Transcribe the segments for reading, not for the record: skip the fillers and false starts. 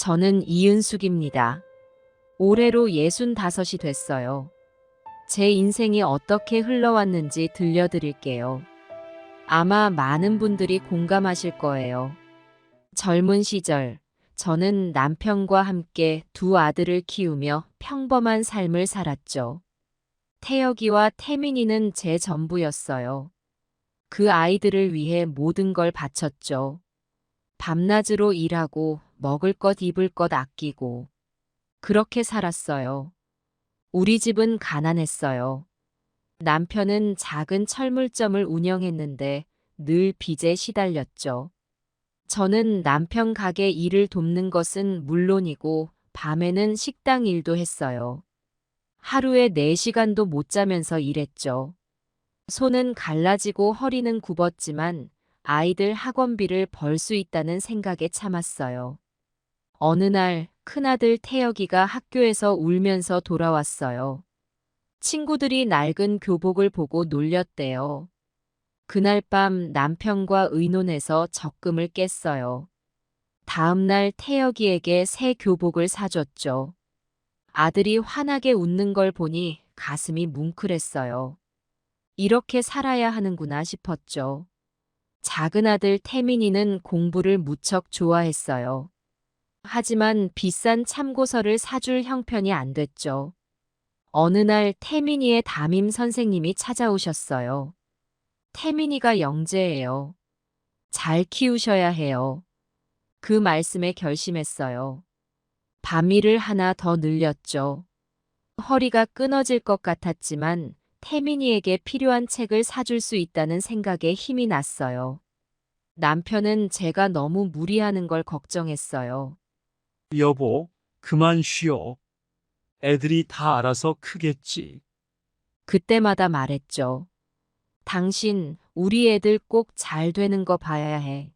저는 이은숙입니다. 올해로 65이 됐어요. 제 인생이 어떻게 흘러왔는지 들려드릴게요. 아마 많은 분들이 공감하실 거예요. 젊은 시절, 저는 남편과 함께 두 아들을 키우며 평범한 삶을 살았죠. 태혁이와 태민이는 제 전부였어요. 그 아이들을 위해 모든 걸 바쳤죠. 밤낮으로 일하고 먹을 것 입을 것 아끼고 그렇게 살았어요. 우리 집은 가난했어요. 남편은 작은 철물점을 운영했는데 늘 빚에 시달렸죠. 저는 남편 가게 일을 돕는 것은 물론이고 밤에는 식당 일도 했어요. 하루에 4시간도 못 자면서 일했죠. 손은 갈라지고 허리는 굽었지만 아이들 학원비를 벌 수 있다는 생각에 참았어요. 어느 날 큰아들 태혁이가 학교에서 울면서 돌아왔어요. 친구들이 낡은 교복을 보고 놀렸대요. 그날 밤 남편과 의논해서 적금을 깼어요. 다음 날 태혁이에게 새 교복을 사줬죠. 아들이 환하게 웃는 걸 보니 가슴이 뭉클했어요. 이렇게 살아야 하는구나 싶었죠. 작은 아들 태민이는 공부를 무척 좋아했어요. 하지만 비싼 참고서를 사줄 형편이 안 됐죠. 어느 날 태민이의 담임 선생님이 찾아오셨어요. 태민이가 영재예요. 잘 키우셔야 해요. 그 말씀에 결심했어요. 밤일을 하나 더 늘렸죠. 허리가 끊어질 것 같았지만 태민이에게 필요한 책을 사줄 수 있다는 생각에 힘이 났어요. 남편은 제가 너무 무리하는 걸 걱정했어요. 여보, 그만 쉬어. 애들이 다 알아서 크겠지. 그때마다 말했죠. 당신, 우리 애들 꼭 잘 되는 거 봐야 해.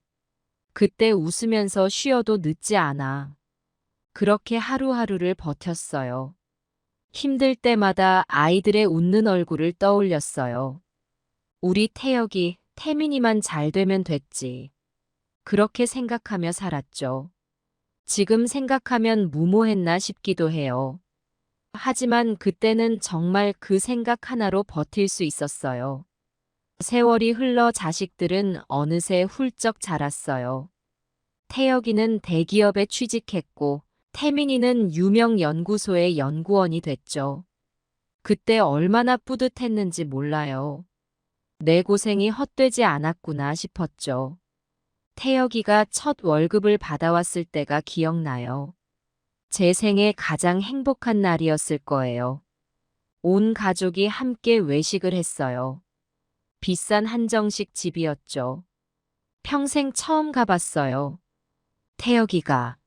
그때 웃으면서 쉬어도 늦지 않아. 그렇게 하루하루를 버텼어요. 힘들 때마다 아이들의 웃는 얼굴을 떠올렸어요. 우리 태혁이, 태민이만 잘 되면 됐지. 그렇게 생각하며 살았죠. 지금 생각하면 무모했나 싶기도 해요. 하지만 그때는 정말 그 생각 하나로 버틸 수 있었어요. 세월이 흘러 자식들은 어느새 훌쩍 자랐어요. 태혁이는 대기업에 취직했고 태민이는 유명 연구소의 연구원이 됐죠. 그때 얼마나 뿌듯했는지 몰라요. 내 고생이 헛되지 않았구나 싶었죠. 태혁이가 첫 월급을 받아왔을 때가 기억나요. 제 생애 가장 행복한 날이었을 거예요. 온 가족이 함께 외식을 했어요. 비싼 한정식 집이었죠. 평생 처음 가봤어요. 태혁이가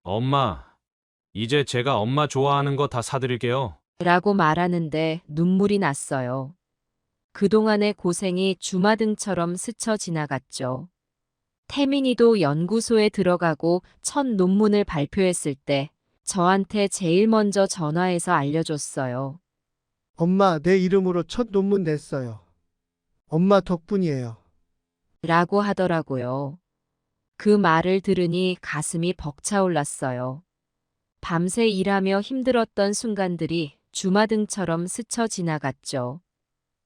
엄마, 이제 제가 엄마 좋아하는 거 다 사드릴게요. 라고 말하는데 눈물이 났어요. 그동안의 고생이 주마등처럼 스쳐 지나갔죠. 태민이도 연구소에 들어가고 첫 논문을 발표했을 때 저한테 제일 먼저 전화해서 알려줬어요. 엄마, 내 이름으로 첫 논문 냈어요. 엄마 덕분이에요. 라고 하더라고요. 그 말을 들으니 가슴이 벅차올랐어요. 밤새 일하며 힘들었던 순간들이 주마등처럼 스쳐 지나갔죠.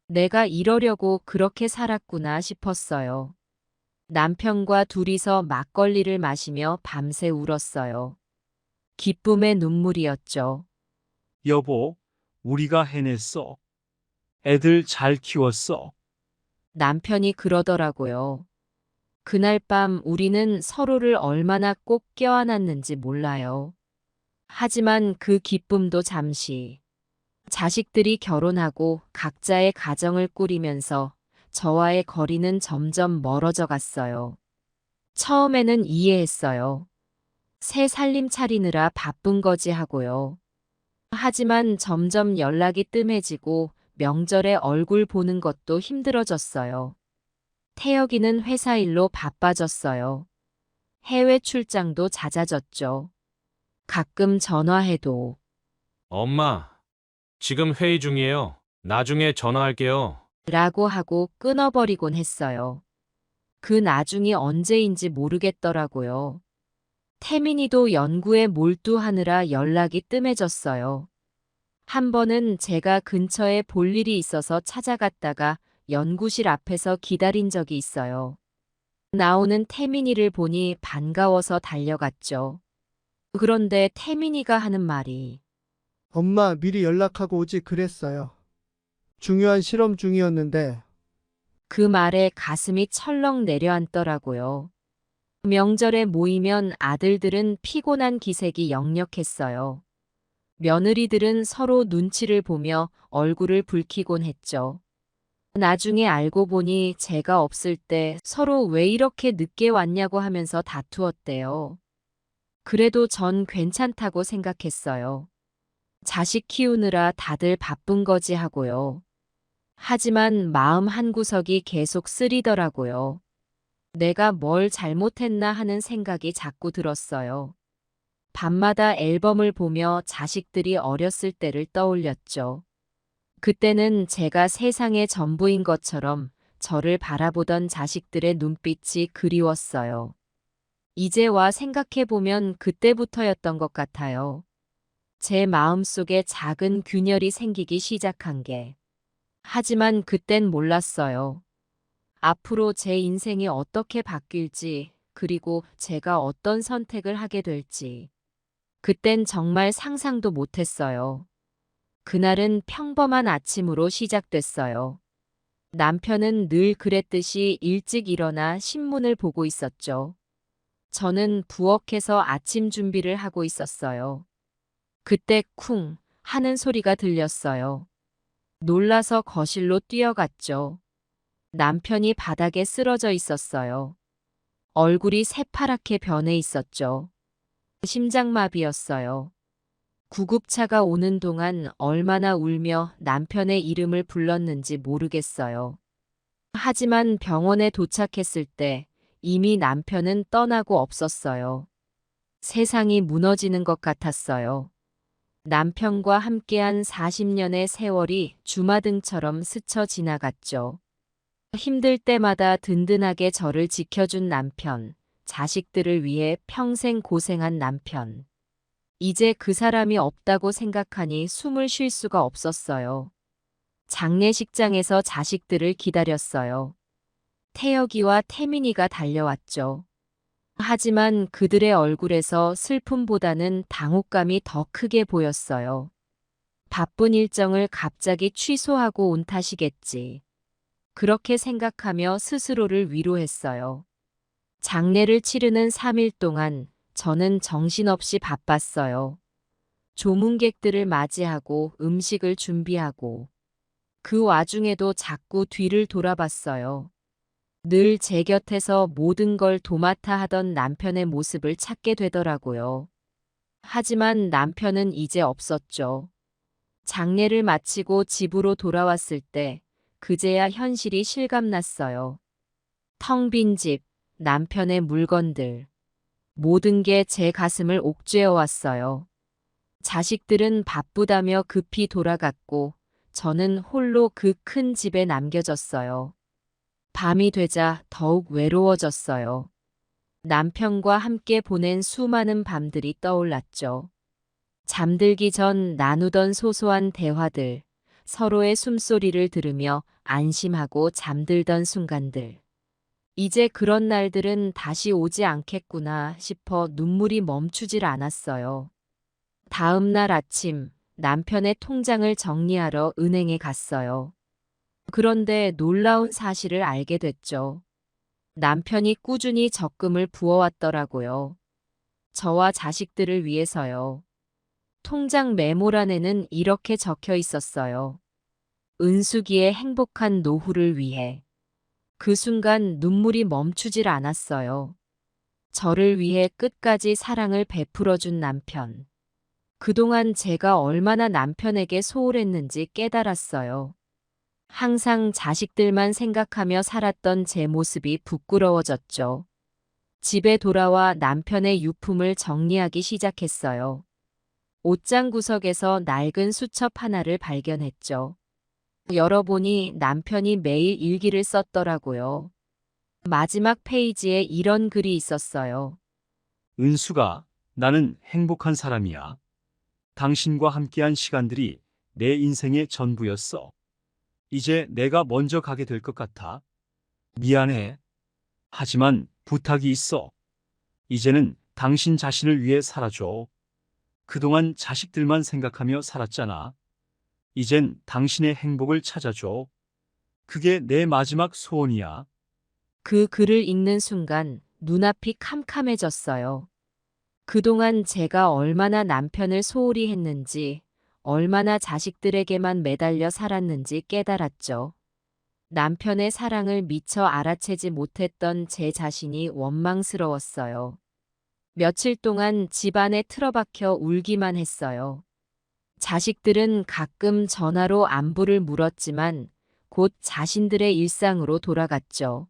내가 이러려고 그렇게 살았구나 싶었어요. 남편과 둘이서 막걸리를 마시며 밤새 울었어요. 기쁨의 눈물이었죠. 여보, 우리가 해냈어. 애들 잘 키웠어. 남편이 그러더라고요. 그날 밤 우리는 서로를 얼마나 꼭 껴안았는지 몰라요. 하지만 그 기쁨도 잠시. 자식들이 결혼하고 각자의 가정을 꾸리면서 저와의 거리는 점점 멀어져 갔어요. 처음에는 이해했어요. 새 살림 차리느라 바쁜 거지 하고요. 하지만 점점 연락이 뜸해지고 명절에 얼굴 보는 것도 힘들어졌어요. 태혁이는 회사 일로 바빠졌어요. 해외 출장도 잦아졌죠. 가끔 전화해도 엄마, 지금 회의 중이에요. 나중에 전화할게요. 라고 하고 끊어버리곤 했어요. 그 나중이 언제인지 모르겠더라고요. 태민이도 연구에 몰두하느라 연락이 뜸해졌어요. 한 번은 제가 근처에 볼 일이 있어서 찾아갔다가 연구실 앞에서 기다린 적이 있어요. 나오는 태민이를 보니 반가워서 달려갔죠. 그런데 태민이가 하는 말이 엄마 미리 연락하고 오지 그랬어요. 중요한 실험 중이었는데 그 말에 가슴이 철렁 내려앉더라고요. 명절에 모이면 아들들은 피곤한 기색이 역력했어요. 며느리들은 서로 눈치를 보며 얼굴을 붉히곤 했죠. 나중에 알고 보니 제가 없을 때 서로 왜 이렇게 늦게 왔냐고 하면서 다투었대요. 그래도 전 괜찮다고 생각했어요. 자식 키우느라 다들 바쁜 거지 하고요. 하지만 마음 한구석이 계속 쓰리더라고요. 내가 뭘 잘못했나 하는 생각이 자꾸 들었어요. 밤마다 앨범을 보며 자식들이 어렸을 때를 떠올렸죠. 그때는 제가 세상의 전부인 것처럼 저를 바라보던 자식들의 눈빛이 그리웠어요. 이제 와 생각해보면 그때부터였던 것 같아요. 제 마음속에 작은 균열이 생기기 시작한 게. 하지만 그땐 몰랐어요. 앞으로 제 인생이 어떻게 바뀔지, 그리고 제가 어떤 선택을 하게 될지. 그땐 정말 상상도 못했어요. 그날은 평범한 아침으로 시작됐어요. 남편은 늘 그랬듯이 일찍 일어나 신문을 보고 있었죠. 저는 부엌에서 아침 준비를 하고 있었어요. 그때 쿵 하는 소리가 들렸어요. 놀라서 거실로 뛰어갔죠. 남편이 바닥에 쓰러져 있었어요. 얼굴이 새파랗게 변해 있었죠. 심장마비였어요. 구급차가 오는 동안 얼마나 울며 남편의 이름을 불렀는지 모르겠어요. 하지만 병원에 도착했을 때 이미 남편은 떠나고 없었어요. 세상이 무너지는 것 같았어요. 남편과 함께한 40년의 세월이 주마등처럼 스쳐 지나갔죠. 힘들 때마다 든든하게 저를 지켜준 남편, 자식들을 위해 평생 고생한 남편. 이제 그 사람이 없다고 생각하니 숨을 쉴 수가 없었어요. 장례식장에서 자식들을 기다렸어요. 태혁이와 태민이가 달려왔죠. 하지만 그들의 얼굴에서 슬픔보다는 당혹감이 더 크게 보였어요. 바쁜 일정을 갑자기 취소하고 온 탓이겠지. 그렇게 생각하며 스스로를 위로했어요. 장례를 치르는 3일 동안 저는 정신없이 바빴어요. 조문객들을 맞이하고 음식을 준비하고 그 와중에도 자꾸 뒤를 돌아봤어요. 늘 제 곁에서 모든 걸 도맡아 하던 남편의 모습을 찾게 되더라고요. 하지만 남편은 이제 없었죠. 장례를 마치고 집으로 돌아왔을 때 그제야 현실이 실감났어요. 텅 빈 집, 남편의 물건들. 모든 게 제 가슴을 옥죄어 왔어요. 자식들은 바쁘다며 급히 돌아갔고 저는 홀로 그 큰 집에 남겨졌어요. 밤이 되자 더욱 외로워졌어요. 남편과 함께 보낸 수많은 밤들이 떠올랐죠. 잠들기 전 나누던 소소한 대화들, 서로의 숨소리를 들으며 안심하고 잠들던 순간들. 이제 그런 날들은 다시 오지 않겠구나 싶어 눈물이 멈추질 않았어요. 다음 날 아침, 남편의 통장을 정리하러 은행에 갔어요. 그런데 놀라운 사실을 알게 됐죠. 남편이 꾸준히 적금을 부어왔더라고요. 저와 자식들을 위해서요. 통장 메모란에는 이렇게 적혀 있었어요. 은숙이의 행복한 노후를 위해. 그 순간 눈물이 멈추질 않았어요. 저를 위해 끝까지 사랑을 베풀어준 남편. 그동안 제가 얼마나 남편에게 소홀했는지 깨달았어요. 항상 자식들만 생각하며 살았던 제 모습이 부끄러워졌죠. 집에 돌아와 남편의 유품을 정리하기 시작했어요. 옷장 구석에서 낡은 수첩 하나를 발견했죠. 열어보니 남편이 매일 일기를 썼더라고요. 마지막 페이지에 이런 글이 있었어요. 은수가, 나는 행복한 사람이야. 당신과 함께한 시간들이 내 인생의 전부였어. 이제 내가 먼저 가게 될 것 같아. 미안해. 하지만 부탁이 있어. 이제는 당신 자신을 위해 살아줘. 그동안 자식들만 생각하며 살았잖아. 이젠 당신의 행복을 찾아줘. 그게 내 마지막 소원이야. 그 글을 읽는 순간 눈앞이 캄캄해졌어요. 그동안 제가 얼마나 남편을 소홀히 했는지, 얼마나 자식들에게만 매달려 살았는지 깨달았죠. 남편의 사랑을 미처 알아채지 못했던 제 자신이 원망스러웠어요. 며칠 동안 집안에 틀어박혀 울기만 했어요. 자식들은 가끔 전화로 안부를 물었지만 곧 자신들의 일상으로 돌아갔죠.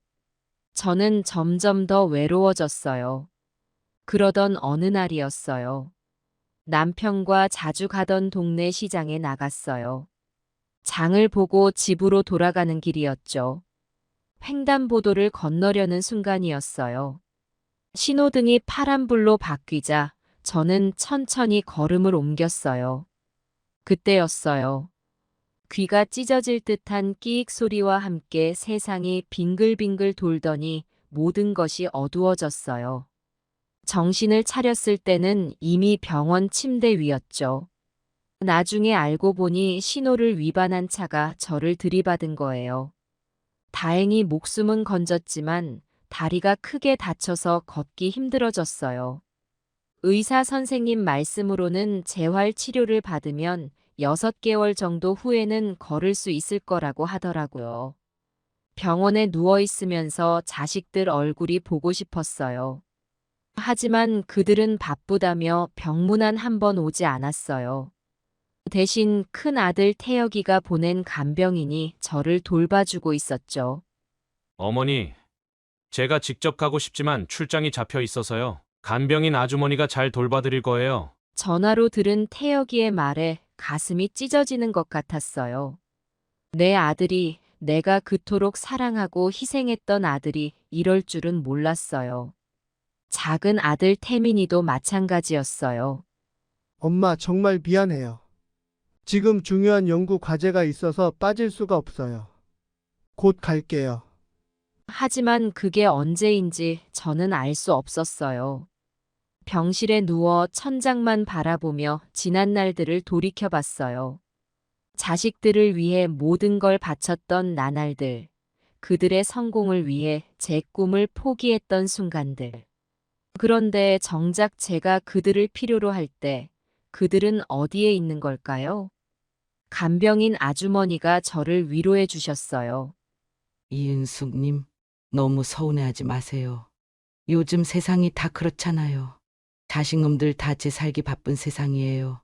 저는 점점 더 외로워졌어요. 그러던 어느 날이었어요. 남편과 자주 가던 동네 시장에 나갔어요. 장을 보고 집으로 돌아가는 길이었죠. 횡단보도를 건너려는 순간이었어요. 신호등이 파란불로 바뀌자 저는 천천히 걸음을 옮겼어요. 그때였어요. 귀가 찢어질 듯한 끼익 소리와 함께 세상이 빙글빙글 돌더니 모든 것이 어두워졌어요. 정신을 차렸을 때는 이미 병원 침대 위였죠. 나중에 알고 보니 신호를 위반한 차가 저를 들이받은 거예요. 다행히 목숨은 건졌지만 다리가 크게 다쳐서 걷기 힘들어졌어요. 의사 선생님 말씀으로는 재활 치료를 받으면 6개월 정도 후에는 걸을 수 있을 거라고 하더라고요. 병원에 누워 있으면서 자식들 얼굴이 보고 싶었어요. 하지만 그들은 바쁘다며 병문안 한 번 오지 않았어요. 대신 큰 아들 태혁이가 보낸 간병인이 저를 돌봐주고 있었죠. 어머니, 제가 직접 가고 싶지만 출장이 잡혀 있어서요. 간병인 아주머니가 잘 돌봐드릴 거예요. 전화로 들은 태혁이의 말에 가슴이 찢어지는 것 같았어요. 내 아들이, 내가 그토록 사랑하고 희생했던 아들이 이럴 줄은 몰랐어요. 작은 아들 태민이도 마찬가지였어요. 엄마 정말 미안해요. 지금 중요한 연구 과제가 있어서 빠질 수가 없어요. 곧 갈게요. 하지만 그게 언제인지 저는 알 수 없었어요. 병실에 누워 천장만 바라보며 지난 날들을 돌이켜봤어요. 자식들을 위해 모든 걸 바쳤던 나날들, 그들의 성공을 위해 제 꿈을 포기했던 순간들. 그런데 정작 제가 그들을 필요로 할 때 그들은 어디에 있는 걸까요? 간병인 아주머니가 저를 위로해 주셨어요. 이은숙님, 너무 서운해하지 마세요. 요즘 세상이 다 그렇잖아요. 자식놈들 다 제 살기 바쁜 세상이에요.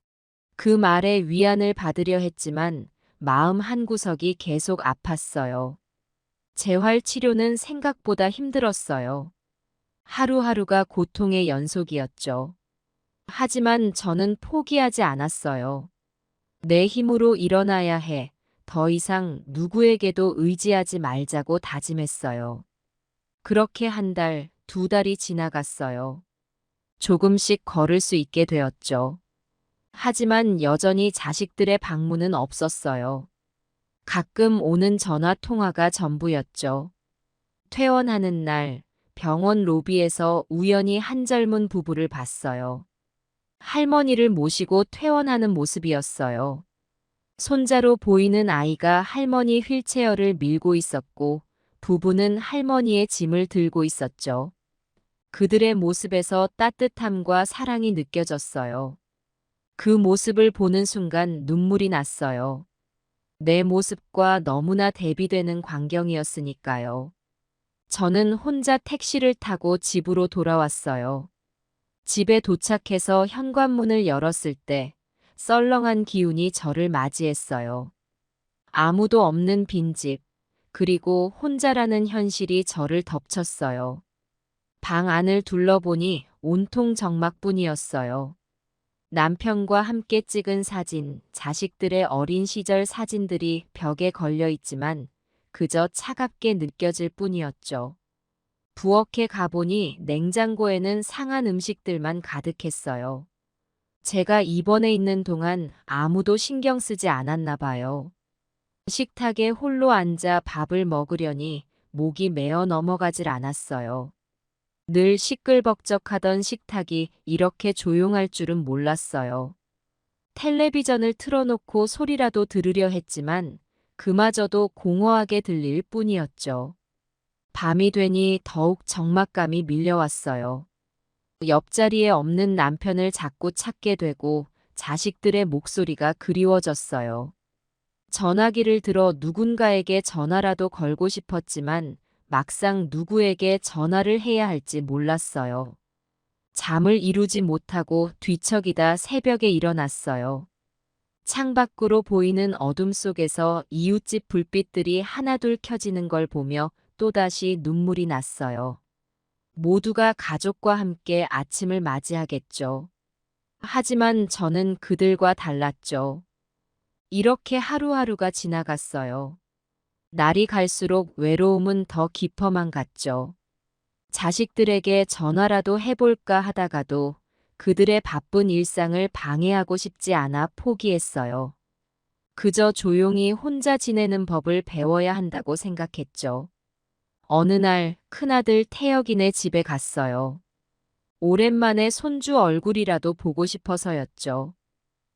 그 말에 위안을 받으려 했지만 마음 한구석이 계속 아팠어요. 재활 치료는 생각보다 힘들었어요. 하루하루가 고통의 연속이었죠. 하지만 저는 포기하지 않았어요. 내 힘으로 일어나야 해. 더 이상 누구에게도 의지하지 말자고 다짐했어요. 그렇게 한 달, 2달이 지나갔어요. 조금씩 걸을 수 있게 되었죠. 하지만 여전히 자식들의 방문은 없었어요. 가끔 오는 전화 통화가 전부였죠. 퇴원하는 날, 병원 로비에서 우연히 한 젊은 부부를 봤어요. 할머니를 모시고 퇴원하는 모습이었어요. 손자로 보이는 아이가 할머니 휠체어를 밀고 있었고, 부부는 할머니의 짐을 들고 있었죠. 그들의 모습에서 따뜻함과 사랑이 느껴졌어요. 그 모습을 보는 순간 눈물이 났어요. 내 모습과 너무나 대비되는 광경이었으니까요. 저는 혼자 택시를 타고 집으로 돌아왔어요. 집에 도착해서 현관문을 열었을 때 썰렁한 기운이 저를 맞이했어요. 아무도 없는 빈집, 그리고 혼자라는 현실이 저를 덮쳤어요. 방 안을 둘러보니 온통 적막뿐이었어요. 남편과 함께 찍은 사진, 자식들의 어린 시절 사진들이 벽에 걸려 있지만 그저 차갑게 느껴질 뿐이었죠. 부엌에 가보니 냉장고에는 상한 음식들만 가득했어요. 제가 입원해 있는 동안 아무도 신경 쓰지 않았나 봐요. 식탁에 홀로 앉아 밥을 먹으려니 목이 메어 넘어가질 않았어요. 늘 시끌벅적하던 식탁이 이렇게 조용할 줄은 몰랐어요. 텔레비전을 틀어놓고 소리라도 들으려 했지만 그마저도 공허하게 들릴 뿐이었죠. 밤이 되니 더욱 적막감이 밀려왔어요. 옆자리에 없는 남편을 자꾸 찾게 되고 자식들의 목소리가 그리워졌어요. 전화기를 들어 누군가에게 전화라도 걸고 싶었지만 막상 누구에게 전화를 해야 할지 몰랐어요. 잠을 이루지 못하고 뒤척이다 새벽에 일어났어요. 창밖으로 보이는 어둠 속에서 이웃집 불빛들이 하나둘 켜지는 걸 보며 또다시 눈물이 났어요. 모두가 가족과 함께 아침을 맞이하겠죠. 하지만 저는 그들과 달랐죠. 이렇게 하루하루가 지나갔어요. 날이 갈수록 외로움은 더 깊어만 갔죠. 자식들에게 전화라도 해볼까 하다가도 그들의 바쁜 일상을 방해하고 싶지 않아 포기했어요. 그저 조용히 혼자 지내는 법을 배워야 한다고 생각했죠. 어느 날 큰아들 태혁이네 집에 갔어요. 오랜만에 손주 얼굴이라도 보고 싶어서였죠.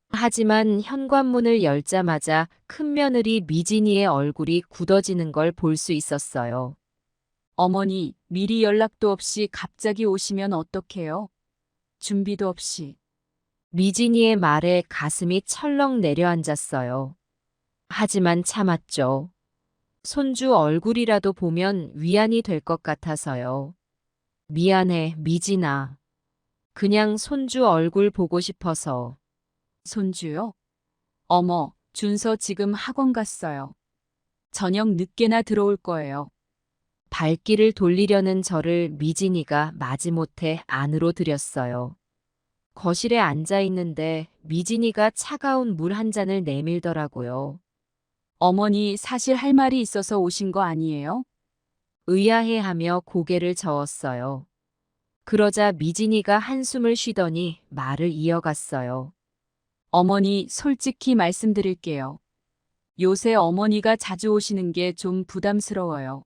하지만 현관문을 열자마자 큰며느리 미진이의 얼굴이 굳어지는 걸 볼 수 있었어요. 어머니, 미리 연락도 없이 갑자기 오시면 어떡해요? 준비도 없이. 미진이의 말에 가슴이 철렁 내려앉았어요. 하지만 참았죠. 손주 얼굴이라도 보면 위안이 될 것 같아서요. 미안해, 미진아. 그냥 손주 얼굴 보고 싶어서. 손주요? 어머, 준서 지금 학원 갔어요. 저녁 늦게나 들어올 거예요. 발길을 돌리려는 저를 미진이가 마지못해 안으로 들였어요. 거실에 앉아 있는데 미진이가 차가운 물 한 잔을 내밀더라고요. 어머니, 사실 할 말이 있어서 오신 거 아니에요? 의아해하며 고개를 저었어요. 그러자 미진이가 한숨을 쉬더니 말을 이어갔어요. 어머니, 솔직히 말씀드릴게요. 요새 어머니가 자주 오시는 게 좀 부담스러워요.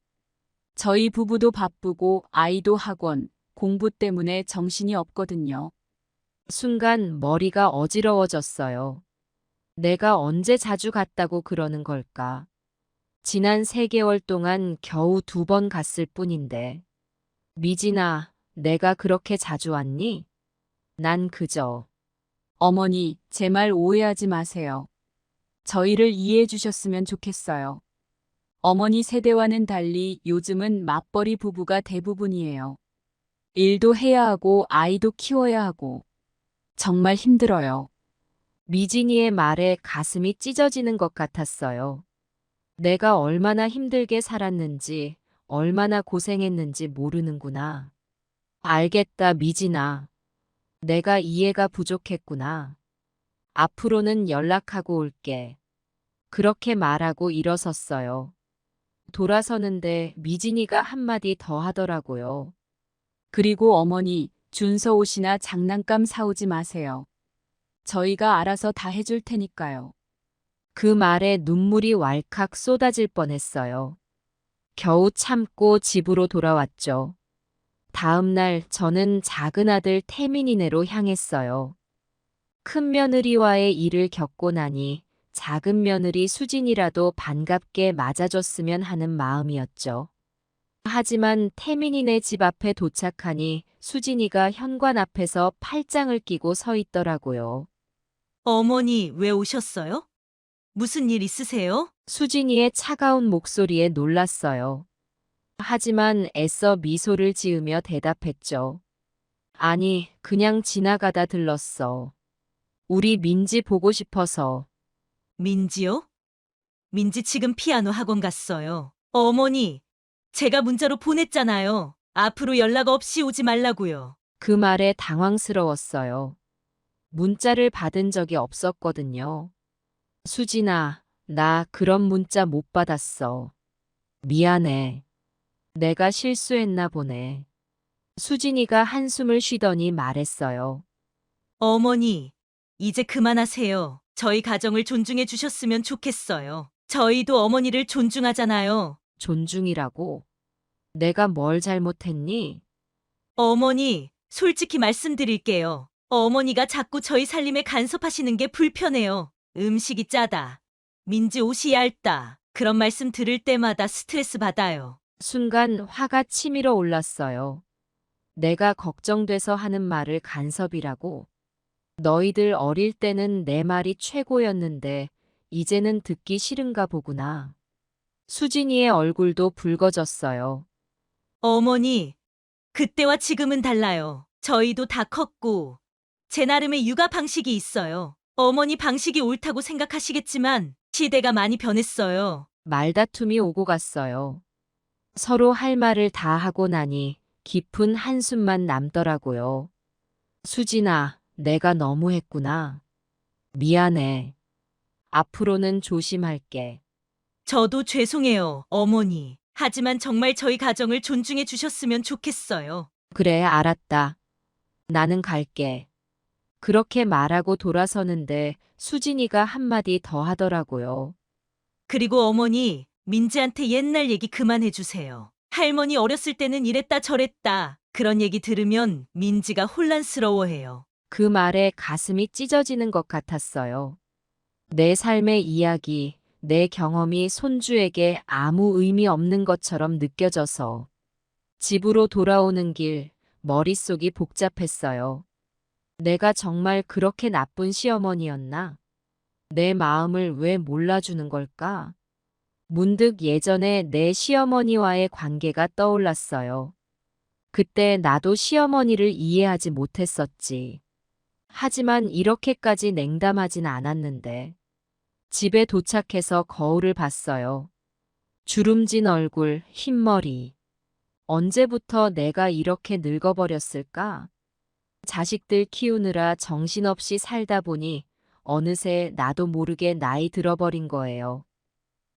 저희 부부도 바쁘고 아이도 학원, 공부 때문에 정신이 없거든요. 순간 머리가 어지러워졌어요. 내가 언제 자주 갔다고 그러는 걸까? 지난 3개월 동안 겨우 2번 갔을 뿐인데. 미진아, 내가 그렇게 자주 왔니? 난 그저. 어머니, 제 말 오해하지 마세요. 저희를 이해해 주셨으면 좋겠어요. 어머니 세대와는 달리 요즘은 맞벌이 부부가 대부분이에요. 일도 해야 하고 아이도 키워야 하고. 정말 힘들어요. 미진이의 말에 가슴이 찢어지는 것 같았어요. 내가 얼마나 힘들게 살았는지, 얼마나 고생했는지 모르는구나. 알겠다, 미진아. 내가 이해가 부족했구나. 앞으로는 연락하고 올게. 그렇게 말하고 일어섰어요. 돌아서는데 미진이가 한마디 더 하더라고요. 그리고 어머니, 준서 옷이나 장난감 사오지 마세요. 저희가 알아서 다 해줄 테니까요. 그 말에 눈물이 왈칵 쏟아질 뻔했어요. 겨우 참고 집으로 돌아왔죠. 다음 날 저는 작은 아들 태민이네로 향했어요. 큰 며느리와의 일을 겪고 나니 작은 며느리 수진이라도 반갑게 맞아줬으면 하는 마음이었죠. 하지만 태민이네 집 앞에 도착하니 수진이가 현관 앞에서 팔짱을 끼고 서 있더라고요. 어머니, 왜 오셨어요? 무슨 일 있으세요? 수진이의 차가운 목소리에 놀랐어요. 하지만 애써 미소를 지으며 대답했죠. 아니, 그냥 지나가다 들렀어. 우리 민지 보고 싶어서. 민지요? 민지 지금 피아노 학원 갔어요. 어머니, 제가 문자로 보냈잖아요. 앞으로 연락 없이 오지 말라고요. 그 말에 당황스러웠어요. 문자를 받은 적이 없었거든요. 수진아, 나 그런 문자 못 받았어. 미안해. 내가 실수했나 보네. 수진이가 한숨을 쉬더니 말했어요. 어머니, 이제 그만하세요. 저희 가정을 존중해 주셨으면 좋겠어요. 저희도 어머니를 존중하잖아요. 존중이라고? 내가 뭘 잘못했니? 어머니, 솔직히 말씀드릴게요. 어머니가 자꾸 저희 살림에 간섭하시는 게 불편해요. 음식이 짜다. 민지 옷이 얇다. 그런 말씀 들을 때마다 스트레스 받아요. 순간 화가 치밀어 올랐어요. 내가 걱정돼서 하는 말을 간섭이라고? 너희들 어릴 때는 내 말이 최고였는데 이제는 듣기 싫은가 보구나. 수진이의 얼굴도 붉어졌어요. 어머니, 그때와 지금은 달라요. 저희도 다 컸고, 제 나름의 육아 방식이 있어요. 어머니 방식이 옳다고 생각하시겠지만, 시대가 많이 변했어요. 말다툼이 오고 갔어요. 서로 할 말을 다 하고 나니 깊은 한숨만 남더라고요. 수진아, 내가 너무했구나. 미안해. 앞으로는 조심할게. 저도 죄송해요, 어머니. 하지만 정말 저희 가정을 존중해 주셨으면 좋겠어요. 그래, 알았다. 나는 갈게. 그렇게 말하고 돌아서는데 수진이가 한마디 더 하더라고요. 그리고 어머니, 민지한테 옛날 얘기 그만해 주세요. 할머니 어렸을 때는 이랬다 저랬다. 그런 얘기 들으면 민지가 혼란스러워해요. 그 말에 가슴이 찢어지는 것 같았어요. 내 삶의 이야기, 내 경험이 손주에게 아무 의미 없는 것처럼 느껴져서 집으로 돌아오는 길 머릿속이 복잡했어요. 내가 정말 그렇게 나쁜 시어머니였나? 내 마음을 왜 몰라주는 걸까? 문득 예전에 내 시어머니와의 관계가 떠올랐어요. 그때 나도 시어머니를 이해하지 못했었지. 하지만 이렇게까지 냉담하진 않았는데. 집에 도착해서 거울을 봤어요. 주름진 얼굴, 흰머리. 언제부터 내가 이렇게 늙어버렸을까? 자식들 키우느라 정신없이 살다 보니 어느새 나도 모르게 나이 들어버린 거예요.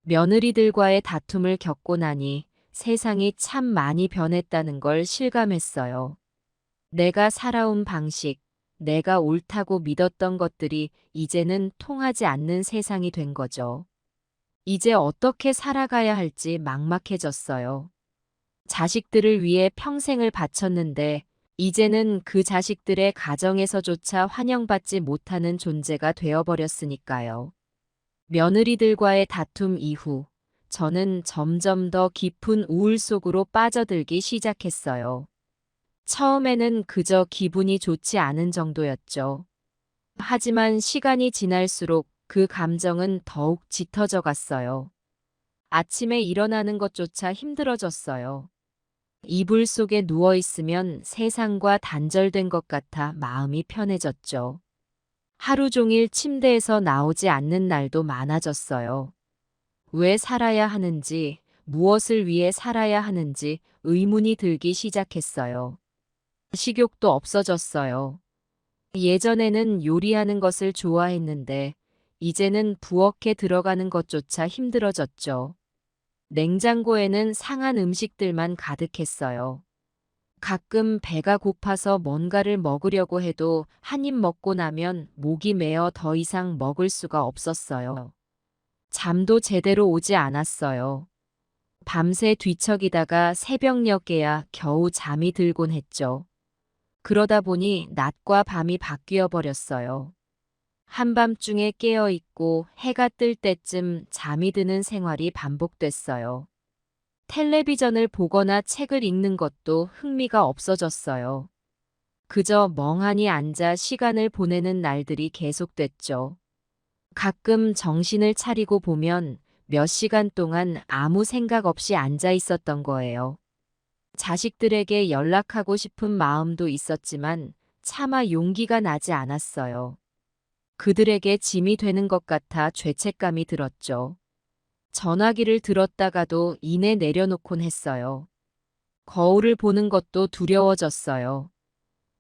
며느리들과의 다툼을 겪고 나니 세상이 참 많이 변했다는 걸 실감했어요. 내가 살아온 방식, 내가 옳다고 믿었던 것들이 이제는 통하지 않는 세상이 된 거죠. 이제 어떻게 살아가야 할지 막막해졌어요. 자식들을 위해 평생을 바쳤는데 이제는 그 자식들의 가정에서조차 환영받지 못하는 존재가 되어버렸으니까요. 며느리들과의 다툼 이후 저는 점점 더 깊은 우울 속으로 빠져들기 시작했어요. 처음에는 그저 기분이 좋지 않은 정도였죠. 하지만 시간이 지날수록 그 감정은 더욱 짙어져 갔어요. 아침에 일어나는 것조차 힘들어졌어요. 이불 속에 누워 있으면 세상과 단절된 것 같아 마음이 편해졌죠. 하루 종일 침대에서 나오지 않는 날도 많아졌어요. 왜 살아야 하는지, 무엇을 위해 살아야 하는지 의문이 들기 시작했어요. 식욕도 없어졌어요. 예전에는 요리하는 것을 좋아했는데 이제는 부엌에 들어가는 것조차 힘들어졌죠. 냉장고에는 상한 음식들만 가득했어요. 가끔 배가 고파서 뭔가를 먹으려고 해도 한 입 먹고 나면 목이 메어 더 이상 먹을 수가 없었어요. 잠도 제대로 오지 않았어요. 밤새 뒤척이다가 새벽녘에야 겨우 잠이 들곤 했죠. 그러다 보니 낮과 밤이 바뀌어 버렸어요. 한밤중에 깨어 있고 해가 뜰 때쯤 잠이 드는 생활이 반복됐어요. 텔레비전을 보거나 책을 읽는 것도 흥미가 없어졌어요. 그저 멍하니 앉아 시간을 보내는 날들이 계속됐죠. 가끔 정신을 차리고 보면 몇 시간 동안 아무 생각 없이 앉아 있었던 거예요. 자식들에게 연락하고 싶은 마음도 있었지만 차마 용기가 나지 않았어요. 그들에게 짐이 되는 것 같아 죄책감이 들었죠. 전화기를 들었다가도 이내 내려놓곤 했어요. 거울을 보는 것도 두려워졌어요.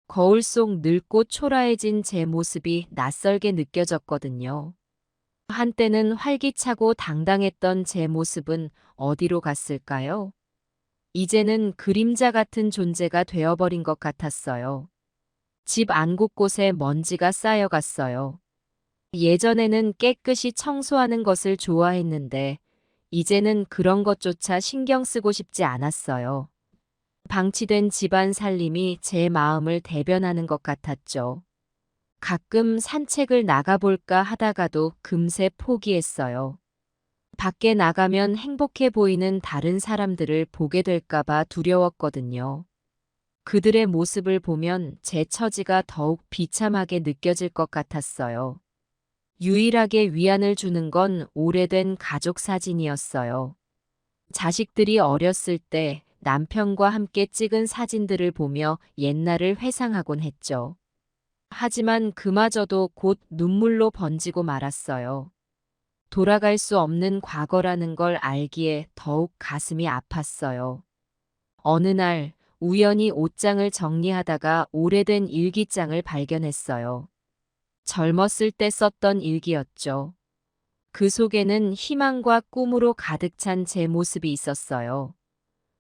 거울 속 늙고 초라해진 제 모습이 낯설게 느껴졌거든요. 한때는 활기차고 당당했던 제 모습은 어디로 갔을까요? 이제는 그림자 같은 존재가 되어버린 것 같았어요. 집 안 곳곳에 먼지가 쌓여갔어요. 예전에는 깨끗이 청소하는 것을 좋아했는데, 이제는 그런 것조차 신경 쓰고 싶지 않았어요. 방치된 집안 살림이 제 마음을 대변하는 것 같았죠. 가끔 산책을 나가볼까 하다가도 금세 포기했어요. 밖에 나가면 행복해 보이는 다른 사람들을 보게 될까봐 두려웠거든요. 그들의 모습을 보면 제 처지가 더욱 비참하게 느껴질 것 같았어요. 유일하게 위안을 주는 건 오래된 가족 사진이었어요. 자식들이 어렸을 때 남편과 함께 찍은 사진들을 보며 옛날을 회상하곤 했죠. 하지만 그마저도 곧 눈물로 번지고 말았어요. 돌아갈 수 없는 과거라는 걸 알기에 더욱 가슴이 아팠어요. 어느 날 우연히 옷장을 정리하다가 오래된 일기장을 발견했어요. 젊었을 때 썼던 일기였죠. 그 속에는 희망과 꿈으로 가득 찬 제 모습이 있었어요.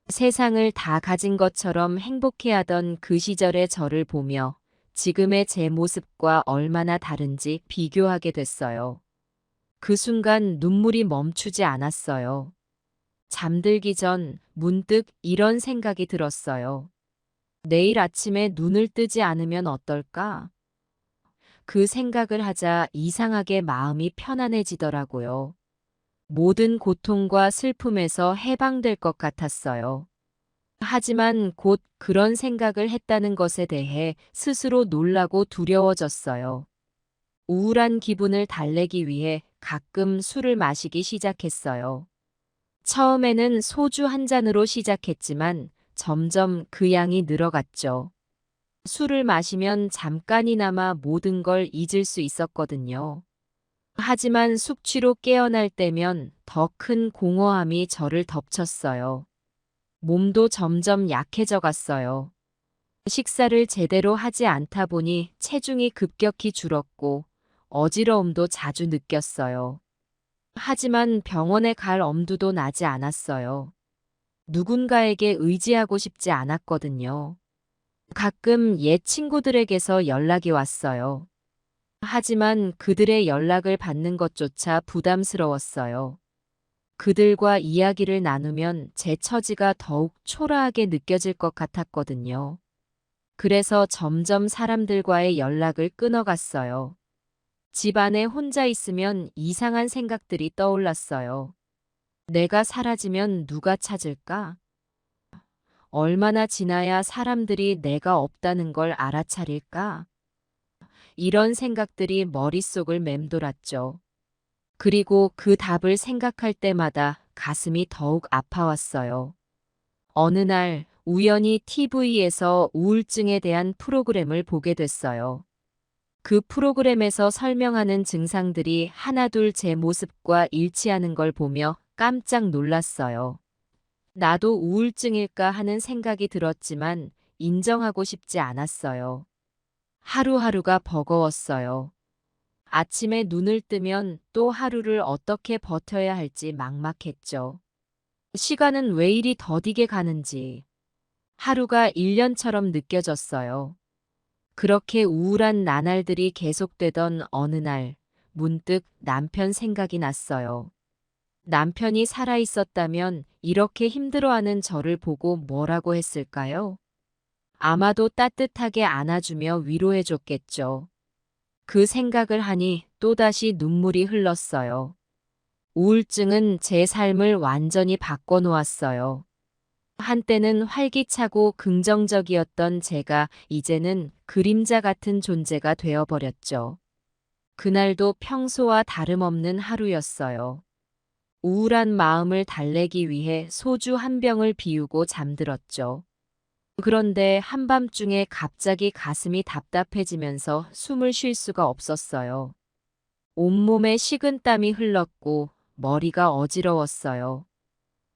세상을 다 가진 것처럼 행복해하던 그 시절의 저를 보며 지금의 제 모습과 얼마나 다른지 비교하게 됐어요. 그 순간 눈물이 멈추지 않았어요. 잠들기 전 문득 이런 생각이 들었어요. 내일 아침에 눈을 뜨지 않으면 어떨까? 그 생각을 하자 이상하게 마음이 편안해지더라고요. 모든 고통과 슬픔에서 해방될 것 같았어요. 하지만 곧 그런 생각을 했다는 것에 대해 스스로 놀라고 두려워졌어요. 우울한 기분을 달래기 위해 가끔 술을 마시기 시작했어요. 처음에는 소주 한 잔으로 시작했지만 점점 그 양이 늘어갔죠. 술을 마시면 잠깐이나마 모든 걸 잊을 수 있었거든요. 하지만 숙취로 깨어날 때면 더 큰 공허함이 저를 덮쳤어요. 몸도 점점 약해져 갔어요. 식사를 제대로 하지 않다 보니 체중이 급격히 줄었고 어지러움도 자주 느꼈어요. 하지만 병원에 갈 엄두도 나지 않았어요. 누군가에게 의지하고 싶지 않았거든요. 가끔 옛 친구들에게서 연락이 왔어요. 하지만 그들의 연락을 받는 것조차 부담스러웠어요. 그들과 이야기를 나누면 제 처지가 더욱 초라하게 느껴질 것 같았거든요. 그래서 점점 사람들과의 연락을 끊어갔어요. 집 안에 혼자 있으면 이상한 생각들이 떠올랐어요. 내가 사라지면 누가 찾을까? 얼마나 지나야 사람들이 내가 없다는 걸 알아차릴까? 이런 생각들이 머릿속을 맴돌았죠. 그리고 그 답을 생각할 때마다 가슴이 더욱 아파왔어요. 어느 날 우연히 TV에서 우울증에 대한 프로그램을 보게 됐어요. 그 프로그램에서 설명하는 증상들이 하나둘 제 모습과 일치하는 걸 보며 깜짝 놀랐어요. 나도 우울증일까 하는 생각이 들었지만 인정하고 싶지 않았어요. 하루하루가 버거웠어요. 아침에 눈을 뜨면 또 하루를 어떻게 버텨야 할지 막막했죠. 시간은 왜 이리 더디게 가는지. 하루가 1년처럼 느껴졌어요. 그렇게 우울한 나날들이 계속되던 어느 날, 문득 남편 생각이 났어요. 남편이 살아있었다면 이렇게 힘들어하는 저를 보고 뭐라고 했을까요? 아마도 따뜻하게 안아주며 위로해줬겠죠. 그 생각을 하니 또다시 눈물이 흘렀어요. 우울증은 제 삶을 완전히 바꿔놓았어요. 한때는 활기차고 긍정적이었던 제가 이제는 그림자 같은 존재가 되어버렸죠. 그날도 평소와 다름없는 하루였어요. 우울한 마음을 달래기 위해 소주 한 병을 비우고 잠들었죠. 그런데 한밤중에 갑자기 가슴이 답답해지면서 숨을 쉴 수가 없었어요. 온몸에 식은땀이 흘렀고 머리가 어지러웠어요.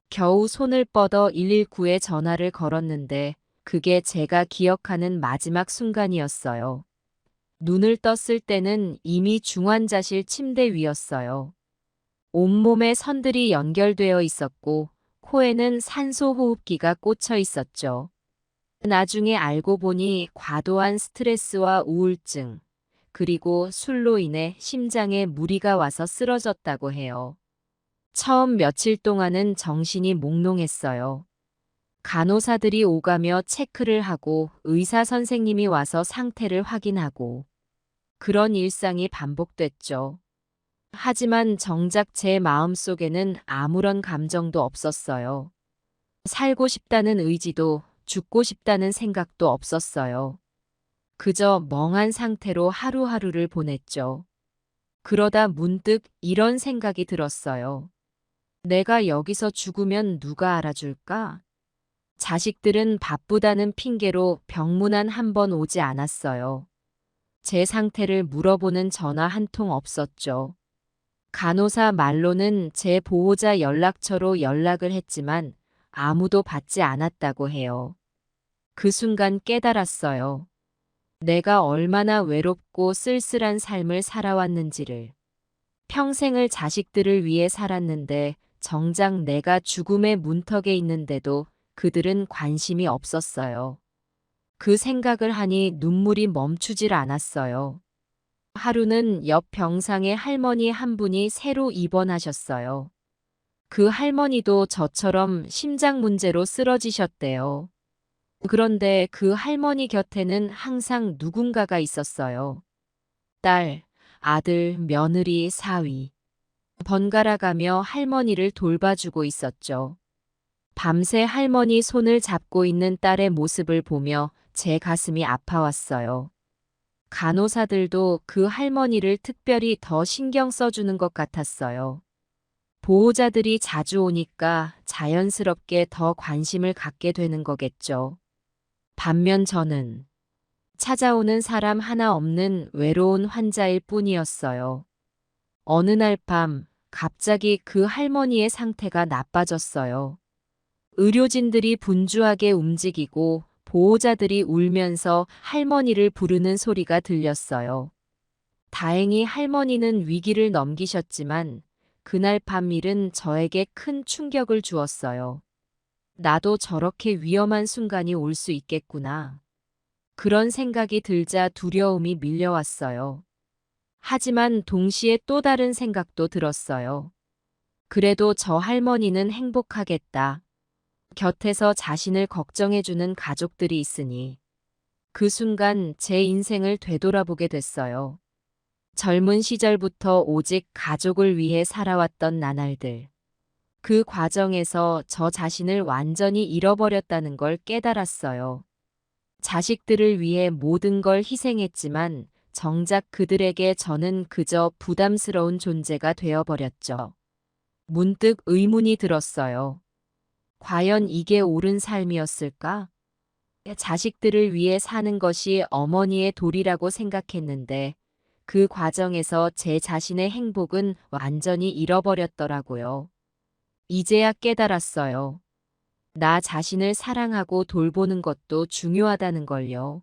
겨우 손을 뻗어 119에 전화를 걸었는데 그게 제가 기억하는 마지막 순간이었어요. 눈을 떴을 때는 이미 중환자실 침대 위였어요. 온몸에 선들이 연결되어 있었고 코에는 산소 호흡기가 꽂혀 있었죠. 나중에 알고 보니 과도한 스트레스와 우울증, 그리고 술로 인해 심장에 무리가 와서 쓰러졌다고 해요. 처음 며칠 동안은 정신이 몽롱했어요. 간호사들이 오가며 체크를 하고 의사 선생님이 와서 상태를 확인하고 그런 일상이 반복됐죠. 하지만 정작 제 마음속에는 아무런 감정도 없었어요. 살고 싶다는 의지도 죽고 싶다는 생각도 없었어요. 그저 멍한 상태로 하루하루를 보냈죠. 그러다 문득 이런 생각이 들었어요. 내가 여기서 죽으면 누가 알아줄까? 자식들은 바쁘다는 핑계로 병문안 한 번 오지 않았어요. 제 상태를 물어보는 전화 한 통 없었죠. 간호사 말로는 제 보호자 연락처로 연락을 했지만 아무도 받지 않았다고 해요. 그 순간 깨달았어요. 내가 얼마나 외롭고 쓸쓸한 삶을 살아왔는지를. 평생을 자식들을 위해 살았는데 정작 내가 죽음의 문턱에 있는데도 그들은 관심이 없었어요. 그 생각을 하니 눈물이 멈추질 않았어요. 하루는 옆 병상에 할머니 한 분이 새로 입원하셨어요. 그 할머니도 저처럼 심장 문제로 쓰러지셨대요. 그런데 그 할머니 곁에는 항상 누군가가 있었어요. 딸, 아들, 며느리, 사위. 번갈아 가며 할머니를 돌봐주고 있었죠. 밤새 할머니 손을 잡고 있는 딸의 모습을 보며 제 가슴이 아파왔어요. 간호사들도 그 할머니를 특별히 더 신경 써주는 것 같았어요. 보호자들이 자주 오니까 자연스럽게 더 관심을 갖게 되는 거겠죠. 반면 저는 찾아오는 사람 하나 없는 외로운 환자일 뿐이었어요. 어느 날 밤 갑자기 그 할머니의 상태가 나빠졌어요. 의료진들이 분주하게 움직이고 보호자들이 울면서 할머니를 부르는 소리가 들렸어요. 다행히 할머니는 위기를 넘기셨지만 그날 밤 일은 저에게 큰 충격을 주었어요. 나도 저렇게 위험한 순간이 올 수 있겠구나. 그런 생각이 들자 두려움이 밀려왔어요. 하지만 동시에 또 다른 생각도 들었어요. 그래도 저 할머니는 행복하겠다. 곁에서 자신을 걱정해주는 가족들이 있으니. 그 순간 제 인생을 되돌아보게 됐어요. 젊은 시절부터 오직 가족을 위해 살아왔던 나날들. 그 과정에서 저 자신을 완전히 잃어버렸다는 걸 깨달았어요. 자식들을 위해 모든 걸 희생했지만 정작 그들에게 저는 그저 부담스러운 존재가 되어버렸죠. 문득 의문이 들었어요. 과연 이게 옳은 삶이었을까? 자식들을 위해 사는 것이 어머니의 도리라고 생각했는데 그 과정에서 제 자신의 행복은 완전히 잃어버렸더라고요. 이제야 깨달았어요. 나 자신을 사랑하고 돌보는 것도 중요하다는 걸요.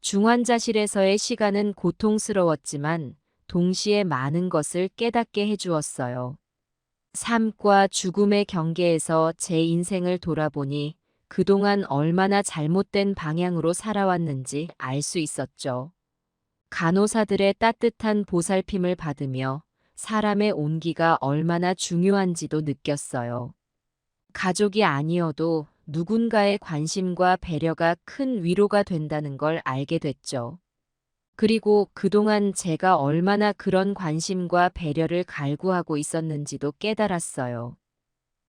중환자실에서의 시간은 고통스러웠지만 동시에 많은 것을 깨닫게 해주었어요. 삶과 죽음의 경계에서 제 인생을 돌아보니 그동안 얼마나 잘못된 방향으로 살아왔는지 알 수 있었죠. 간호사들의 따뜻한 보살핌을 받으며 사람의 온기가 얼마나 중요한지도 느꼈어요. 가족이 아니어도 누군가의 관심과 배려가 큰 위로가 된다는 걸 알게 됐죠. 그리고 그동안 제가 얼마나 그런 관심과 배려를 갈구하고 있었는지도 깨달았어요.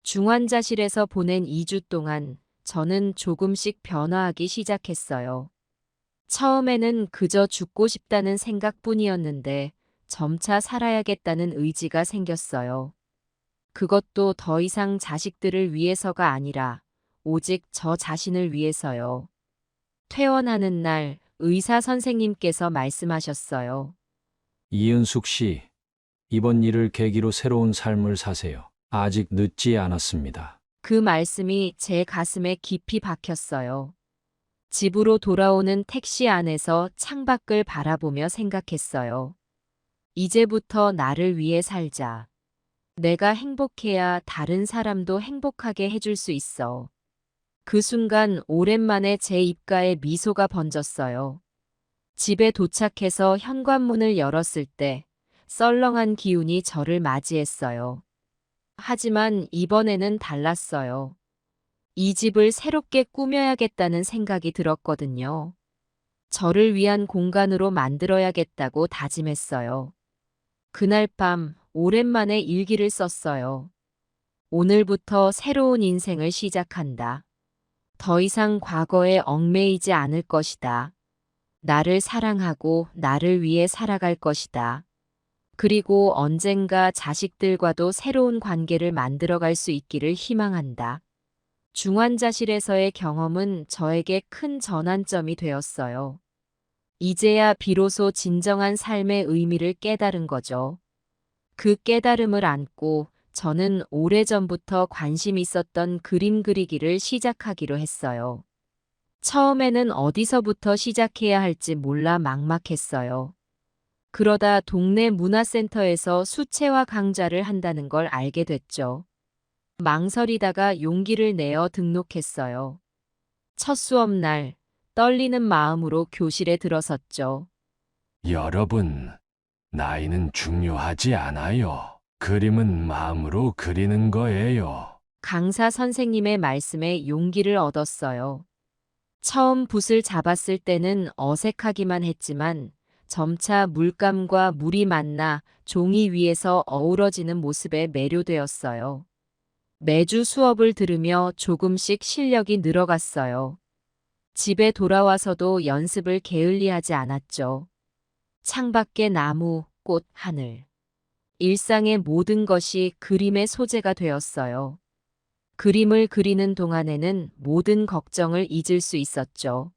중환자실에서 보낸 2주 동안 저는 조금씩 변화하기 시작했어요. 처음에는 그저 죽고 싶다는 생각뿐이었는데 점차 살아야겠다는 의지가 생겼어요. 그것도 더 이상 자식들을 위해서가 아니라 오직 저 자신을 위해서요. 퇴원하는 날 의사 선생님께서 말씀하셨어요. 이은숙 씨, 이번 일을 계기로 새로운 삶을 사세요. 아직 늦지 않았습니다. 그 말씀이 제 가슴에 깊이 박혔어요. 집으로 돌아오는 택시 안에서 창밖을 바라보며 생각했어요. 이제부터 나를 위해 살자. 내가 행복해야 다른 사람도 행복하게 해줄 수 있어. 그 순간 오랜만에 제 입가에 미소가 번졌어요. 집에 도착해서 현관문을 열었을 때 썰렁한 기운이 저를 맞이했어요. 하지만 이번에는 달랐어요. 이 집을 새롭게 꾸며야겠다는 생각이 들었거든요. 저를 위한 공간으로 만들어야겠다고 다짐했어요. 그날 밤 오랜만에 일기를 썼어요. 오늘부터 새로운 인생을 시작한다. 더 이상 과거에 얽매이지 않을 것이다. 나를 사랑하고 나를 위해 살아갈 것이다. 그리고 언젠가 자식들과도 새로운 관계를 만들어갈 수 있기를 희망한다. 중환자실에서의 경험은 저에게 큰 전환점이 되었어요. 이제야 비로소 진정한 삶의 의미를 깨달은 거죠. 그 깨달음을 안고 저는 오래전부터 관심 있었던 그림 그리기를 시작하기로 했어요. 처음에는 어디서부터 시작해야 할지 몰라 막막했어요. 그러다 동네 문화센터에서 수채화 강좌를 한다는 걸 알게 됐죠. 망설이다가 용기를 내어 등록했어요. 첫 수업날 떨리는 마음으로 교실에 들어섰죠. 여러분, 나이는 중요하지 않아요. 그림은 마음으로 그리는 거예요. 강사 선생님의 말씀에 용기를 얻었어요. 처음 붓을 잡았을 때는 어색하기만 했지만 점차 물감과 물이 만나 종이 위에서 어우러지는 모습에 매료되었어요. 매주 수업을 들으며 조금씩 실력이 늘어갔어요. 집에 돌아와서도 연습을 게을리하지 않았죠. 창밖의 나무, 꽃, 하늘. 일상의 모든 것이 그림의 소재가 되었어요. 그림을 그리는 동안에는 모든 걱정을 잊을 수 있었죠.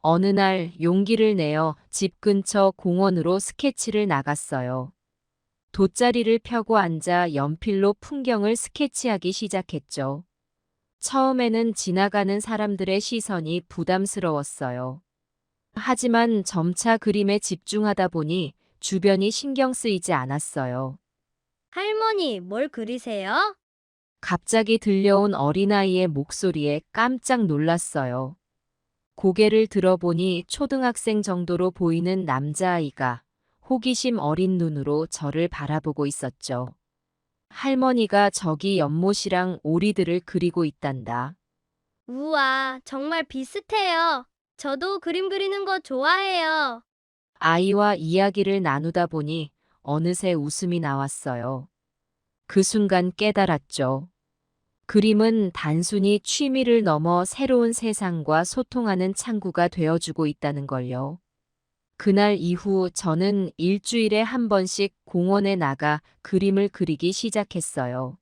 어느 날 용기를 내어 집 근처 공원으로 스케치를 나갔어요. 돗자리를 펴고 앉아 연필로 풍경을 스케치하기 시작했죠. 처음에는 지나가는 사람들의 시선이 부담스러웠어요. 하지만 점차 그림에 집중하다 보니 주변이 신경 쓰이지 않았어요. 할머니, 뭘 그리세요? 갑자기 들려온 어린아이의 목소리에 깜짝 놀랐어요. 고개를 들어보니 초등학생 정도로 보이는 남자아이가 호기심 어린 눈으로 저를 바라보고 있었죠. 할머니가 저기 연못이랑 오리들을 그리고 있단다. 우와, 정말 비슷해요. 저도 그림 그리는 거 좋아해요. 아이와 이야기를 나누다 보니 어느새 웃음이 나왔어요. 그 순간 깨달았죠. 그림은 단순히 취미를 넘어 새로운 세상과 소통하는 창구가 되어주고 있다는 걸요. 그날 이후 저는 일주일에 한 번씩 공원에 나가 그림을 그리기 시작했어요.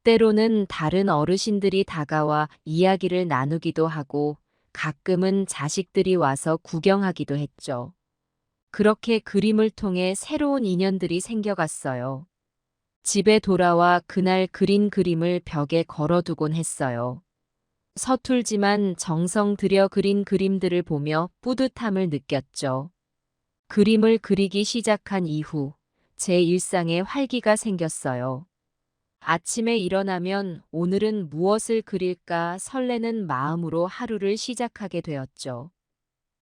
때로는 다른 어르신들이 다가와 이야기를 나누기도 하고 가끔은 자식들이 와서 구경하기도 했죠. 그렇게 그림을 통해 새로운 인연들이 생겨갔어요. 집에 돌아와 그날 그린 그림을 벽에 걸어두곤 했어요. 서툴지만 정성 들여 그린 그림들을 보며 뿌듯함을 느꼈죠. 그림을 그리기 시작한 이후 제 일상에 활기가 생겼어요. 아침에 일어나면 오늘은 무엇을 그릴까 설레는 마음으로 하루를 시작하게 되었죠.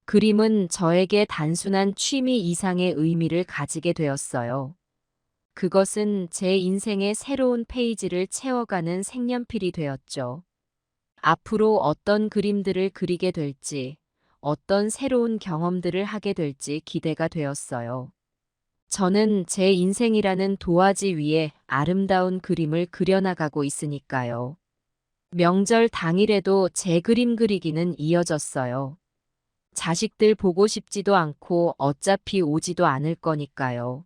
그림은 저에게 단순한 취미 이상의 의미를 가지게 되었어요. 그것은 제 인생의 새로운 페이지를 채워가는 색연필이 되었죠. 앞으로 어떤 그림들을 그리게 될지, 어떤 새로운 경험들을 하게 될지 기대가 되었어요. 저는 제 인생이라는 도화지 위에 아름다운 그림을 그려나가고 있으니까요. 명절 당일에도 제 그림 그리기는 이어졌어요. 자식들 보고 싶지도 않고 어차피 오지도 않을 거니까요.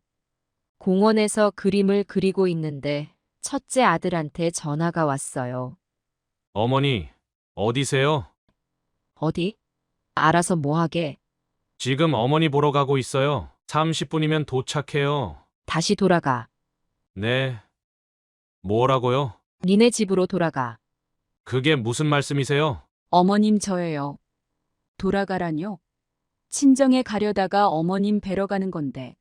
공원에서 그림을 그리고 있는데 첫째 아들한테 전화가 왔어요. 어머니, 어디세요? 어디? 알아서 뭐하게? 지금 어머니 보러 가고 있어요. 30분이면 도착해요. 다시 돌아가. 네. 뭐라고요? 니네 집으로 돌아가. 그게 무슨 말씀이세요? 어머님 저예요. 돌아가라뇨? 친정에 가려다가 어머님 뵈러 가는 건데.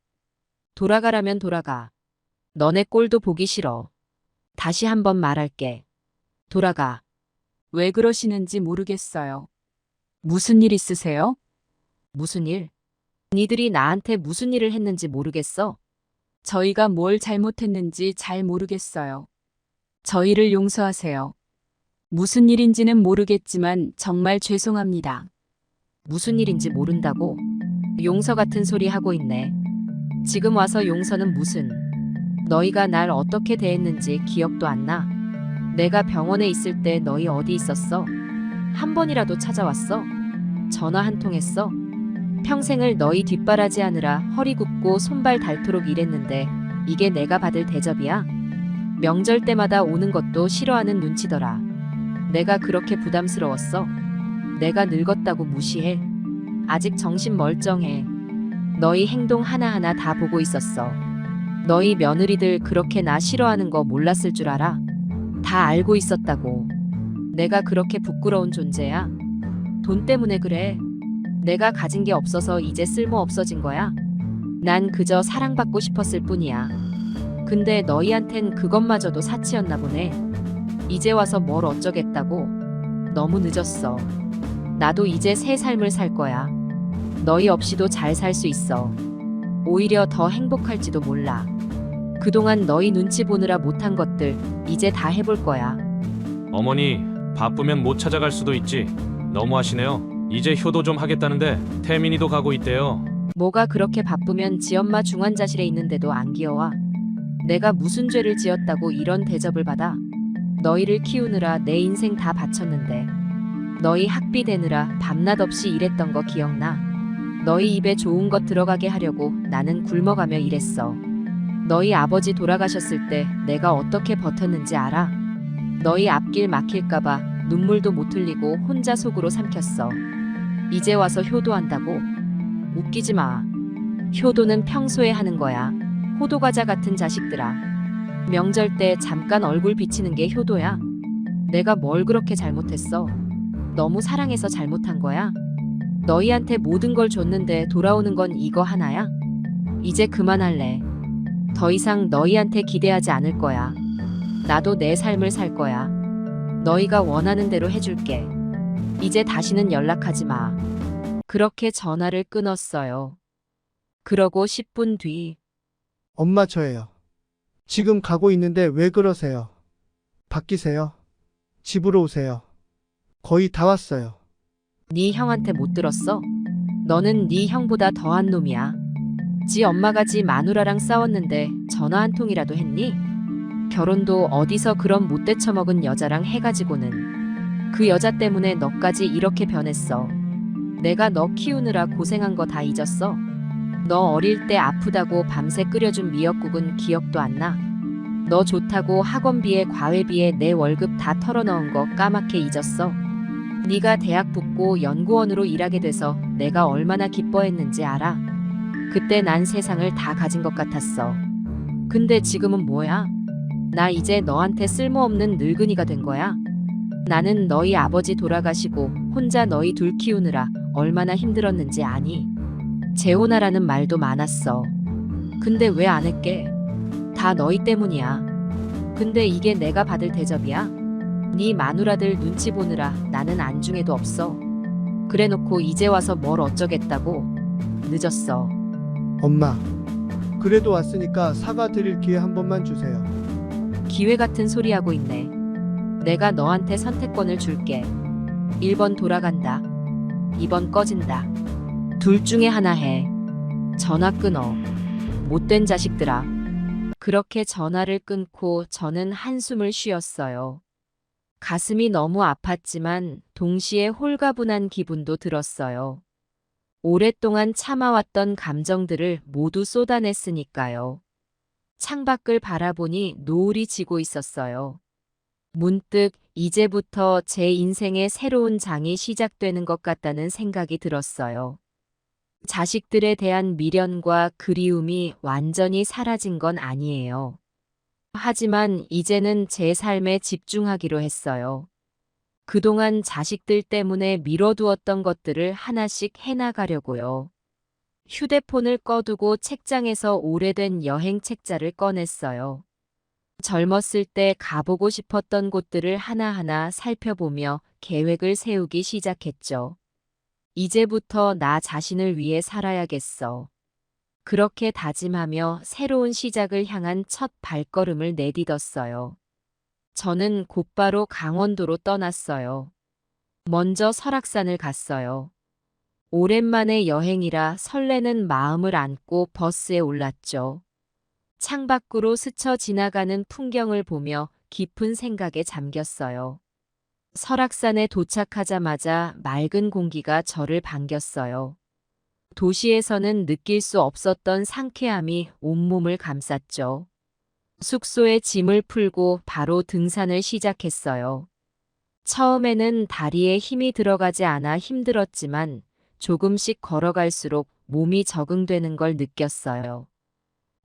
돌아가라면 돌아가. 너네 꼴도 보기 싫어. 다시 한번 말할게. 돌아가. 왜 그러시는지 모르겠어요. 무슨 일 있으세요? 무슨 일? 니들이 나한테 무슨 일을 했는지 모르겠어? 저희가 뭘 잘못했는지 잘 모르겠어요. 저희를 용서하세요. 무슨 일인지는 모르겠지만 정말 죄송합니다. 무슨 일인지 모른다고? 용서 같은 소리 하고 있네. 지금 와서 용서는 무슨? 너희가 날 어떻게 대했는지 기억도 안 나? 내가 병원에 있을 때 너희 어디 있었어? 한 번이라도 찾아왔어? 전화 한 통 했어? 평생을 너희 뒷바라지 하느라 허리 굽고 손발 닳도록 일했는데 이게 내가 받을 대접이야? 명절 때마다 오는 것도 싫어하는 눈치더라. 내가 그렇게 부담스러웠어? 내가 늙었다고 무시해? 아직 정신 멀쩡해. 너희 행동 하나하나 다 보고 있었어. 너희 며느리들 그렇게 나 싫어하는 거 몰랐을 줄 알아? 다 알고 있었다고. 내가 그렇게 부끄러운 존재야? 돈 때문에 그래. 내가 가진 게 없어서 이제 쓸모 없어진 거야? 난 그저 사랑받고 싶었을 뿐이야. 근데 너희한텐 그것마저도 사치였나 보네. 이제 와서 뭘 어쩌겠다고. 너무 늦었어. 나도 이제 새 삶을 살 거야. 너희 없이도 잘 살 수 있어. 오히려 더 행복할지도 몰라. 그동안 너희 눈치 보느라 못한 것들 이제 다 해볼 거야. 어머니, 바쁘면 못 찾아갈 수도 있지. 너무하시네요. 이제 효도 좀 하겠다는데 태민이도 가고 있대요. 뭐가 그렇게 바쁘면 지엄마 중환자실에 있는데도 안 기어와. 내가 무슨 죄를 지었다고 이런 대접을 받아. 너희를 키우느라 내 인생 다 바쳤는데. 너희 학비 대느라 밤낮 없이 일했던 거 기억나? 너희 입에 좋은 것 들어가게 하려고 나는 굶어가며 일했어. 너희 아버지 돌아가셨을 때 내가 어떻게 버텼는지 알아? 너희 앞길 막힐까봐 눈물도 못 흘리고 혼자 속으로 삼켰어. 이제 와서 효도한다고? 웃기지 마. 효도는 평소에 하는 거야. 호두과자 같은 자식들아. 명절 때 잠깐 얼굴 비치는 게 효도야? 내가 뭘 그렇게 잘못했어? 너무 사랑해서 잘못한 거야? 너희한테 모든 걸 줬는데 돌아오는 건 이거 하나야? 이제 그만할래. 더 이상 너희한테 기대하지 않을 거야. 나도 내 삶을 살 거야. 너희가 원하는 대로 해줄게. 이제 다시는 연락하지 마. 그렇게 전화를 끊었어요. 그러고 10분 뒤. 엄마 저예요. 지금 가고 있는데 왜 그러세요? 바뀌세요. 집으로 오세요. 거의 다 왔어요. 네 형한테 못 들었어? 너는 네 형보다 더한 놈이야. 지 엄마가 지 마누라랑 싸웠는데 전화 한 통이라도 했니? 결혼도 어디서 그런 못돼 처먹은 여자랑 해가지고는. 그 여자 때문에 너까지 이렇게 변했어. 내가 너 키우느라 고생한 거 다 잊었어? 너 어릴 때 아프다고 밤새 끓여준 미역국은 기억도 안 나? 너 좋다고 학원비에 과외비에 내 월급 다 털어넣은 거 까맣게 잊었어? 네가 대학 붙고 연구원으로 일하게 돼서 내가 얼마나 기뻐했는지 알아? 그때 난 세상을 다 가진 것 같았어. 근데 지금은 뭐야? 나 이제 너한테 쓸모없는 늙은이가 된 거야? 나는 너희 아버지 돌아가시고 혼자 너희 둘 키우느라 얼마나 힘들었는지 아니? 재혼하라는 말도 많았어. 근데 왜 안 했게? 다 너희 때문이야. 근데 이게 내가 받을 대접이야? 네 마누라들 눈치 보느라 나는 안중에도 없어. 그래놓고 이제 와서 뭘 어쩌겠다고? 늦었어. 엄마. 그래도 왔으니까 사과드릴 기회 한 번만 주세요. 기회 같은 소리 하고 있네. 내가 너한테 선택권을 줄게. 1번 돌아간다. 2번 꺼진다. 둘 중에 하나 해. 전화 끊어. 못된 자식들아. 그렇게 전화를 끊고 저는 한숨을 쉬었어요. 가슴이 너무 아팠지만 동시에 홀가분한 기분도 들었어요. 오랫동안 참아왔던 감정들을 모두 쏟아냈으니까요. 창밖을 바라보니 노을이 지고 있었어요. 문득 이제부터 제 인생의 새로운 장이 시작되는 것 같다는 생각이 들었어요. 자식들에 대한 미련과 그리움이 완전히 사라진 건 아니에요. 하지만 이제는 제 삶에 집중하기로 했어요. 그동안 자식들 때문에 미뤄두었던 것들을 하나씩 해나가려고요. 휴대폰을 꺼두고 책장에서 오래된 여행 책자를 꺼냈어요. 젊었을 때 가보고 싶었던 곳들을 하나하나 살펴보며 계획을 세우기 시작했죠. 이제부터 나 자신을 위해 살아야겠어. 그렇게 다짐하며 새로운 시작을 향한 첫 발걸음을 내딛었어요. 저는 곧바로 강원도로 떠났어요. 먼저 설악산을 갔어요. 오랜만에 여행이라 설레는 마음을 안고 버스에 올랐죠. 창밖으로 스쳐 지나가는 풍경을 보며 깊은 생각에 잠겼어요. 설악산에 도착하자마자 맑은 공기가 저를 반겼어요. 도시에서는 느낄 수 없었던 상쾌함이 온몸을 감쌌죠. 숙소에 짐을 풀고 바로 등산을 시작했어요. 처음에는 다리에 힘이 들어가지 않아 힘들었지만 조금씩 걸어갈수록 몸이 적응되는 걸 느꼈어요.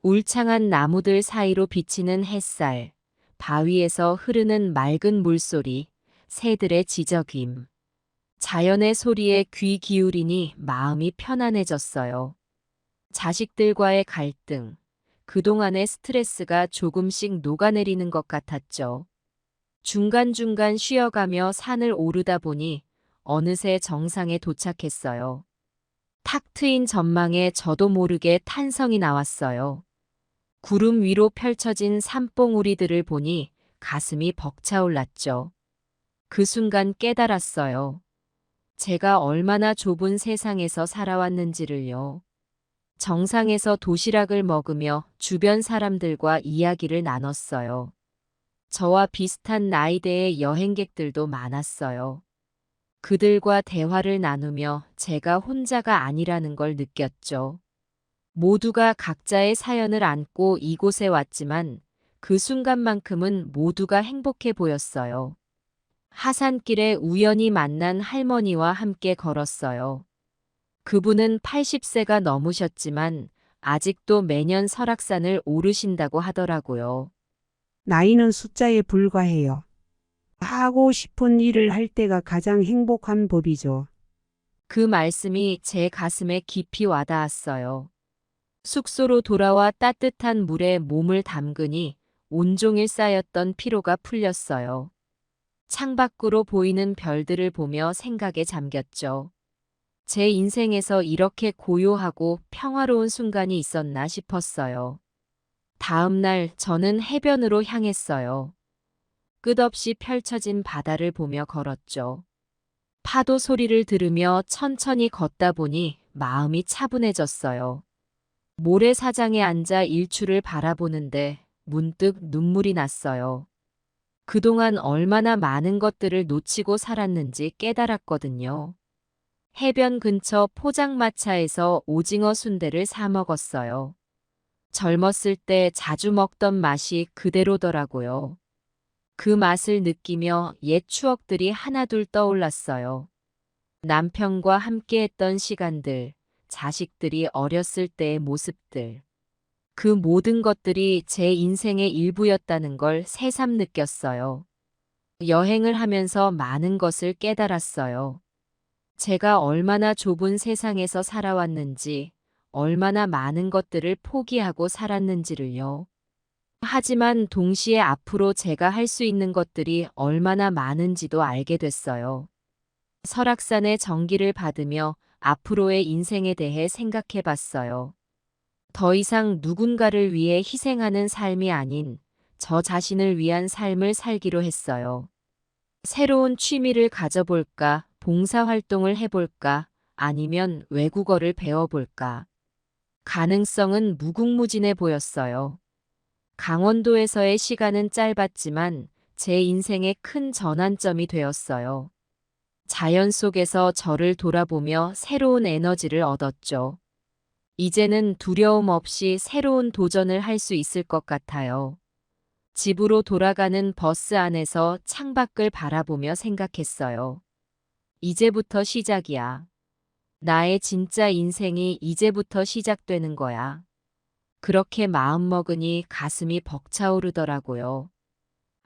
울창한 나무들 사이로 비치는 햇살, 바위에서 흐르는 맑은 물소리, 새들의 지저귐. 자연의 소리에 귀 기울이니 마음이 편안해졌어요. 자식들과의 갈등, 그동안의 스트레스가 조금씩 녹아내리는 것 같았죠. 중간중간 쉬어가며 산을 오르다 보니 어느새 정상에 도착했어요. 탁 트인 전망에 저도 모르게 탄성이 나왔어요. 구름 위로 펼쳐진 산봉우리들을 보니 가슴이 벅차올랐죠. 그 순간 깨달았어요. 제가 얼마나 좁은 세상에서 살아왔는지를요. 정상에서 도시락을 먹으며 주변 사람들과 이야기를 나눴어요. 저와 비슷한 나이대의 여행객들도 많았어요. 그들과 대화를 나누며 제가 혼자가 아니라는 걸 느꼈죠. 모두가 각자의 사연을 안고 이곳에 왔지만 그 순간만큼은 모두가 행복해 보였어요. 하산길에 우연히 만난 할머니와 함께 걸었어요. 그분은 80세가 넘으셨지만 아직도 매년 설악산을 오르신다고 하더라고요. 나이는 숫자에 불과해요. 하고 싶은 일을 할 때가 가장 행복한 법이죠. 그 말씀이 제 가슴에 깊이 와닿았어요. 숙소로 돌아와 따뜻한 물에 몸을 담그니 온종일 쌓였던 피로가 풀렸어요. 창밖으로 보이는 별들을 보며 생각에 잠겼죠. 제 인생에서 이렇게 고요하고 평화로운 순간이 있었나 싶었어요. 다음 날 저는 해변으로 향했어요. 끝없이 펼쳐진 바다를 보며 걸었죠. 파도 소리를 들으며 천천히 걷다 보니 마음이 차분해졌어요. 모래사장에 앉아 일출을 바라보는데 문득 눈물이 났어요. 그동안 얼마나 많은 것들을 놓치고 살았는지 깨달았거든요. 해변 근처 포장마차에서 오징어 순대를 사 먹었어요. 젊었을 때 자주 먹던 맛이 그대로더라고요. 그 맛을 느끼며 옛 추억들이 하나둘 떠올랐어요. 남편과 함께했던 시간들, 자식들이 어렸을 때의 모습들. 그 모든 것들이 제 인생의 일부였다는 걸 새삼 느꼈어요. 여행을 하면서 많은 것을 깨달았어요. 제가 얼마나 좁은 세상에서 살아왔는지, 얼마나 많은 것들을 포기하고 살았는지를요. 하지만 동시에 앞으로 제가 할 수 있는 것들이 얼마나 많은지도 알게 됐어요. 설악산의 정기를 받으며 앞으로의 인생에 대해 생각해 봤어요. 더 이상 누군가를 위해 희생하는 삶이 아닌 저 자신을 위한 삶을 살기로 했어요. 새로운 취미를 가져볼까, 봉사활동을 해볼까, 아니면 외국어를 배워볼까. 가능성은 무궁무진해 보였어요. 강원도에서의 시간은 짧았지만 제 인생의 큰 전환점이 되었어요. 자연 속에서 저를 돌아보며 새로운 에너지를 얻었죠. 이제는 두려움 없이 새로운 도전을 할 수 있을 것 같아요. 집으로 돌아가는 버스 안에서 창밖을 바라보며 생각했어요. 이제부터 시작이야. 나의 진짜 인생이 이제부터 시작되는 거야. 그렇게 마음먹으니 가슴이 벅차오르더라고요.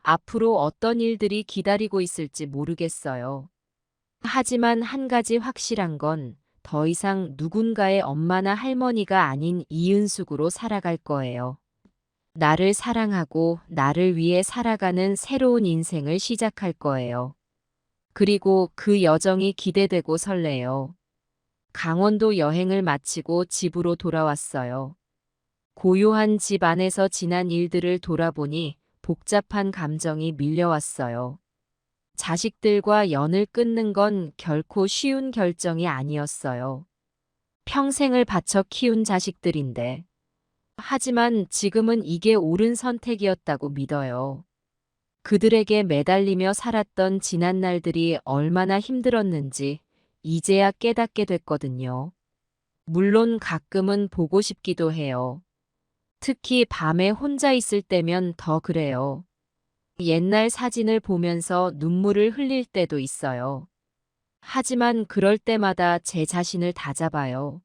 앞으로 어떤 일들이 기다리고 있을지 모르겠어요. 하지만 한 가지 확실한 건 더 이상 누군가의 엄마나 할머니가 아닌 이은숙으로 살아갈 거예요. 나를 사랑하고 나를 위해 살아가는 새로운 인생을 시작할 거예요. 그리고 그 여정이 기대되고 설레요. 강원도 여행을 마치고 집으로 돌아왔어요. 고요한 집 안에서 지난 일들을 돌아보니 복잡한 감정이 밀려왔어요. 자식들과 연을 끊는 건 결코 쉬운 결정이 아니었어요. 평생을 바쳐 키운 자식들인데. 하지만 지금은 이게 옳은 선택이었다고 믿어요. 그들에게 매달리며 살았던 지난 날들이 얼마나 힘들었는지 이제야 깨닫게 됐거든요. 물론 가끔은 보고 싶기도 해요. 특히 밤에 혼자 있을 때면 더 그래요. 옛날 사진을 보면서 눈물을 흘릴 때도 있어요. 하지만 그럴 때마다 제 자신을 다잡아요.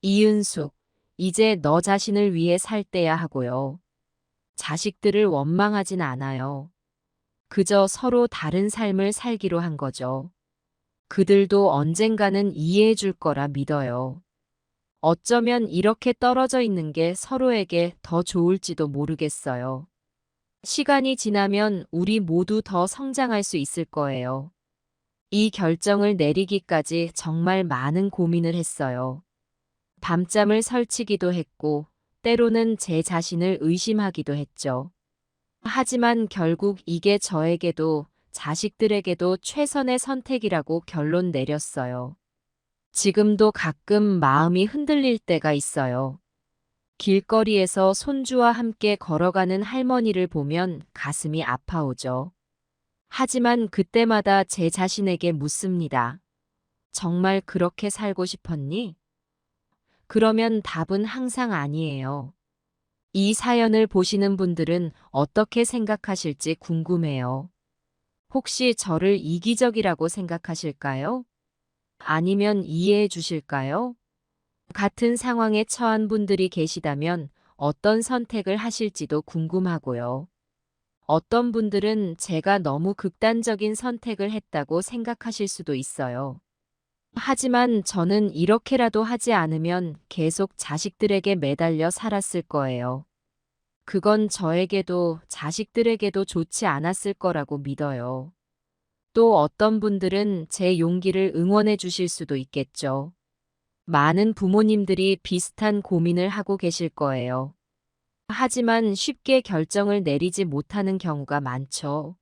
이은숙, 이제 너 자신을 위해 살 때야 하고요. 자식들을 원망하진 않아요. 그저 서로 다른 삶을 살기로 한 거죠. 그들도 언젠가는 이해해 줄 거라 믿어요. 어쩌면 이렇게 떨어져 있는 게 서로에게 더 좋을지도 모르겠어요. 시간이 지나면 우리 모두 더 성장할 수 있을 거예요. 이 결정을 내리기까지 정말 많은 고민을 했어요. 밤잠을 설치기도 했고, 때로는 제 자신을 의심하기도 했죠. 하지만 결국 이게 저에게도 자식들에게도 최선의 선택이라고 결론 내렸어요. 지금도 가끔 마음이 흔들릴 때가 있어요. 길거리에서 손주와 함께 걸어가는 할머니를 보면 가슴이 아파오죠. 하지만 그때마다 제 자신에게 묻습니다. 정말 그렇게 살고 싶었니? 그러면 답은 항상 아니에요. 이 사연을 보시는 분들은 어떻게 생각하실지 궁금해요. 혹시 저를 이기적이라고 생각하실까요? 아니면 이해해 주실까요? 같은 상황에 처한 분들이 계시다면 어떤 선택을 하실지도 궁금하고요. 어떤 분들은 제가 너무 극단적인 선택을 했다고 생각하실 수도 있어요. 하지만 저는 이렇게라도 하지 않으면 계속 자식들에게 매달려 살았을 거예요. 그건 저에게도 자식들에게도 좋지 않았을 거라고 믿어요. 또 어떤 분들은 제 용기를 응원해 주실 수도 있겠죠. 많은 부모님들이 비슷한 고민을 하고 계실 거예요. 하지만 쉽게 결정을 내리지 못하는 경우가 많죠.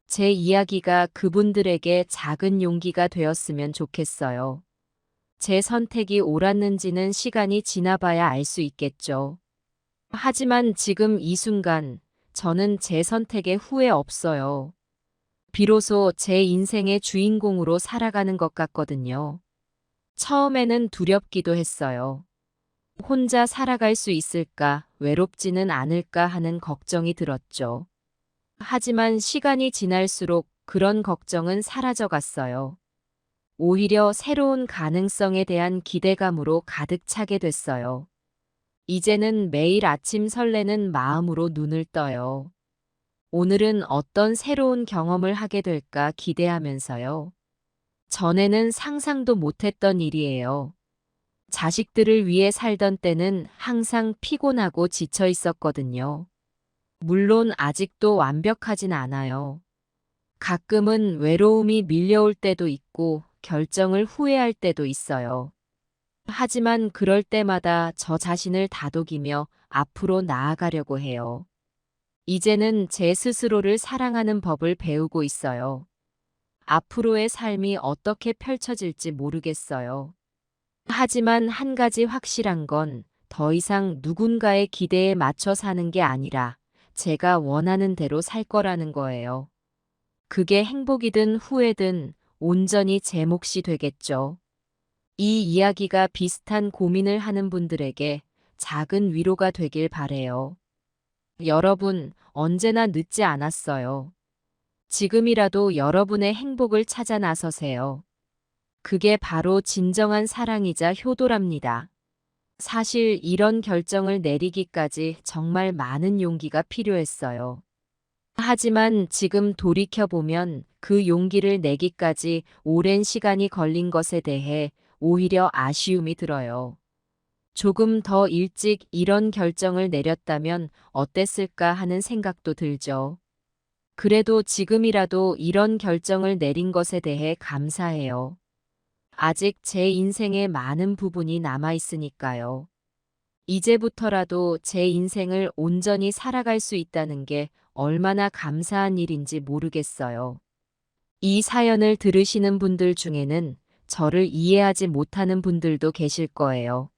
제 이야기가 그분들에게 작은 용기가 되었으면 좋겠어요. 제 선택이 옳았는지는 시간이 지나봐야 알 수 있겠죠. 하지만 지금 이 순간 저는 제 선택에 후회 없어요. 비로소 제 인생의 주인공으로 살아가는 것 같거든요. 처음에는 두렵기도 했어요. 혼자 살아갈 수 있을까, 외롭지는 않을까 하는 걱정이 들었죠. 하지만 시간이 지날수록 그런 걱정은 사라져 갔어요. 오히려 새로운 가능성에 대한 기대감으로 가득 차게 됐어요. 이제는 매일 아침 설레는 마음으로 눈을 떠요. 오늘은 어떤 새로운 경험을 하게 될까 기대하면서요. 전에는 상상도 못했던 일이에요. 자식들을 위해 살던 때는 항상 피곤하고 지쳐 있었거든요. 물론 아직도 완벽하진 않아요. 가끔은 외로움이 밀려올 때도 있고 결정을 후회할 때도 있어요. 하지만 그럴 때마다 저 자신을 다독이며 앞으로 나아가려고 해요. 이제는 제 스스로를 사랑하는 법을 배우고 있어요. 앞으로의 삶이 어떻게 펼쳐질지 모르겠어요. 하지만 한 가지 확실한 건 더 이상 누군가의 기대에 맞춰 사는 게 아니라 제가 원하는 대로 살 거라는 거예요. 그게 행복이든 후회든 온전히 제 몫이 되겠죠. 이 이야기가 비슷한 고민을 하는 분들에게 작은 위로가 되길 바래요. 여러분, 언제나 늦지 않았어요. 지금이라도 여러분의 행복을 찾아 나서세요. 그게 바로 진정한 사랑이자 효도랍니다. 사실 이런 결정을 내리기까지 정말 많은 용기가 필요했어요. 하지만 지금 돌이켜보면 그 용기를 내기까지 오랜 시간이 걸린 것에 대해 오히려 아쉬움이 들어요. 조금 더 일찍 이런 결정을 내렸다면 어땠을까 하는 생각도 들죠. 그래도 지금이라도 이런 결정을 내린 것에 대해 감사해요. 아직 제 인생에 많은 부분이 남아 있으니까요. 이제부터라도 제 인생을 온전히 살아갈 수 있다는 게 얼마나 감사한 일인지 모르겠어요. 이 사연을 들으시는 분들 중에는 저를 이해하지 못하는 분들도 계실 거예요.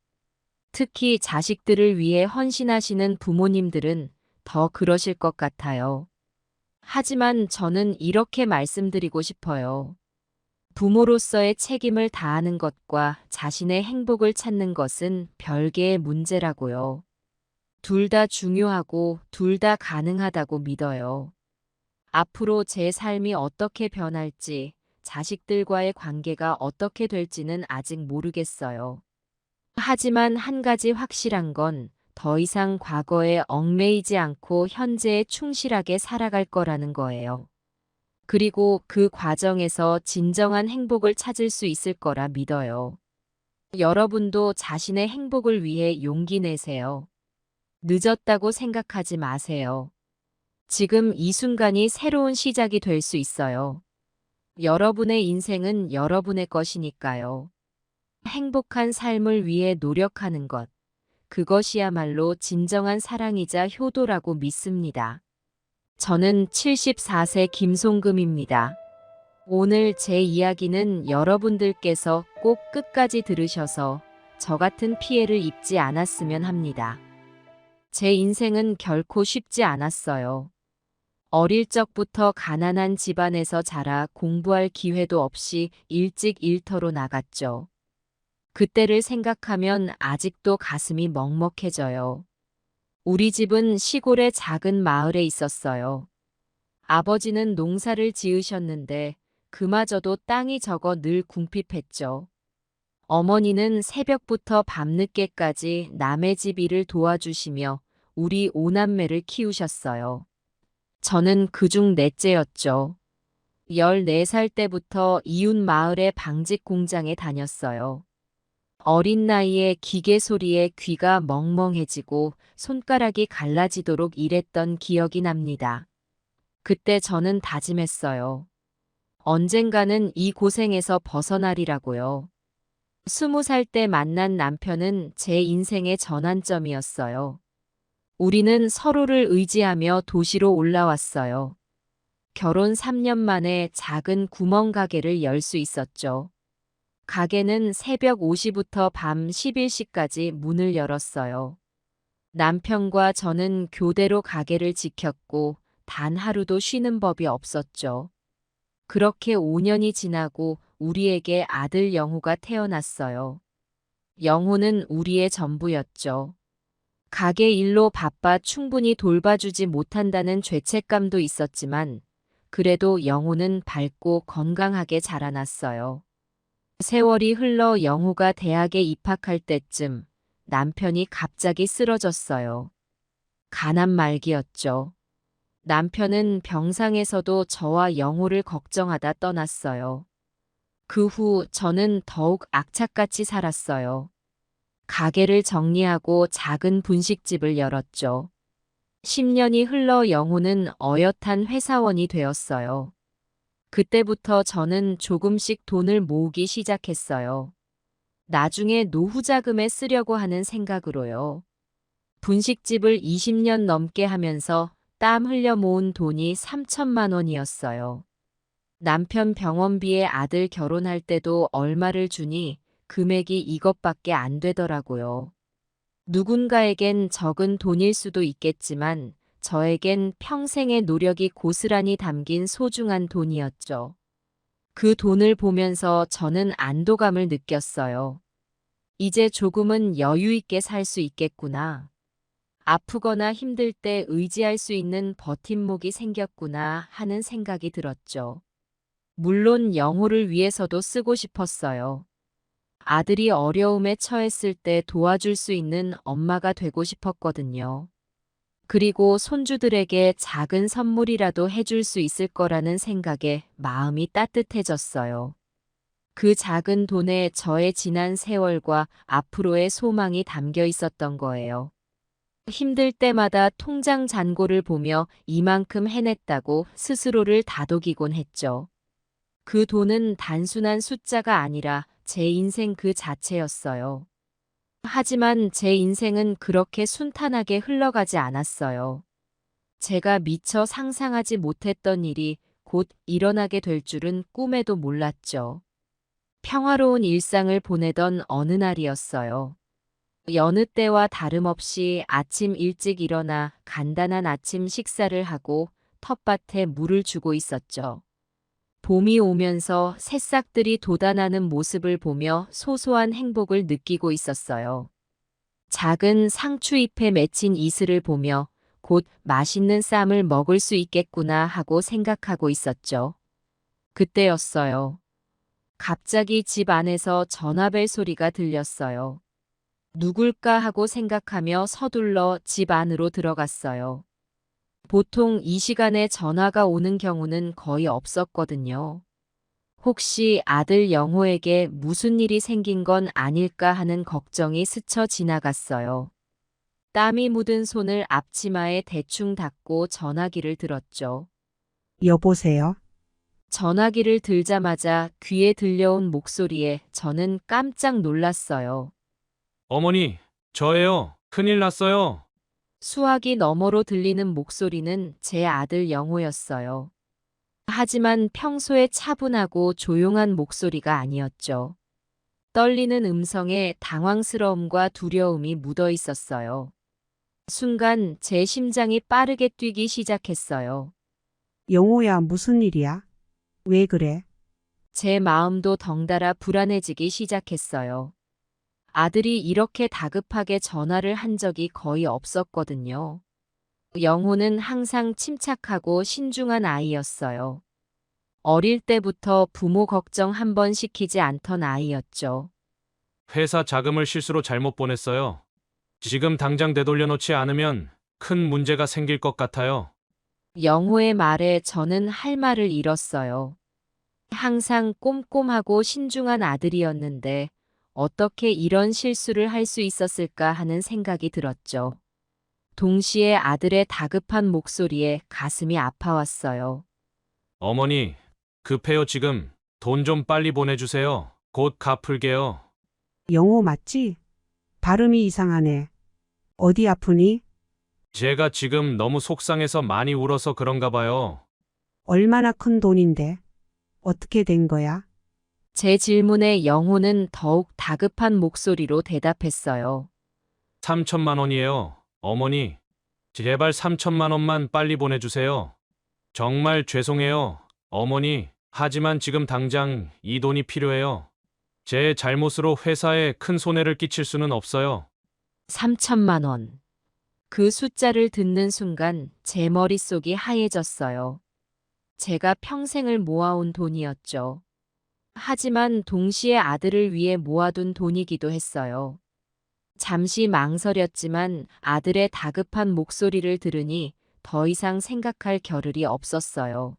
특히 자식들을 위해 헌신하시는 부모님들은 더 그러실 것 같아요. 하지만 저는 이렇게 말씀드리고 싶어요. 부모로서의 책임을 다하는 것과 자신의 행복을 찾는 것은 별개의 문제라고요. 둘 다 중요하고 둘 다 가능하다고 믿어요. 앞으로 제 삶이 어떻게 변할지, 자식들과의 관계가 어떻게 될지는 아직 모르겠어요. 하지만 한 가지 확실한 건 더 이상 과거에 얽매이지 않고 현재에 충실하게 살아갈 거라는 거예요. 그리고 그 과정에서 진정한 행복을 찾을 수 있을 거라 믿어요. 여러분도 자신의 행복을 위해 용기 내세요. 늦었다고 생각하지 마세요. 지금 이 순간이 새로운 시작이 될 수 있어요. 여러분의 인생은 여러분의 것이니까요. 행복한 삶을 위해 노력하는 것, 그것이야말로 진정한 사랑이자 효도라고 믿습니다. 저는 74세 김송금입니다. 오늘 제 이야기는 여러분들께서 꼭 끝까지 들으셔서 저 같은 피해를 입지 않았으면 합니다. 제 인생은 결코 쉽지 않았어요. 어릴 적부터 가난한 집안에서 자라 공부할 기회도 없이 일찍 일터로 나갔죠. 그때를 생각하면 아직도 가슴이 먹먹해져요. 우리 집은 시골의 작은 마을에 있었어요. 아버지는 농사를 지으셨는데 그마저도 땅이 적어 늘 궁핍했죠. 어머니는 새벽부터 밤늦게까지 남의 집 일을 도와주시며 우리 오남매를 키우셨어요. 저는 그중 넷째였죠. 14살 때부터 이웃 마을의 방직 공장에 다녔어요. 어린 나이에 기계 소리에 귀가 멍멍해지고 손가락이 갈라지도록 일했던 기억이 납니다. 그때 저는 다짐했어요. 언젠가는 이 고생에서 벗어나리라고요. 20살 때 만난 남편은 제 인생의 전환점이었어요. 우리는 서로를 의지하며 도시로 올라왔어요. 결혼 3년 만에 작은 구멍 가게를 열 수 있었죠. 가게는 새벽 5시부터 밤 11시까지 문을 열었어요. 남편과 저는 교대로 가게를 지켰고 단 하루도 쉬는 법이 없었죠. 그렇게 5년이 지나고 우리에게 아들 영호가 태어났어요. 영호는 우리의 전부였죠. 가게 일로 바빠 충분히 돌봐주지 못한다는 죄책감도 있었지만 그래도 영호는 밝고 건강하게 자라났어요. 세월이 흘러 영호가 대학에 입학할 때쯤 남편이 갑자기 쓰러졌어요. 가난 말기였죠. 남편은 병상에서도 저와 영호를 걱정하다 떠났어요. 그 후 저는 더욱 악착같이 살았어요. 가게를 정리하고 작은 분식집을 열었죠. 10년이 흘러 영호는 어엿한 회사원이 되었어요. 그때부터 저는 조금씩 돈을 모으기 시작했어요. 나중에 노후 자금에 쓰려고 하는 생각으로요. 분식집을 20년 넘게 하면서 땀 흘려 모은 돈이 3천만 원이었어요. 남편 병원비에 아들 결혼할 때도 얼마를 주니 금액이 이것밖에 안 되더라고요. 누군가에겐 적은 돈일 수도 있겠지만 저에겐 평생의 노력이 고스란히 담긴 소중한 돈이었죠. 그 돈을 보면서 저는 안도감을 느꼈어요. 이제 조금은 여유 있게 살 수 있겠구나. 아프거나 힘들 때 의지할 수 있는 버팀목이 생겼구나 하는 생각이 들었죠. 물론 영호를 위해서도 쓰고 싶었어요. 아들이 어려움에 처했을 때 도와줄 수 있는 엄마가 되고 싶었거든요. 그리고 손주들에게 작은 선물이라도 해줄 수 있을 거라는 생각에 마음이 따뜻해졌어요. 그 작은 돈에 저의 지난 세월과 앞으로의 소망이 담겨 있었던 거예요. 힘들 때마다 통장 잔고를 보며 이만큼 해냈다고 스스로를 다독이곤 했죠. 그 돈은 단순한 숫자가 아니라 제 인생 그 자체였어요. 하지만 제 인생은 그렇게 순탄하게 흘러가지 않았어요. 제가 미처 상상하지 못했던 일이 곧 일어나게 될 줄은 꿈에도 몰랐죠. 평화로운 일상을 보내던 어느 날이었어요. 여느 때와 다름없이 아침 일찍 일어나 간단한 아침 식사를 하고 텃밭에 물을 주고 있었죠. 봄이 오면서 새싹들이 돋아나는 모습을 보며 소소한 행복을 느끼고 있었어요. 작은 상추잎에 맺힌 이슬을 보며 곧 맛있는 쌈을 먹을 수 있겠구나 하고 생각하고 있었죠. 그때였어요. 갑자기 집 안에서 전화벨 소리가 들렸어요. 누굴까 하고 생각하며 서둘러 집 안으로 들어갔어요. 보통 이 시간에 전화가 오는 경우는 거의 없었거든요. 혹시 아들 영호에게 무슨 일이 생긴 건 아닐까 하는 걱정이 스쳐 지나갔어요. 땀이 묻은 손을 앞치마에 대충 닦고 전화기를 들었죠. 여보세요? 전화기를 들자마자 귀에 들려온 목소리에 저는 깜짝 놀랐어요. 어머니, 저예요. 큰일 났어요. 수화기 너머로 들리는 목소리는 제 아들 영호였어요. 하지만 평소에 차분하고 조용한 목소리가 아니었죠. 떨리는 음성에 당황스러움과 두려움이 묻어 있었어요. 순간 제 심장이 빠르게 뛰기 시작했어요. 영호야, 무슨 일이야? 왜 그래? 제 마음도 덩달아 불안해지기 시작했어요. 아들이 이렇게 다급하게 전화를 한 적이 거의 없었거든요. 영호는 항상 침착하고 신중한 아이였어요. 어릴 때부터 부모 걱정 한 번 시키지 않던 아이였죠. 회사 자금을 실수로 잘못 보냈어요. 지금 당장 되돌려놓지 않으면 큰 문제가 생길 것 같아요. 영호의 말에 저는 할 말을 잃었어요. 항상 꼼꼼하고 신중한 아들이었는데 어떻게 이런 실수를 할 수 있었을까 하는 생각이 들었죠. 동시에 아들의 다급한 목소리에 가슴이 아파왔어요. 어머니, 급해요 지금. 돈 좀 빨리 보내주세요. 곧 갚을게요. 영호 맞지? 발음이 이상하네. 어디 아프니? 제가 지금 너무 속상해서 많이 울어서 그런가 봐요. 얼마나 큰 돈인데? 어떻게 된 거야? 제 질문에 영호는 더욱 다급한 목소리로 대답했어요. 3천만 원이에요. 어머니, 제발 3천만 원만 빨리 보내주세요. 정말 죄송해요. 어머니, 하지만 지금 당장 이 돈이 필요해요. 제 잘못으로 회사에 큰 손해를 끼칠 수는 없어요. 3천만 원. 그 숫자를 듣는 순간 제 머릿속이 하얘졌어요. 제가 평생을 모아온 돈이었죠. 하지만 동시에 아들을 위해 모아둔 돈이기도 했어요. 잠시 망설였지만 아들의 다급한 목소리를 들으니 더 이상 생각할 겨를이 없었어요.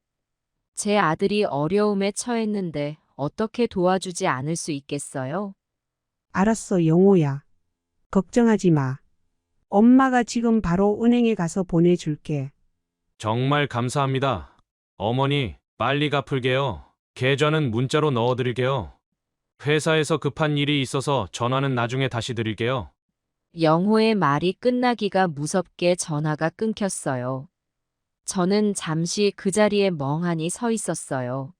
제 아들이 어려움에 처했는데 어떻게 도와주지 않을 수 있겠어요? 알았어, 영호야. 걱정하지 마. 엄마가 지금 바로 은행에 가서 보내줄게. 정말 감사합니다. 어머니, 빨리 갚을게요. 계좌는 문자로 넣어드릴게요. 회사에서 급한 일이 있어서 전화는 나중에 다시 드릴게요. 영호의 말이 끝나기가 무섭게 전화가 끊겼어요. 저는 잠시 그 자리에 멍하니 서 있었어요.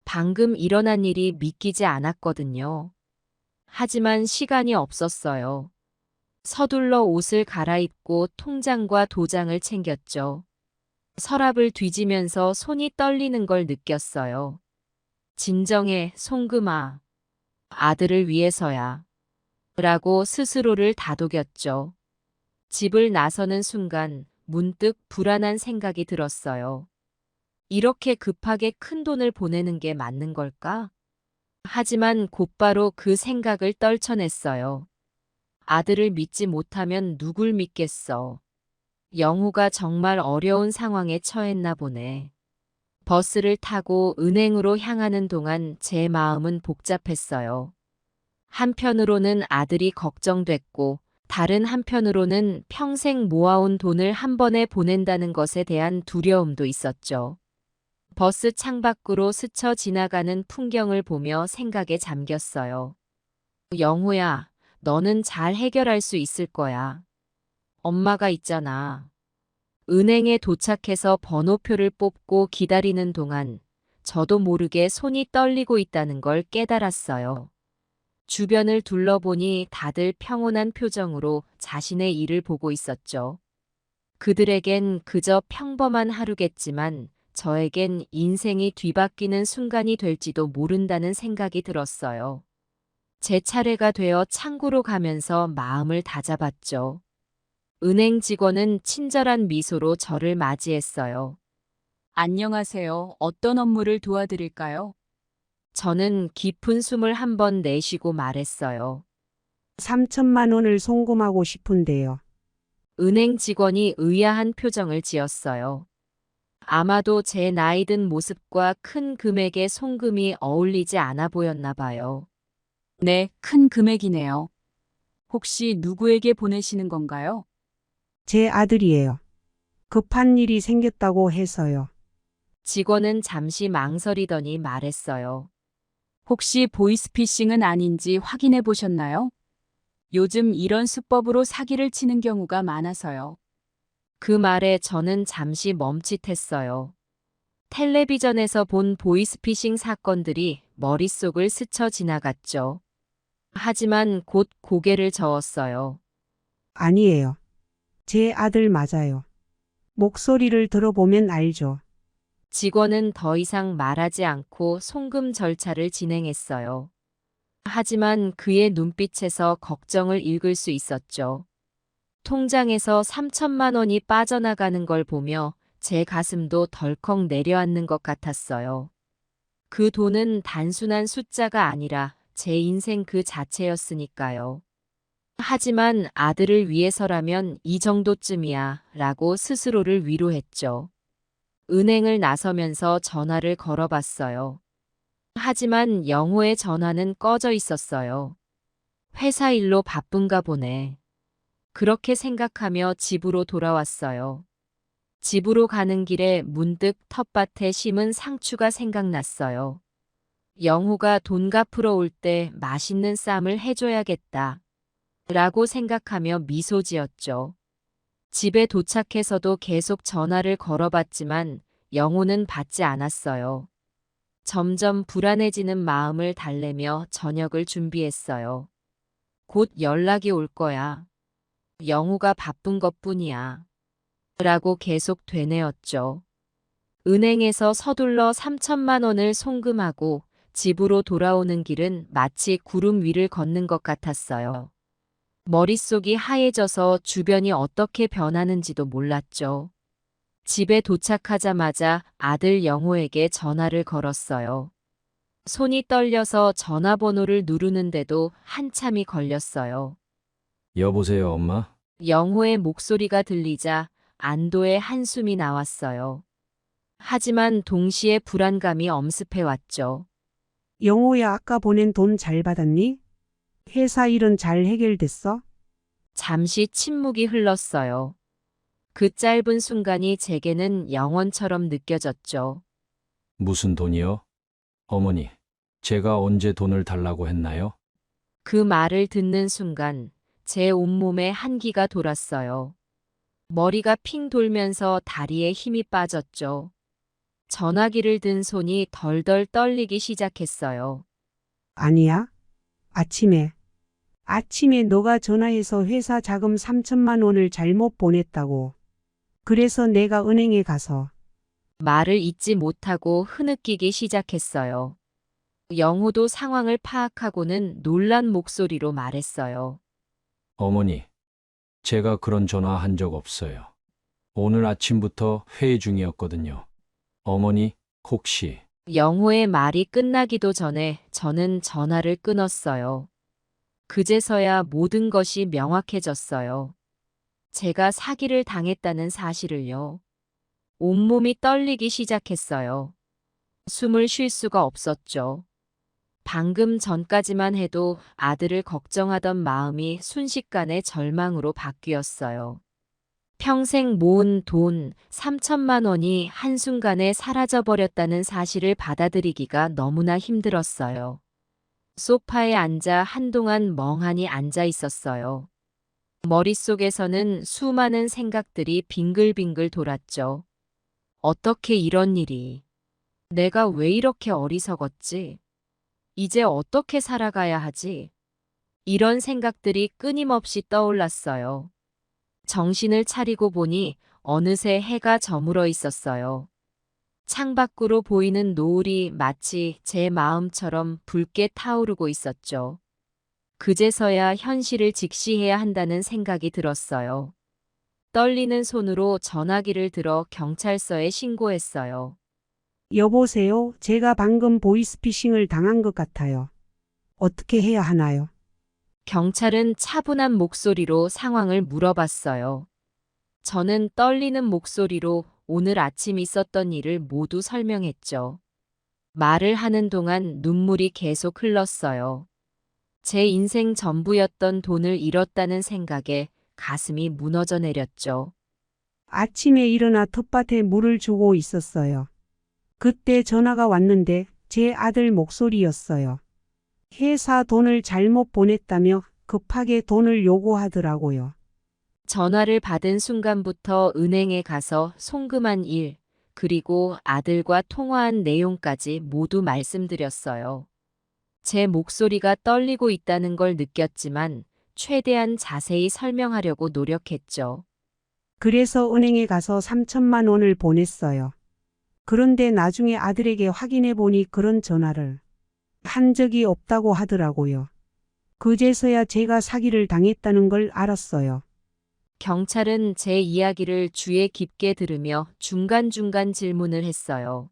방금 일어난 일이 믿기지 않았거든요. 하지만 시간이 없었어요. 서둘러 옷을 갈아입고 통장과 도장을 챙겼죠. 서랍을 뒤지면서 손이 떨리는 걸 느꼈어요. 진정해, 송금아. 아들을 위해서야. 라고 스스로를 다독였죠. 집을 나서는 순간 문득 불안한 생각이 들었어요. 이렇게 급하게 큰 돈을 보내는 게 맞는 걸까? 하지만 곧바로 그 생각을 떨쳐냈어요. 아들을 믿지 못하면 누굴 믿겠어. 영호가 정말 어려운 상황에 처했나 보네. 버스를 타고 은행으로 향하는 동안 제 마음은 복잡했어요. 한편으로는 아들이 걱정됐고, 다른 한편으로는 평생 모아온 돈을 한 번에 보낸다는 것에 대한 두려움도 있었죠. 버스 창밖으로 스쳐 지나가는 풍경을 보며 생각에 잠겼어요. 영호야, 너는 잘 해결할 수 있을 거야. 엄마가 있잖아. 은행에 도착해서 번호표를 뽑고 기다리는 동안 저도 모르게 손이 떨리고 있다는 걸 깨달았어요. 주변을 둘러보니 다들 평온한 표정으로 자신의 일을 보고 있었죠. 그들에겐 그저 평범한 하루겠지만 저에겐 인생이 뒤바뀌는 순간이 될지도 모른다는 생각이 들었어요. 제 차례가 되어 창구로 가면서 마음을 다잡았죠. 은행 직원은 친절한 미소로 저를 맞이했어요. 안녕하세요. 어떤 업무를 도와드릴까요? 저는 깊은 숨을 한 번 내쉬고 말했어요. 3천만 원을 송금하고 싶은데요. 은행 직원이 의아한 표정을 지었어요. 아마도 제 나이 든 모습과 큰 금액의 송금이 어울리지 않아 보였나 봐요. 네, 큰 금액이네요. 혹시 누구에게 보내시는 건가요? 제 아들이에요. 급한 일이 생겼다고 해서요. 직원은 잠시 망설이더니 말했어요. 혹시 보이스피싱은 아닌지 확인해 보셨나요? 요즘 이런 수법으로 사기를 치는 경우가 많아서요. 그 말에 저는 잠시 멈칫했어요. 텔레비전에서 본 보이스피싱 사건들이 머릿속을 스쳐 지나갔죠. 하지만 곧 고개를 저었어요. 아니에요. 제 아들 맞아요. 목소리를 들어보면 알죠. 직원은 더 이상 말하지 않고 송금 절차를 진행했어요. 하지만 그의 눈빛에서 걱정을 읽을 수 있었죠. 통장에서 3천만 원이 빠져나가는 걸 보며 제 가슴도 덜컥 내려앉는 것 같았어요. 그 돈은 단순한 숫자가 아니라 제 인생 그 자체였으니까요. 하지만 아들을 위해서라면 이 정도쯤이야 라고 스스로를 위로했죠. 은행을 나서면서 전화를 걸어봤어요. 하지만 영호의 전화는 꺼져 있었어요. 회사 일로 바쁜가 보네. 그렇게 생각하며 집으로 돌아왔어요. 집으로 가는 길에 문득 텃밭에 심은 상추가 생각났어요. 영호가 돈 갚으러 올 때 맛있는 쌈을 해줘야겠다. 라고 생각하며 미소 지었죠. 집에 도착해서도 계속 전화를 걸어봤지만 영호는 받지 않았어요. 점점 불안해지는 마음을 달래며 저녁을 준비했어요. 곧 연락이 올 거야. 영호가 바쁜 것뿐이야. 라고 계속 되뇌었죠. 은행에서 서둘러 3천만 원을 송금하고 집으로 돌아오는 길은 마치 구름 위를 걷는 것 같았어요. 머릿속이 하얘져서 주변이 어떻게 변하는지도 몰랐죠. 집에 도착하자마자 아들 영호에게 전화를 걸었어요. 손이 떨려서 전화번호를 누르는데도 한참이 걸렸어요. 여보세요, 엄마? 영호의 목소리가 들리자 안도의 한숨이 나왔어요. 하지만 동시에 불안감이 엄습해왔죠. 영호야, 아까 보낸 돈 잘 받았니? 회사 일은 잘 해결됐어? 잠시 침묵이 흘렀어요. 그 짧은 순간이 제게는 영원처럼 느껴졌죠. 무슨 돈이요? 어머니, 제가 언제 돈을 달라고 했나요? 그 말을 듣는 순간 제 온몸에 한기가 돌았어요. 머리가 핑 돌면서 다리에 힘이 빠졌죠. 전화기를 든 손이 덜덜 떨리기 시작했어요. 아니야. 아침에 너가 전화해서 회사 자금 3천만 원을 잘못 보냈다고. 그래서 내가 은행에 가서 말을 잇지 못하고 흐느끼기 시작했어요. 영호도 상황을 파악하고는 놀란 목소리로 말했어요. 어머니, 제가 그런 전화 한 적 없어요. 오늘 아침부터 회의 중이었거든요. 어머니, 혹시 영호의 말이 끝나기도 전에 저는 전화를 끊었어요. 그제서야 모든 것이 명확해졌어요. 제가 사기를 당했다는 사실을요. 온몸이 떨리기 시작했어요. 숨을 쉴 수가 없었죠. 방금 전까지만 해도 아들을 걱정하던 마음이 순식간에 절망으로 바뀌었어요. 평생 모은 돈 3천만 원이 한순간에 사라져버렸다는 사실을 받아들이기가 너무나 힘들었어요. 소파에 앉아 한동안 멍하니 앉아 있었어요. 머릿속에서는 수많은 생각들이 빙글빙글 돌았죠. 어떻게 이런 일이? 내가 왜 이렇게 어리석었지? 이제 어떻게 살아가야 하지? 이런 생각들이 끊임없이 떠올랐어요. 정신을 차리고 보니 어느새 해가 저물어 있었어요. 창밖으로 보이는 노을이 마치 제 마음처럼 붉게 타오르고 있었죠. 그제서야 현실을 직시해야 한다는 생각이 들었어요. 떨리는 손으로 전화기를 들어 경찰서에 신고했어요. 여보세요. 제가 방금 보이스피싱을 당한 것 같아요. 어떻게 해야 하나요? 경찰은 차분한 목소리로 상황을 물어봤어요. 저는 떨리는 목소리로 오늘 아침 있었던 일을 모두 설명했죠. 말을 하는 동안 눈물이 계속 흘렀어요. 제 인생 전부였던 돈을 잃었다는 생각에 가슴이 무너져 내렸죠. 아침에 일어나 텃밭에 물을 주고 있었어요. 그때 전화가 왔는데 제 아들 목소리였어요. 회사 돈을 잘못 보냈다며 급하게 돈을 요구하더라고요. 전화를 받은 순간부터 은행에 가서 송금한 일, 그리고 아들과 통화한 내용까지 모두 말씀드렸어요. 제 목소리가 떨리고 있다는 걸 느꼈지만 최대한 자세히 설명하려고 노력했죠. 그래서 은행에 가서 3천만 원을 보냈어요. 그런데 나중에 아들에게 확인해 보니 그런 전화를 한 적이 없다고 하더라고요. 그제서야 제가 사기를 당했다는 걸 알았어요. 경찰은 제 이야기를 주의 깊게 들으며 중간중간 질문을 했어요.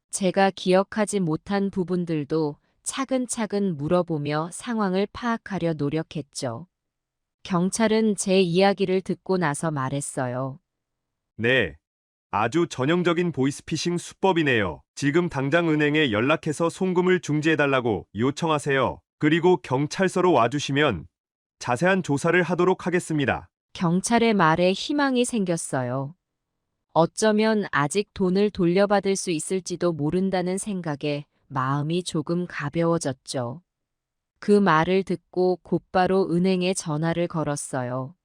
제가 기억하지 못한 부분들도 차근차근 물어보며 상황을 파악하려 노력했죠. 경찰은 제 이야기를 듣고 나서 말했어요. 네. 아주 전형적인 보이스피싱 수법이네요. 지금 당장 은행에 연락해서 송금을 중지해달라고 요청하세요. 그리고 경찰서로 와주시면 자세한 조사를 하도록 하겠습니다. 경찰의 말에 희망이 생겼어요. 어쩌면 아직 돈을 돌려받을 수 있을지도 모른다는 생각에 마음이 조금 가벼워졌죠. 그 말을 듣고 곧바로 은행에 전화를 걸었어요.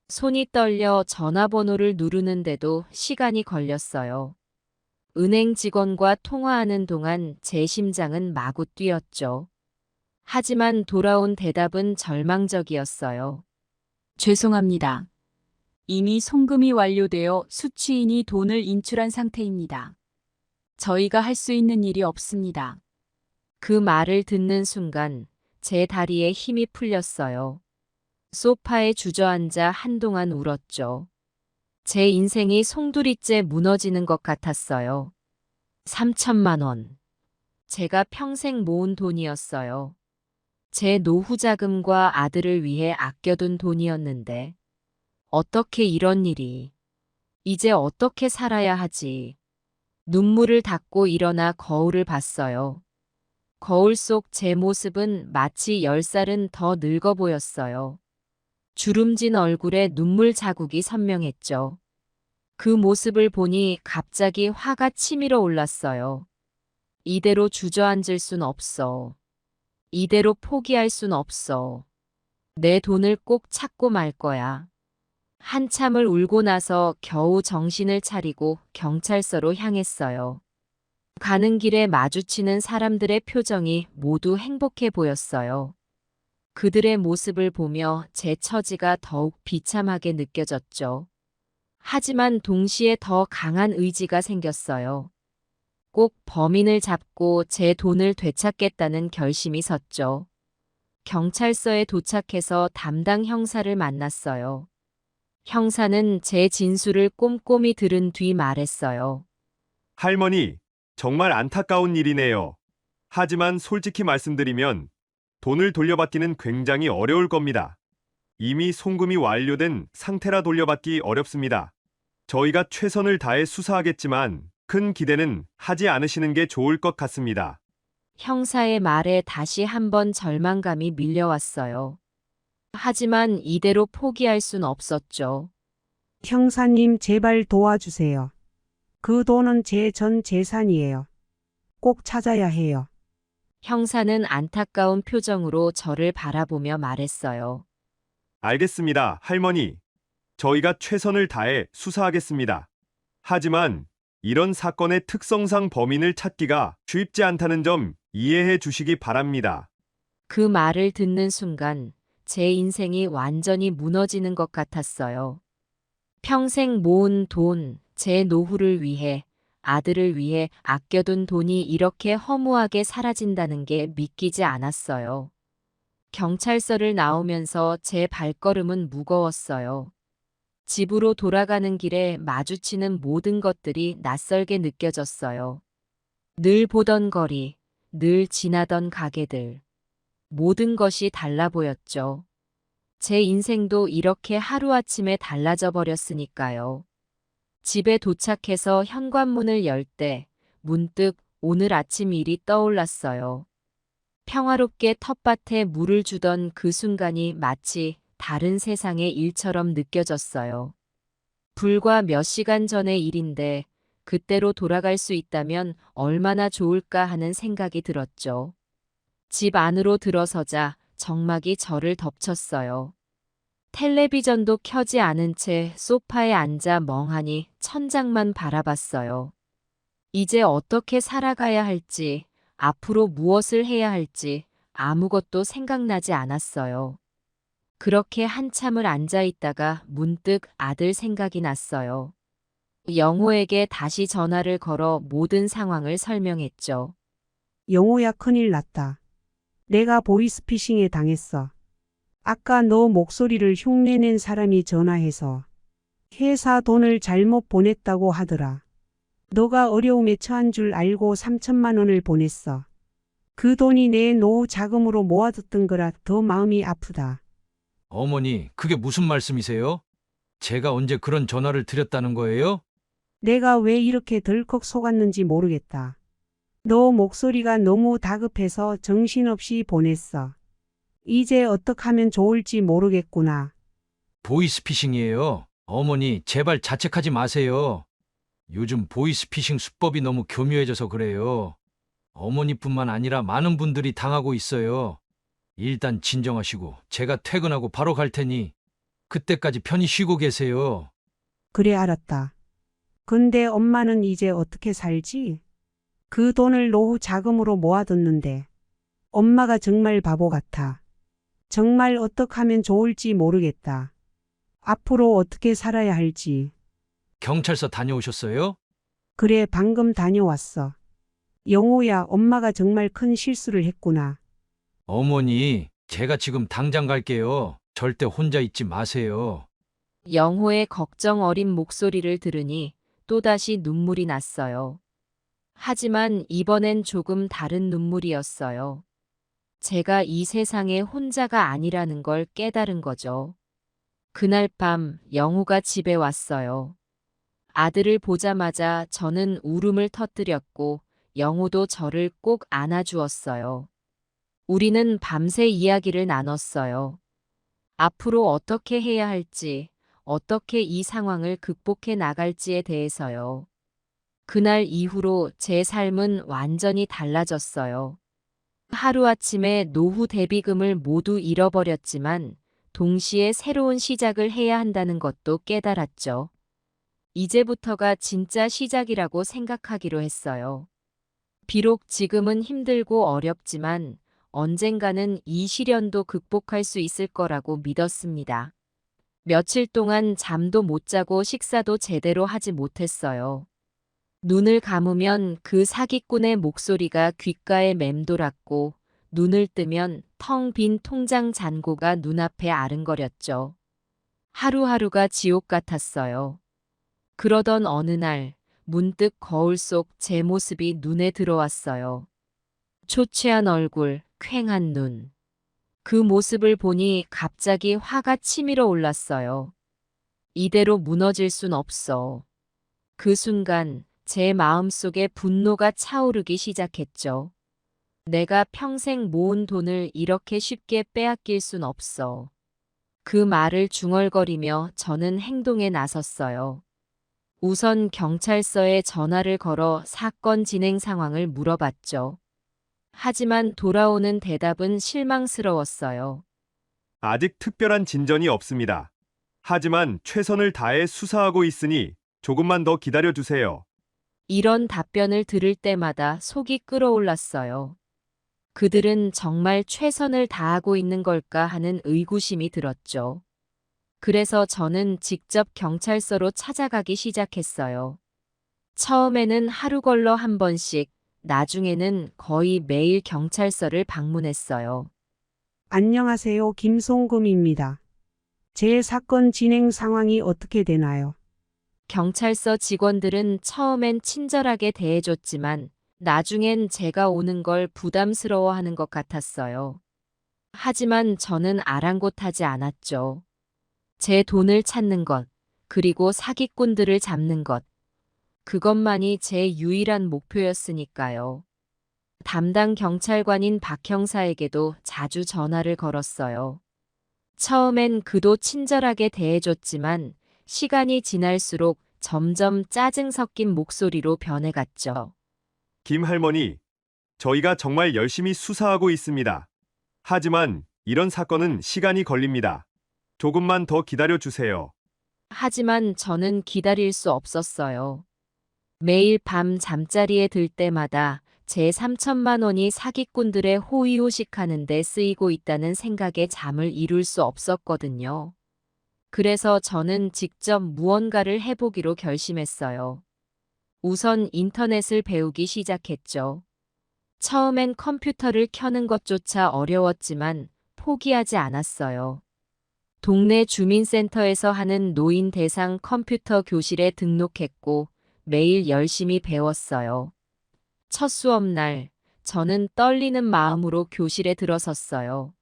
손이 떨려 전화번호를 누르는데도 시간이 걸렸어요. 은행 직원과 통화하는 동안 제 심장은 마구 뛰었죠. 하지만 돌아온 대답은 절망적이었어요. 죄송합니다. 이미 송금이 완료되어 수취인이 돈을 인출한 상태입니다. 저희가 할 수 있는 일이 없습니다. 그 말을 듣는 순간 제 다리에 힘이 풀렸어요. 소파에 주저앉아 한동안 울었죠. 제 인생이 송두리째 무너지는 것 같았어요. 3천만 원. 제가 평생 모은 돈이었어요. 제 노후 자금과 아들을 위해 아껴둔 돈이었는데 어떻게 이런 일이. 이제 어떻게 살아야 하지. 눈물을 닦고 일어나 거울을 봤어요. 거울 속 제 모습은 마치 10살은 더 늙어 보였어요. 주름진 얼굴에 눈물 자국이 선명했죠. 그 모습을 보니 갑자기 화가 치밀어 올랐어요. 이대로 주저앉을 순 없어. 이대로 포기할 순 없어. 내 돈을 꼭 찾고 말 거야. 한참을 울고 나서 겨우 정신을 차리고 경찰서로 향했어요. 가는 길에 마주치는 사람들의 표정이 모두 행복해 보였어요. 그들의 모습을 보며 제 처지가 더욱 비참하게 느껴졌죠. 하지만 동시에 더 강한 의지가 생겼어요. 꼭 범인을 잡고 제 돈을 되찾겠다는 결심이 섰죠. 경찰서에 도착해서 담당 형사를 만났어요. 형사는 제 진술을 꼼꼼히 들은 뒤 말했어요. 할머니, 정말 안타까운 일이네요. 하지만 솔직히 말씀드리면 돈을 돌려받기는 굉장히 어려울 겁니다. 이미 송금이 완료된 상태라 돌려받기 어렵습니다. 저희가 최선을 다해 수사하겠지만 큰 기대는 하지 않으시는 게 좋을 것 같습니다. 형사의 말에 다시 한번 절망감이 밀려왔어요. 하지만 이대로 포기할 순 없었죠. 형사님, 제발 도와주세요. 그 돈은 제 전 재산이에요. 꼭 찾아야 해요. 형사는 안타까운 표정으로 저를 바라보며 말했어요. 알겠습니다, 할머니. 저희가 최선을 다해 수사하겠습니다. 하지만 이런 사건의 특성상 범인을 찾기가 쉽지 않다는 점 이해해 주시기 바랍니다. 그 말을 듣는 순간 제 인생이 완전히 무너지는 것 같았어요. 평생 모은 돈, 제 노후를 위해, 아들을 위해 아껴둔 돈이 이렇게 허무하게 사라진다는 게 믿기지 않았어요. 경찰서를 나오면서 제 발걸음은 무거웠어요. 집으로 돌아가는 길에 마주치는 모든 것들이 낯설게 느껴졌어요. 늘 보던 거리, 늘 지나던 가게들. 모든 것이 달라 보였죠. 제 인생도 이렇게 하루아침에 달라져 버렸으니까요. 집에 도착해서 현관문을 열 때 문득 오늘 아침 일이 떠올랐어요. 평화롭게 텃밭에 물을 주던 그 순간이 마치 다른 세상의 일처럼 느껴졌어요. 불과 몇 시간 전의 일인데 그때로 돌아갈 수 있다면 얼마나 좋을까 하는 생각이 들었죠. 집 안으로 들어서자 정막이 저를 덮쳤어요. 텔레비전도 켜지 않은 채 소파에 앉아 멍하니 천장만 바라봤어요. 이제 어떻게 살아가야 할지, 앞으로 무엇을 해야 할지 아무것도 생각나지 않았어요. 그렇게 한참을 앉아 있다가 문득 아들 생각이 났어요. 영호에게 다시 전화를 걸어 모든 상황을 설명했죠. 영호야, 큰일 났다. 내가 보이스피싱에 당했어. 아까 너 목소리를 흉내낸 사람이 전화해서 회사 돈을 잘못 보냈다고 하더라. 너가 어려움에 처한 줄 알고 3천만 원을 보냈어. 그 돈이 내 노후 자금으로 모아뒀던 거라 더 마음이 아프다. 어머니, 그게 무슨 말씀이세요? 제가 언제 그런 전화를 드렸다는 거예요? 내가 왜 이렇게 덜컥 속았는지 모르겠다. 너 목소리가 너무 다급해서 정신없이 보냈어. 이제 어떻게 하면 좋을지 모르겠구나. 보이스피싱이에요. 어머니, 제발 자책하지 마세요. 요즘 보이스피싱 수법이 너무 교묘해져서 그래요. 어머니뿐만 아니라 많은 분들이 당하고 있어요. 일단 진정하시고 제가 퇴근하고 바로 갈 테니 그때까지 편히 쉬고 계세요. 그래, 알았다. 근데 엄마는 이제 어떻게 살지? 그 돈을 노후 자금으로 모아뒀는데 엄마가 정말 바보 같아. 정말 어떻게 하면 좋을지 모르겠다. 앞으로 어떻게 살아야 할지. 경찰서 다녀오셨어요? 그래, 방금 다녀왔어. 영호야, 엄마가 정말 큰 실수를 했구나. 어머니, 제가 지금 당장 갈게요. 절대 혼자 있지 마세요. 영호의 걱정 어린 목소리를 들으니 또다시 눈물이 났어요. 하지만 이번엔 조금 다른 눈물이었어요. 제가 이 세상에 혼자가 아니라는 걸 깨달은 거죠. 그날 밤 영호가 집에 왔어요. 아들을 보자마자 저는 울음을 터뜨렸고 영호도 저를 꼭 안아주었어요. 우리는 밤새 이야기를 나눴어요. 앞으로 어떻게 해야 할지, 어떻게 이 상황을 극복해 나갈지에 대해서요. 그날 이후로 제 삶은 완전히 달라졌어요. 하루아침에 노후 대비금을 모두 잃어버렸지만 동시에 새로운 시작을 해야 한다는 것도 깨달았죠. 이제부터가 진짜 시작이라고 생각하기로 했어요. 비록 지금은 힘들고 어렵지만 언젠가는 이 시련도 극복할 수 있을 거라고 믿었습니다. 며칠 동안 잠도 못 자고 식사도 제대로 하지 못했어요. 눈을 감으면 그 사기꾼의 목소리가 귓가에 맴돌았고 눈을 뜨면 텅 빈 통장 잔고가 눈앞에 아른거렸죠. 하루하루가 지옥 같았어요. 그러던 어느 날 문득 거울 속 제 모습이 눈에 들어왔어요. 초췌한 얼굴, 퀭한 눈. 그 모습을 보니 갑자기 화가 치밀어 올랐어요. 이대로 무너질 순 없어. 그 순간 제 마음속에 분노가 차오르기 시작했죠. 내가 평생 모은 돈을 이렇게 쉽게 빼앗길 순 없어. 그 말을 중얼거리며 저는 행동에 나섰어요. 우선 경찰서에 전화를 걸어 사건 진행 상황을 물어봤죠. 하지만 돌아오는 대답은 실망스러웠어요. 아직 특별한 진전이 없습니다. 하지만 최선을 다해 수사하고 있으니 조금만 더 기다려 주세요. 이런 답변을 들을 때마다 속이 끓어올랐어요. 그들은 정말 최선을 다하고 있는 걸까 하는 의구심이 들었죠. 그래서 저는 직접 경찰서로 찾아가기 시작했어요. 처음에는 하루 걸러 한 번씩, 나중에는 거의 매일 경찰서를 방문했어요. 안녕하세요. 김송금입니다. 제 사건 진행 상황이 어떻게 되나요? 경찰서 직원들은 처음엔 친절하게 대해줬지만 나중엔 제가 오는 걸 부담스러워하는 것 같았어요. 하지만 저는 아랑곳하지 않았죠. 제 돈을 찾는 것, 그리고 사기꾼들을 잡는 것, 그것만이 제 유일한 목표였으니까요. 담당 경찰관인 박 형사에게도 자주 전화를 걸었어요. 처음엔 그도 친절하게 대해줬지만 시간이 지날수록 점점 짜증 섞인 목소리로 변해갔죠. 김 할머니, 저희가 정말 열심히 수사하고 있습니다. 하지만 이런 사건은 시간이 걸립니다. 조금만 더 기다려 주세요. 하지만 저는 기다릴 수 없었어요. 매일 밤 잠자리에 들 때마다 제 3천만 원이 사기꾼들의 호의호식하는 데 쓰이고 있다는 생각에 잠을 이룰 수 없었거든요. 그래서 저는 직접 무언가를 해보기로 결심했어요. 우선 인터넷을 배우기 시작했죠. 처음엔 컴퓨터를 켜는 것조차 어려웠지만 포기하지 않았어요. 동네 주민센터에서 하는 노인 대상 컴퓨터 교실에 등록했고 매일 열심히 배웠어요. 첫 수업날, 저는 떨리는 마음으로 교실에 들어섰어요.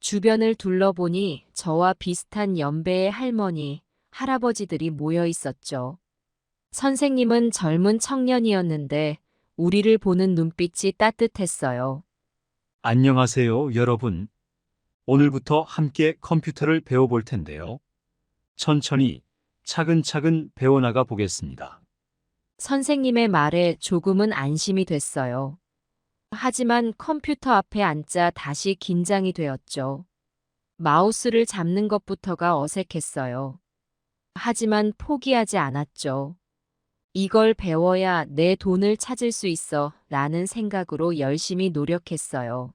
주변을 둘러보니 저와 비슷한 연배의 할머니, 할아버지들이 모여 있었죠. 선생님은 젊은 청년이었는데 우리를 보는 눈빛이 따뜻했어요. 안녕하세요, 여러분. 오늘부터 함께 컴퓨터를 배워볼 텐데요. 천천히, 차근차근 배워나가 보겠습니다. 선생님의 말에 조금은 안심이 됐어요. 하지만 컴퓨터 앞에 앉자 다시 긴장이 되었죠. 마우스를 잡는 것부터가 어색했어요. 하지만 포기하지 않았죠. 이걸 배워야 내 돈을 찾을 수 있어 라는 생각으로 열심히 노력했어요.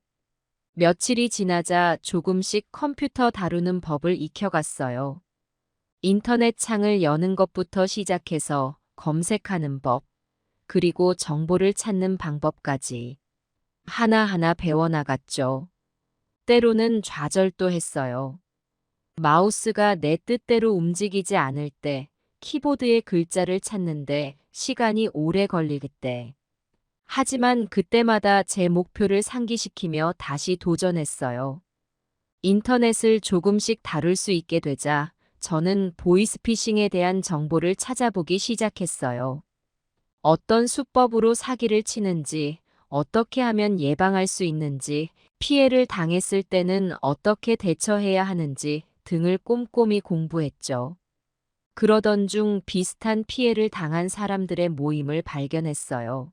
며칠이 지나자 조금씩 컴퓨터 다루는 법을 익혀갔어요. 인터넷 창을 여는 것부터 시작해서 검색하는 법, 그리고 정보를 찾는 방법까지 하나하나 배워나갔죠. 때로는 좌절도 했어요. 마우스가 내 뜻대로 움직이지 않을 때, 키보드의 글자를 찾는데 시간이 오래 걸릴 때. 하지만 그때마다 제 목표를 상기시키며 다시 도전했어요. 인터넷을 조금씩 다룰 수 있게 되자 저는 보이스피싱에 대한 정보를 찾아보기 시작했어요. 어떤 수법으로 사기를 치는지, 어떻게 하면 예방할 수 있는지, 피해를 당했을 때는 어떻게 대처해야 하는지 등을 꼼꼼히 공부했죠. 그러던 중 비슷한 피해를 당한 사람들의 모임을 발견했어요.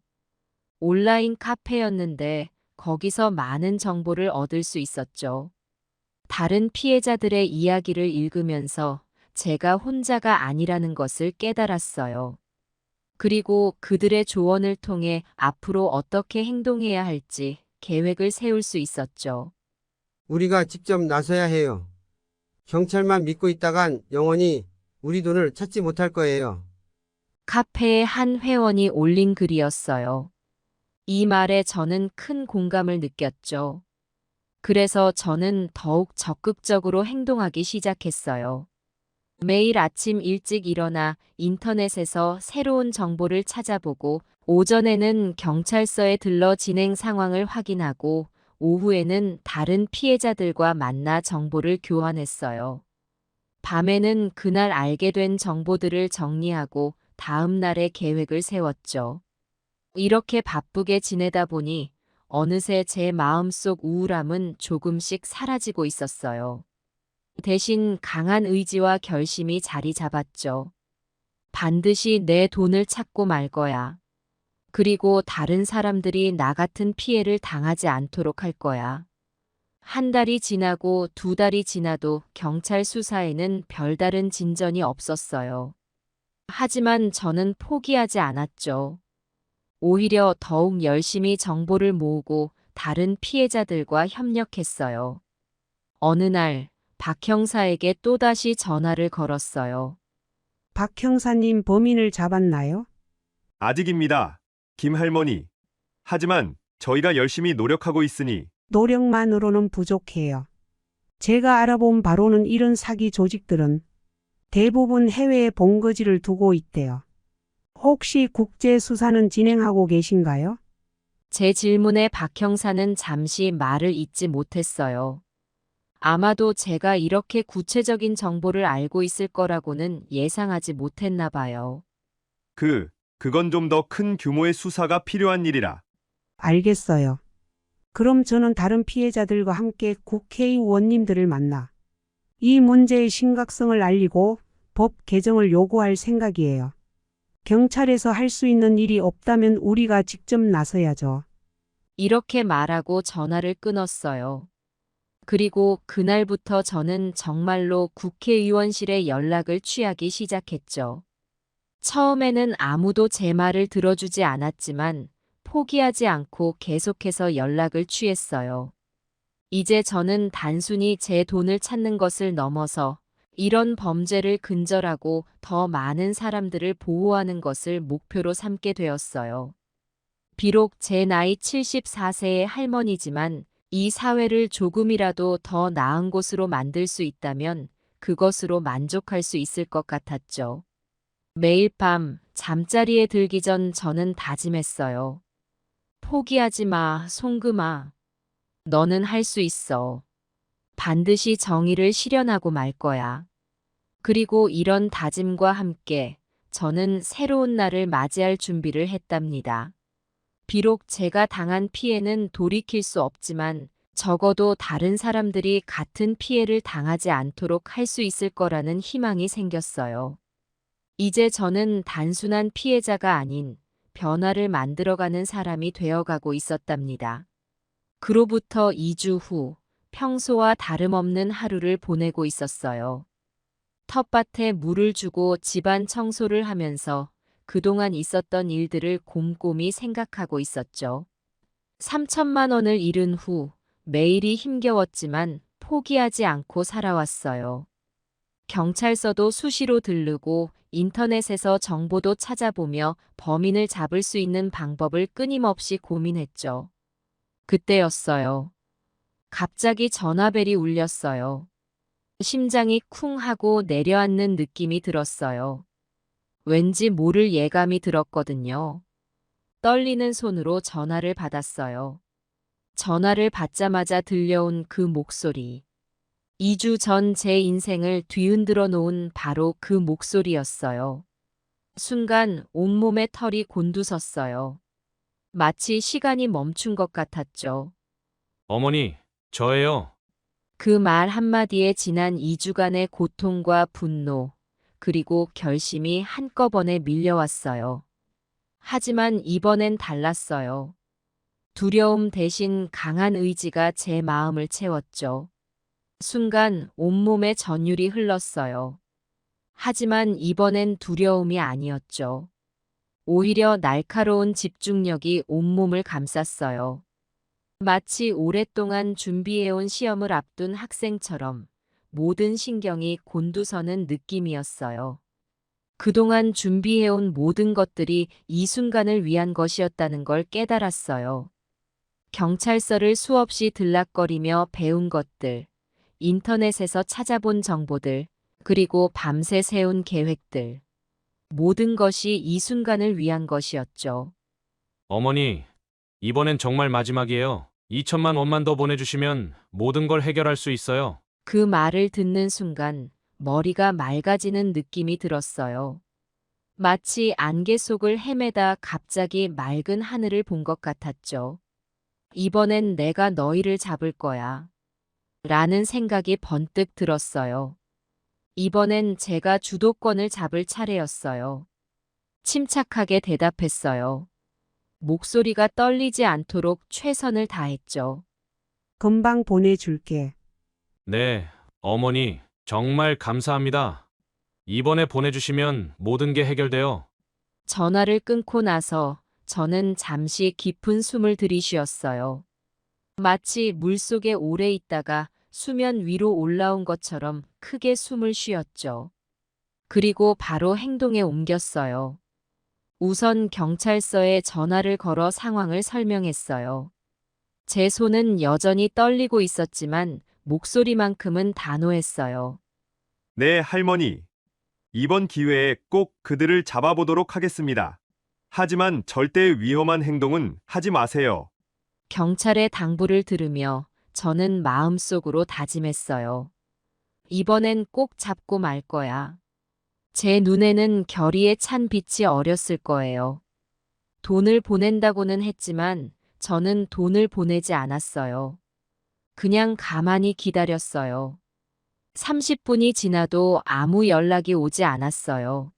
온라인 카페였는데 거기서 많은 정보를 얻을 수 있었죠. 다른 피해자들의 이야기를 읽으면서 제가 혼자가 아니라는 것을 깨달았어요. 그리고 그들의 조언을 통해 앞으로 어떻게 행동해야 할지 계획을 세울 수 있었죠. 우리가 직접 나서야 해요. 경찰만 믿고 있다간 영원히 우리 돈을 찾지 못할 거예요. 카페의 한 회원이 올린 글이었어요. 이 말에 저는 큰 공감을 느꼈죠. 그래서 저는 더욱 적극적으로 행동하기 시작했어요. 매일 아침 일찍 일어나 인터넷에서 새로운 정보를 찾아보고 오전에는 경찰서에 들러 진행 상황을 확인하고 오후에는 다른 피해자들과 만나 정보를 교환했어요. 밤에는 그날 알게 된 정보들을 정리하고 다음 날의 계획을 세웠죠. 이렇게 바쁘게 지내다 보니 어느새 제 마음속 우울함은 조금씩 사라지고 있었어요. 대신 강한 의지와 결심이 자리 잡았죠. 반드시 내 돈을 찾고 말 거야. 그리고 다른 사람들이 나 같은 피해를 당하지 않도록 할 거야. 한 달이 지나고 두 달이 지나도 경찰 수사에는 별다른 진전이 없었어요. 하지만 저는 포기하지 않았죠. 오히려 더욱 열심히 정보를 모으고 다른 피해자들과 협력했어요. 어느 날 박 형사에게 또다시 전화를 걸었어요. 박 형사님 범인을 잡았나요? 아직입니다. 김 할머니. 하지만 저희가 열심히 노력하고 있으니 노력만으로는 부족해요. 제가 알아본 바로는 이런 사기 조직들은 대부분 해외에 본거지를 두고 있대요. 혹시 국제 수사는 진행하고 계신가요? 제 질문에 박 형사는 잠시 말을 잇지 못했어요. 아마도 제가 이렇게 구체적인 정보를 알고 있을 거라고는 예상하지 못했나 봐요. 그건 좀 더 큰 규모의 수사가 필요한 일이라. 알겠어요. 그럼 저는 다른 피해자들과 함께 국회의원님들을 만나 이 문제의 심각성을 알리고 법 개정을 요구할 생각이에요. 경찰에서 할 수 있는 일이 없다면 우리가 직접 나서야죠. 이렇게 말하고 전화를 끊었어요. 그리고 그날부터 저는 정말로 국회의원실에 연락을 취하기 시작했죠. 처음에는 아무도 제 말을 들어주지 않았지만 포기하지 않고 계속해서 연락을 취했어요. 이제 저는 단순히 제 돈을 찾는 것을 넘어서 이런 범죄를 근절하고 더 많은 사람들을 보호하는 것을 목표로 삼게 되었어요. 비록 제 나이 74세의 할머니지만 이 사회를 조금이라도 더 나은 곳으로 만들 수 있다면 그것으로 만족할 수 있을 것 같았죠. 매일 밤 잠자리에 들기 전 저는 다짐했어요. 포기하지 마, 송금아. 너는 할 수 있어. 반드시 정의를 실현하고 말 거야. 그리고 이런 다짐과 함께 저는 새로운 날을 맞이할 준비를 했답니다. 비록 제가 당한 피해는 돌이킬 수 없지만 적어도 다른 사람들이 같은 피해를 당하지 않도록 할 수 있을 거라는 희망이 생겼어요. 이제 저는 단순한 피해자가 아닌 변화를 만들어가는 사람이 되어가고 있었답니다. 그로부터 2주 후 평소와 다름없는 하루를 보내고 있었어요. 텃밭에 물을 주고 집안 청소를 하면서 그동안 있었던 일들을 곰곰이 생각하고 있었죠. 3천만 원을 잃은 후 매일이 힘겨웠지만 포기하지 않고 살아왔어요. 경찰서도 수시로 들르고 인터넷에서 정보도 찾아보며 범인을 잡을 수 있는 방법을 끊임없이 고민했죠. 그때였어요. 갑자기 전화벨이 울렸어요. 심장이 쿵 하고 내려앉는 느낌이 들었어요. 왠지 모를 예감이 들었거든요. 떨리는 손으로 전화를 받았어요. 전화를 받자마자 들려온 그 목소리. 2주 전 제 인생을 뒤흔들어 놓은 바로 그 목소리였어요. 순간 온몸에 털이 곤두섰어요. 마치 시간이 멈춘 것 같았죠. 어머니, 저예요. 그 말 한마디에 지난 2주간의 고통과 분노, 그리고 결심이 한꺼번에 밀려왔어요. 하지만 이번엔 달랐어요. 두려움 대신 강한 의지가 제 마음을 채웠죠. 순간 온몸에 전율이 흘렀어요. 하지만 이번엔 두려움이 아니었죠. 오히려 날카로운 집중력이 온몸을 감쌌어요. 마치 오랫동안 준비해온 시험을 앞둔 학생처럼 모든 신경이 곤두서는 느낌이었어요. 그동안 준비해온 모든 것들이 이 순간을 위한 것이었다는 걸 깨달았어요. 경찰서를 수없이 들락거리며 배운 것들, 인터넷에서 찾아본 정보들, 그리고 밤새 세운 계획들. 모든 것이 이 순간을 위한 것이었죠. 어머니, 이번엔 정말 마지막이에요. 2천만 원만 더 보내주시면 모든 걸 해결할 수 있어요. 그 말을 듣는 순간 머리가 맑아지는 느낌이 들었어요. 마치 안개 속을 헤매다 갑자기 맑은 하늘을 본 것 같았죠. 이번엔 내가 너희를 잡을 거야. 라는 생각이 번뜩 들었어요. 이번엔 제가 주도권을 잡을 차례였어요. 침착하게 대답했어요. 목소리가 떨리지 않도록 최선을 다했죠. 금방 보내줄게. 네, 어머니, 정말 감사합니다. 이번에 보내주시면 모든 게 해결돼요. 전화를 끊고 나서 저는 잠시 깊은 숨을 들이쉬었어요. 마치 물속에 오래 있다가 수면 위로 올라온 것처럼 크게 숨을 쉬었죠. 그리고 바로 행동에 옮겼어요. 우선 경찰서에 전화를 걸어 상황을 설명했어요. 제 손은 여전히 떨리고 있었지만 목소리만큼은 단호했어요. 네, 할머니. 이번 기회에 꼭 그들을 잡아보도록 하겠습니다. 하지만 절대 위험한 행동은 하지 마세요. 경찰의 당부를 들으며 저는 마음속으로 다짐했어요. 이번엔 꼭 잡고 말 거야. 제 눈에는 결의에 찬 빛이 어렸을 거예요. 돈을 보낸다고는 했지만 저는 돈을 보내지 않았어요. 그냥 가만히 기다렸어요. 30분이 지나도 아무 연락이 오지 않았어요.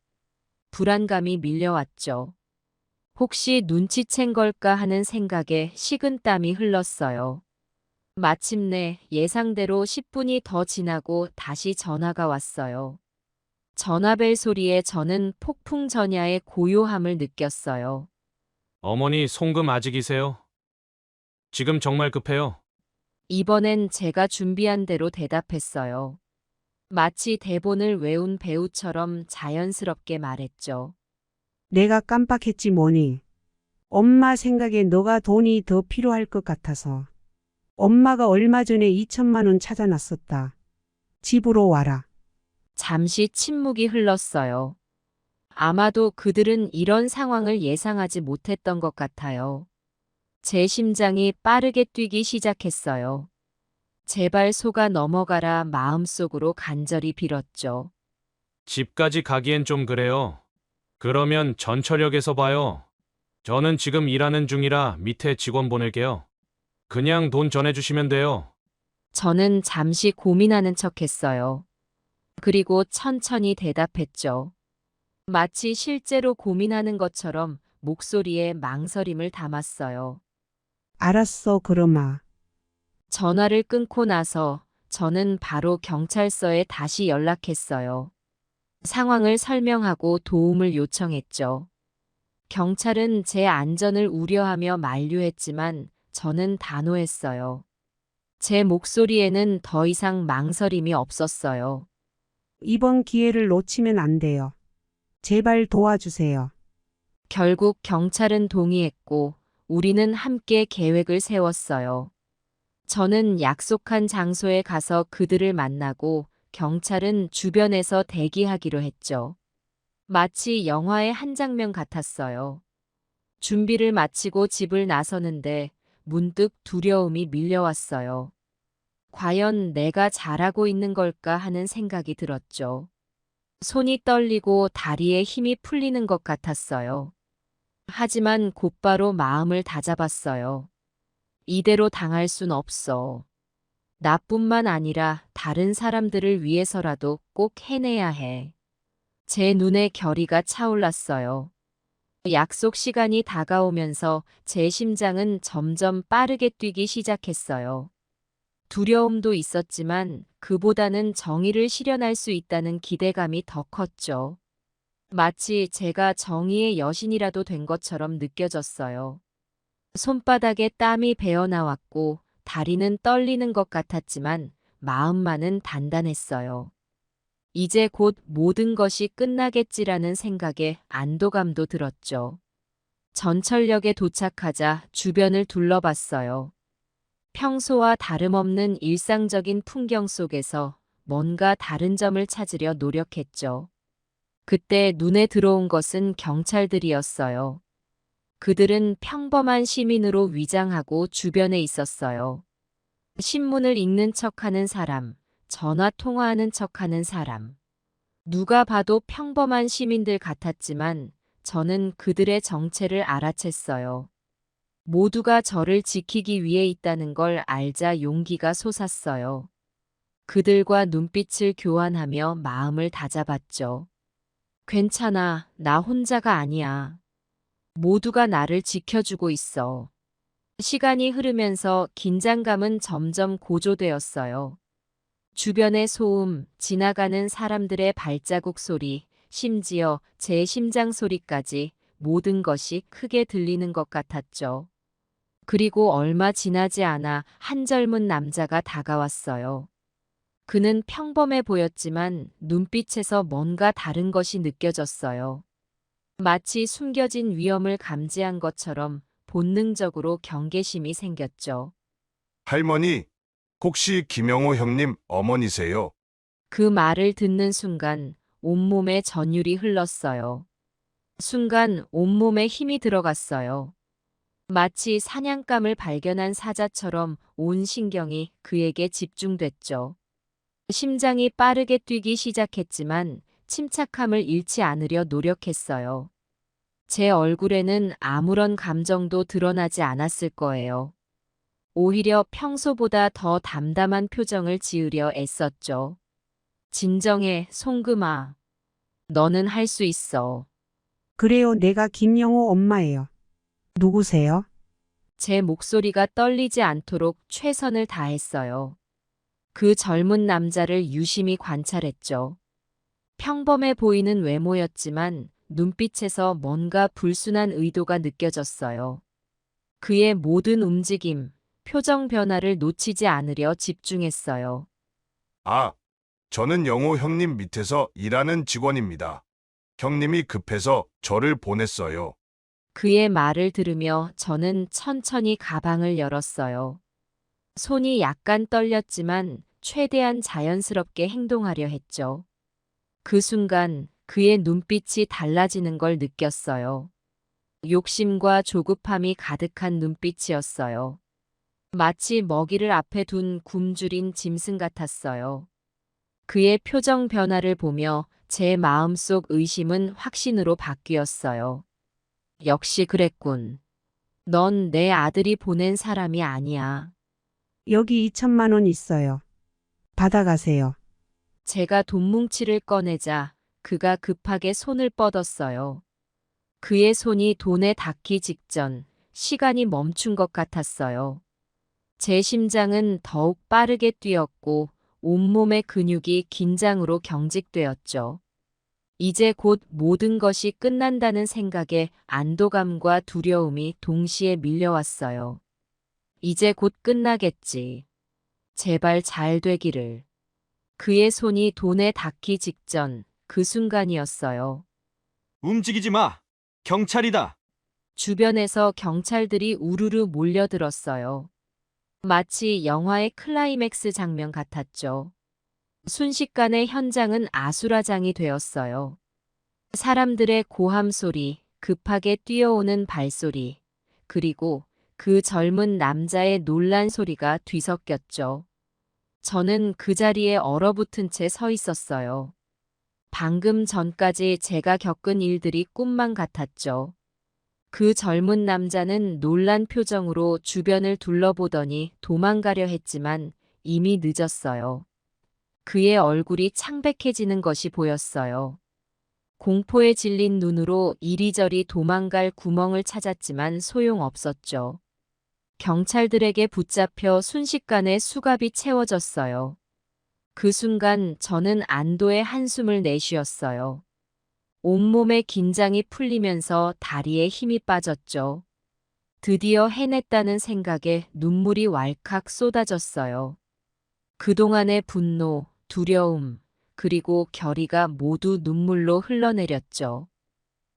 불안감이 밀려왔죠. 혹시 눈치챈 걸까 하는 생각에 식은땀이 흘렀어요. 마침내 예상대로 10분이 더 지나고 다시 전화가 왔어요. 전화벨 소리에 저는 폭풍 전야의 고요함을 느꼈어요. 어머니, 송금 아직이세요? 지금 정말 급해요. 이번엔 제가 준비한 대로 대답했어요. 마치 대본을 외운 배우처럼 자연스럽게 말했죠. 내가 깜빡했지 뭐니. 엄마 생각에 너가 돈이 더 필요할 것 같아서. 엄마가 얼마 전에 2천만 원 찾아놨었다. 집으로 와라. 잠시 침묵이 흘렀어요. 아마도 그들은 이런 상황을 예상하지 못했던 것 같아요. 제 심장이 빠르게 뛰기 시작했어요. 제발 속아 넘어가라 마음속으로 간절히 빌었죠. 집까지 가기엔 좀 그래요. 그러면 전철역에서 봐요. 저는 지금 일하는 중이라 밑에 직원 보낼게요. 그냥 돈 전해주시면 돼요. 저는 잠시 고민하는 척했어요. 그리고 천천히 대답했죠. 마치 실제로 고민하는 것처럼 목소리에 망설임을 담았어요. 알았어, 그러마. 전화를 끊고 나서 저는 바로 경찰서에 다시 연락했어요. 상황을 설명하고 도움을 요청했죠. 경찰은 제 안전을 우려하며 만류했지만 저는 단호했어요. 제 목소리에는 더 이상 망설임이 없었어요. 이번 기회를 놓치면 안 돼요. 제발 도와주세요. 결국 경찰은 동의했고 우리는 함께 계획을 세웠어요. 저는 약속한 장소에 가서 그들을 만나고 경찰은 주변에서 대기하기로 했죠. 마치 영화의 한 장면 같았어요. 준비를 마치고 집을 나서는데 문득 두려움이 밀려왔어요. 과연 내가 잘하고 있는 걸까 하는 생각이 들었죠. 손이 떨리고 다리에 힘이 풀리는 것 같았어요. 하지만 곧바로 마음을 다잡았어요. 이대로 당할 순 없어. 나뿐만 아니라 다른 사람들을 위해서라도 꼭 해내야 해. 제 눈에 결의가 차올랐어요. 약속 시간이 다가오면서 제 심장은 점점 빠르게 뛰기 시작했어요. 두려움도 있었지만 그보다는 정의를 실현할 수 있다는 기대감이 더 컸죠. 마치 제가 정의의 여신이라도 된 것처럼 느껴졌어요. 손바닥에 땀이 배어나왔고 다리는 떨리는 것 같았지만 마음만은 단단했어요. 이제 곧 모든 것이 끝나겠지라는 생각에 안도감도 들었죠. 전철역에 도착하자 주변을 둘러봤어요. 평소와 다름없는 일상적인 풍경 속에서 뭔가 다른 점을 찾으려 노력했죠. 그때 눈에 들어온 것은 경찰들이었어요. 그들은 평범한 시민으로 위장하고 주변에 있었어요. 신문을 읽는 척하는 사람, 전화 통화하는 척하는 사람. 누가 봐도 평범한 시민들 같았지만 저는 그들의 정체를 알아챘어요. 모두가 저를 지키기 위해 있다는 걸 알자 용기가 솟았어요. 그들과 눈빛을 교환하며 마음을 다잡았죠. 괜찮아, 나 혼자가 아니야. 모두가 나를 지켜주고 있어. 시간이 흐르면서 긴장감은 점점 고조되었어요. 주변의 소음, 지나가는 사람들의 발자국 소리, 심지어 제 심장 소리까지 모든 것이 크게 들리는 것 같았죠. 그리고 얼마 지나지 않아 한 젊은 남자가 다가왔어요. 그는 평범해 보였지만 눈빛에서 뭔가 다른 것이 느껴졌어요. 마치 숨겨진 위험을 감지한 것처럼 본능적으로 경계심이 생겼죠. 할머니, 혹시 김영호 형님 어머니세요? 그 말을 듣는 순간 온몸에 전율이 흘렀어요. 순간 온몸에 힘이 들어갔어요. 마치 사냥감을 발견한 사자처럼 온 신경이 그에게 집중됐죠. 심장이 빠르게 뛰기 시작했지만 침착함을 잃지 않으려 노력했어요. 제 얼굴에는 아무런 감정도 드러나지 않았을 거예요. 오히려 평소보다 더 담담한 표정을 지으려 애썼죠. 진정해, 송금아. 너는 할 수 있어. 그래요, 내가 김영호 엄마예요. 누구세요? 제 목소리가 떨리지 않도록 최선을 다했어요. 그 젊은 남자를 유심히 관찰했죠. 평범해 보이는 외모였지만 눈빛에서 뭔가 불순한 의도가 느껴졌어요. 그의 모든 움직임, 표정 변화를 놓치지 않으려 집중했어요. 아, 저는 영호 형님 밑에서 일하는 직원입니다. 형님이 급해서 저를 보냈어요. 그의 말을 들으며 저는 천천히 가방을 열었어요. 손이 약간 떨렸지만 최대한 자연스럽게 행동하려 했죠. 그 순간 그의 눈빛이 달라지는 걸 느꼈어요. 욕심과 조급함이 가득한 눈빛이었어요. 마치 먹이를 앞에 둔 굶주린 짐승 같았어요. 그의 표정 변화를 보며 제 마음속 의심은 확신으로 바뀌었어요. 역시 그랬군. 넌 내 아들이 보낸 사람이 아니야. 여기 2천만 원 있어요. 받아가세요. 제가 돈 뭉치를 꺼내자 그가 급하게 손을 뻗었어요. 그의 손이 돈에 닿기 직전 시간이 멈춘 것 같았어요. 제 심장은 더욱 빠르게 뛰었고 온몸의 근육이 긴장으로 경직되었죠. 이제 곧 모든 것이 끝난다는 생각에 안도감과 두려움이 동시에 밀려왔어요. 이제 곧 끝나겠지. 제발 잘 되기를. 그의 손이 돈에 닿기 직전 그 순간이었어요. 움직이지 마! 경찰이다! 주변에서 경찰들이 우르르 몰려들었어요. 마치 영화의 클라이맥스 장면 같았죠. 순식간에 현장은 아수라장이 되었어요. 사람들의 고함 소리, 급하게 뛰어오는 발소리, 그리고 그 젊은 남자의 놀란 소리가 뒤섞였죠. 저는 그 자리에 얼어붙은 채 서 있었어요. 방금 전까지 제가 겪은 일들이 꿈만 같았죠. 그 젊은 남자는 놀란 표정으로 주변을 둘러보더니 도망가려 했지만 이미 늦었어요. 그의 얼굴이 창백해지는 것이 보였어요. 공포에 질린 눈으로 이리저리 도망갈 구멍을 찾았지만 소용없었죠. 경찰들에게 붙잡혀 순식간에 수갑이 채워졌어요. 그 순간 저는 안도의 한숨을 내쉬었어요. 온몸의 긴장이 풀리면서 다리에 힘이 빠졌죠. 드디어 해냈다는 생각에 눈물이 왈칵 쏟아졌어요. 그동안의 분노, 두려움, 그리고 결의가 모두 눈물로 흘러내렸죠.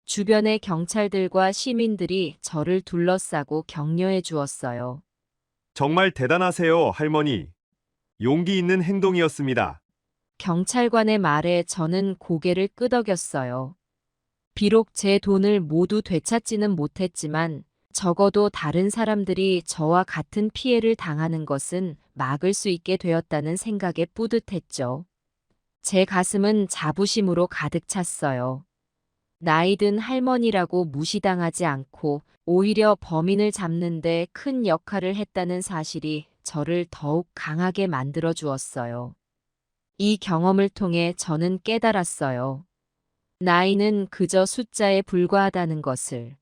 주변의 경찰들과 시민들이 저를 둘러싸고 격려해 주었어요. 정말 대단하세요, 할머니. 용기 있는 행동이었습니다. 경찰관의 말에 저는 고개를 끄덕였어요. 비록 제 돈을 모두 되찾지는 못했지만 적어도 다른 사람들이 저와 같은 피해를 당하는 것은 막을 수 있게 되었다는 생각에 뿌듯했죠. 제 가슴은 자부심으로 가득 찼어요. 나이든 할머니라고 무시당하지 않고 오히려 범인을 잡는데 큰 역할을 했다는 사실이 저를 더욱 강하게 만들어 주었어요. 이 경험을 통해 저는 깨달았어요. 나이는 그저 숫자에 불과하다는 것을.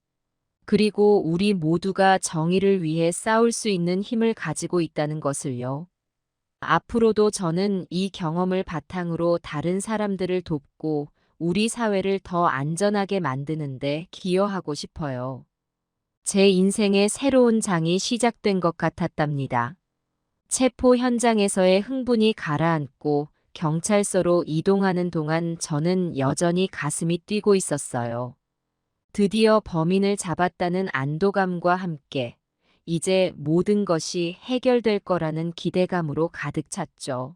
그리고 우리 모두가 정의를 위해 싸울 수 있는 힘을 가지고 있다는 것을요. 앞으로도 저는 이 경험을 바탕으로 다른 사람들을 돕고 우리 사회를 더 안전하게 만드는데 기여하고 싶어요. 제 인생의 새로운 장이 시작된 것 같았답니다. 체포 현장에서의 흥분이 가라앉고 경찰서로 이동하는 동안 저는 여전히 가슴이 뛰고 있었어요. 드디어 범인을 잡았다는 안도감과 함께 이제 모든 것이 해결될 거라는 기대감으로 가득 찼죠.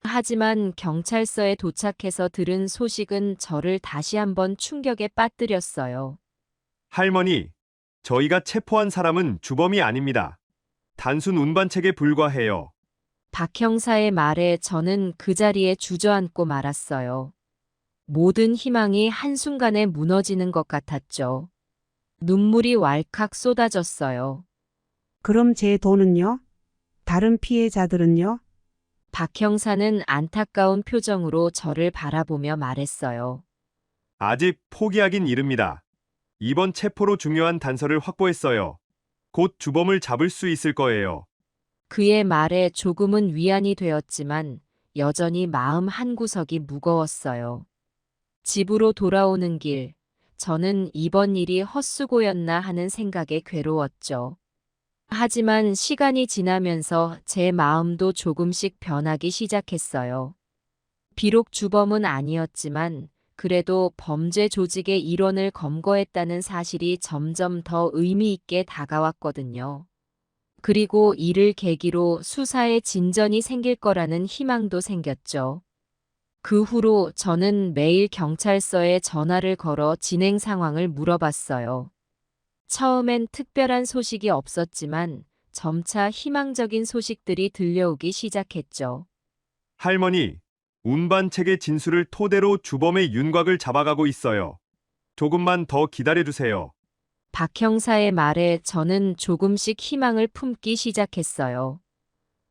하지만 경찰서에 도착해서 들은 소식은 저를 다시 한번 충격에 빠뜨렸어요. 할머니, 저희가 체포한 사람은 주범이 아닙니다. 단순 운반책에 불과해요. 박 형사의 말에 저는 그 자리에 주저앉고 말았어요. 모든 희망이 한순간에 무너지는 것 같았죠. 눈물이 왈칵 쏟아졌어요. 그럼 제 돈은요? 다른 피해자들은요? 박 형사는 안타까운 표정으로 저를 바라보며 말했어요. 아직 포기하긴 이릅니다. 이번 체포로 중요한 단서를 확보했어요. 곧 주범을 잡을 수 있을 거예요. 그의 말에 조금은 위안이 되었지만 여전히 마음 한구석이 무거웠어요. 집으로 돌아오는 길, 저는 이번 일이 헛수고였나 하는 생각에 괴로웠죠. 하지만 시간이 지나면서 제 마음도 조금씩 변하기 시작했어요. 비록 주범은 아니었지만 그래도 범죄 조직의 일원을 검거했다는 사실이 점점 더 의미 있게 다가왔거든요. 그리고 이를 계기로 수사에 진전이 생길 거라는 희망도 생겼죠. 그 후로 저는 매일 경찰서에 전화를 걸어 진행 상황을 물어봤어요. 처음엔 특별한 소식이 없었지만 점차 희망적인 소식들이 들려오기 시작했죠. 할머니, 운반책의 진술을 토대로 주범의 윤곽을 잡아가고 있어요. 조금만 더 기다려주세요. 박 형사의 말에 저는 조금씩 희망을 품기 시작했어요.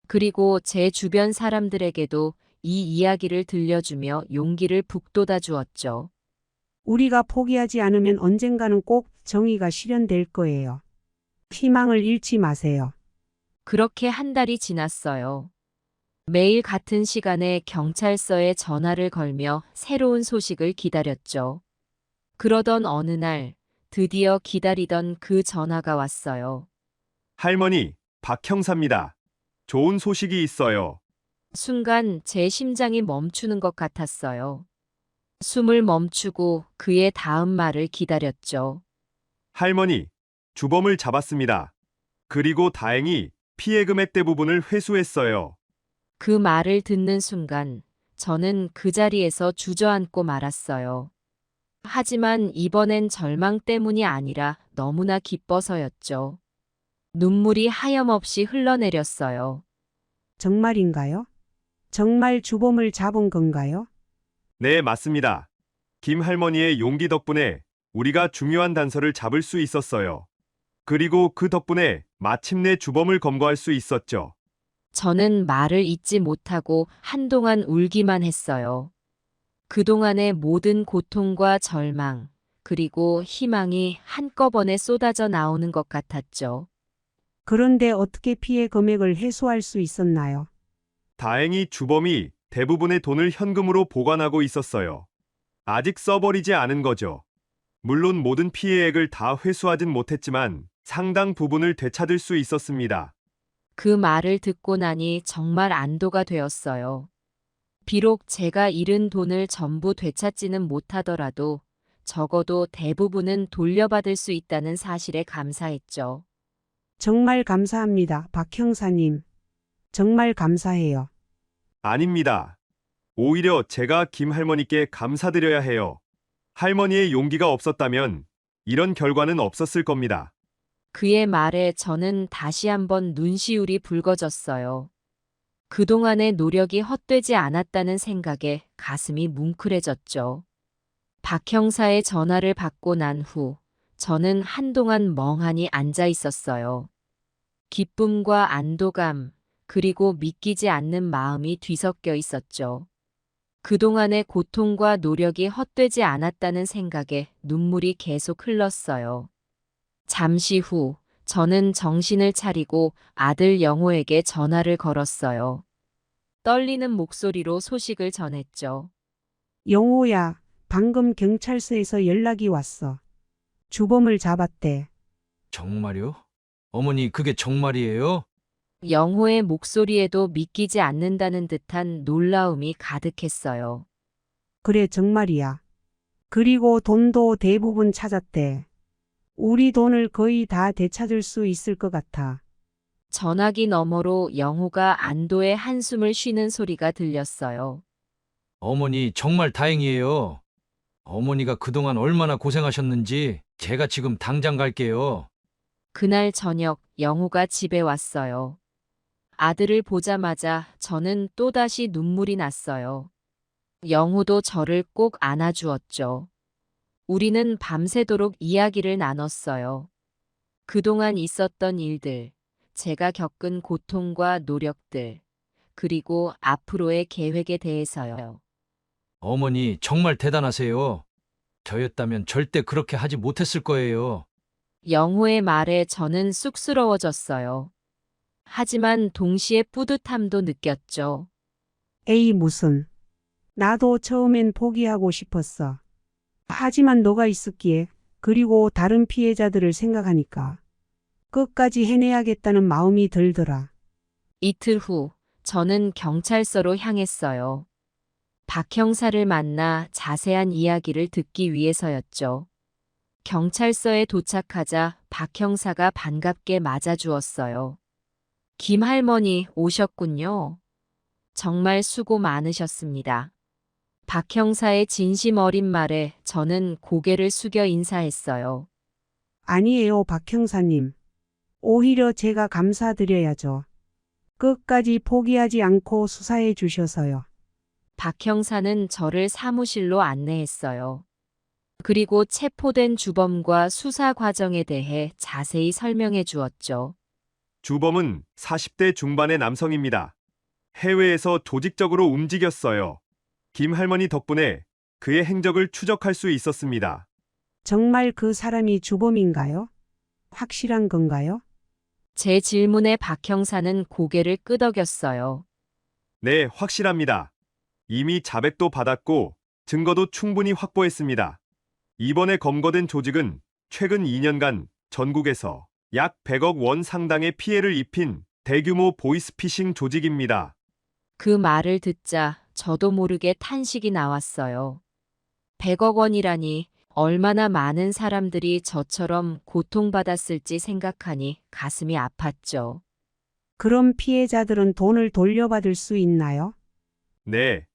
그리고 제 주변 사람들에게도 이 이야기를 들려주며 용기를 북돋아 주었죠. 우리가 포기하지 않으면 언젠가는 꼭 정의가 실현될 거예요. 희망을 잃지 마세요. 그렇게 한 달이 지났어요. 매일 같은 시간에 경찰서에 전화를 걸며 새로운 소식을 기다렸죠. 그러던 어느 날 드디어 기다리던 그 전화가 왔어요. 할머니, 박 형사입니다. 좋은 소식이 있어요. 순간 제 심장이 멈추는 것 같았어요. 숨을 멈추고 그의 다음 말을 기다렸죠. 할머니, 주범을 잡았습니다. 그리고 다행히 피해 금액 대부분을 회수했어요. 그 말을 듣는 순간 저는 그 자리에서 주저앉고 말았어요. 하지만 이번엔 절망 때문이 아니라 너무나 기뻐서였죠. 눈물이 하염없이 흘러내렸어요. 정말인가요? 정말 주범을 잡은 건가요? 네, 맞습니다. 김 할머니의 용기 덕분에 우리가 중요한 단서를 잡을 수 있었어요. 그리고 그 덕분에 마침내 주범을 검거할 수 있었죠. 저는 말을 잇지 못하고 한동안 울기만 했어요. 그동안의 모든 고통과 절망, 그리고 희망이 한꺼번에 쏟아져 나오는 것 같았죠. 그런데 어떻게 피해 금액을 해소할 수 있었나요? 다행히 주범이 대부분의 돈을 현금으로 보관하고 있었어요. 아직 써버리지 않은 거죠. 물론 모든 피해액을 다 회수하진 못했지만 상당 부분을 되찾을 수 있었습니다. 그 말을 듣고 나니 정말 안도가 되었어요. 비록 제가 잃은 돈을 전부 되찾지는 못하더라도 적어도 대부분은 돌려받을 수 있다는 사실에 감사했죠. 정말 감사합니다, 박 형사님. 정말 감사해요. 아닙니다. 오히려 제가 김 할머니께 감사드려야 해요. 할머니의 용기가 없었다면 이런 결과는 없었을 겁니다. 그의 말에 저는 다시 한번 눈시울이 붉어졌어요. 그동안의 노력이 헛되지 않았다는 생각에 가슴이 뭉클해졌죠. 박 형사의 전화를 받고 난 후 저는 한동안 멍하니 앉아 있었어요. 기쁨과 안도감, 그리고 믿기지 않는 마음이 뒤섞여 있었죠. 그동안의 고통과 노력이 헛되지 않았다는 생각에 눈물이 계속 흘렀어요. 잠시 후 저는 정신을 차리고 아들 영호에게 전화를 걸었어요. 떨리는 목소리로 소식을 전했죠. 영호야, 방금 경찰서에서 연락이 왔어. 주범을 잡았대. 정말요? 어머니, 그게 정말이에요? 영호의 목소리에도 믿기지 않는다는 듯한 놀라움이 가득했어요. 그래, 정말이야. 그리고 돈도 대부분 찾았대. 우리 돈을 거의 다 되찾을 수 있을 것 같아. 전화기 너머로 영호가 안도의 한숨을 쉬는 소리가 들렸어요. 어머니, 정말 다행이에요. 어머니가 그동안 얼마나 고생하셨는지 제가 지금 당장 갈게요. 그날 저녁 영호가 집에 왔어요. 아들을 보자마자 저는 또다시 눈물이 났어요. 영호도 저를 꼭 안아주었죠. 우리는 밤새도록 이야기를 나눴어요. 그동안 있었던 일들, 제가 겪은 고통과 노력들, 그리고 앞으로의 계획에 대해서요. 어머니, 정말 대단하세요. 저였다면 절대 그렇게 하지 못했을 거예요. 영호의 말에 저는 쑥스러워졌어요. 하지만 동시에 뿌듯함도 느꼈죠. 에이, 무슨. 나도 처음엔 포기하고 싶었어. 하지만 너가 있었기에, 그리고 다른 피해자들을 생각하니까 끝까지 해내야겠다는 마음이 들더라. 이틀 후 저는 경찰서로 향했어요. 박 형사를 만나 자세한 이야기를 듣기 위해서였죠. 경찰서에 도착하자 박 형사가 반갑게 맞아주었어요. 김 할머니 오셨군요. 정말 수고 많으셨습니다. 박 형사의 진심 어린 말에 저는 고개를 숙여 인사했어요. 아니에요, 박 형사님. 오히려 제가 감사드려야죠. 끝까지 포기하지 않고 수사해 주셔서요. 박 형사는 저를 사무실로 안내했어요. 그리고 체포된 주범과 수사 과정에 대해 자세히 설명해 주었죠. 주범은 40대 중반의 남성입니다. 해외에서 조직적으로 움직였어요. 김 할머니 덕분에 그의 행적을 추적할 수 있었습니다. 정말 그 사람이 주범인가요? 확실한 건가요? 제 질문에 박 형사는 고개를 끄덕였어요. 네, 확실합니다. 이미 자백도 받았고 증거도 충분히 확보했습니다. 이번에 검거된 조직은 최근 2년간 전국에서 약 100억 원 상당의 피해를 입힌 대규모 보이스피싱 조직입니다. 그 말을 듣자 저도 모르게 탄식이 나왔어요. 100억 원이라니 얼마나 많은 사람들이 저처럼 고통받았을지 생각하니 가슴이 아팠죠. 그럼 피해자들은 돈을 돌려받을 수 있나요? 네.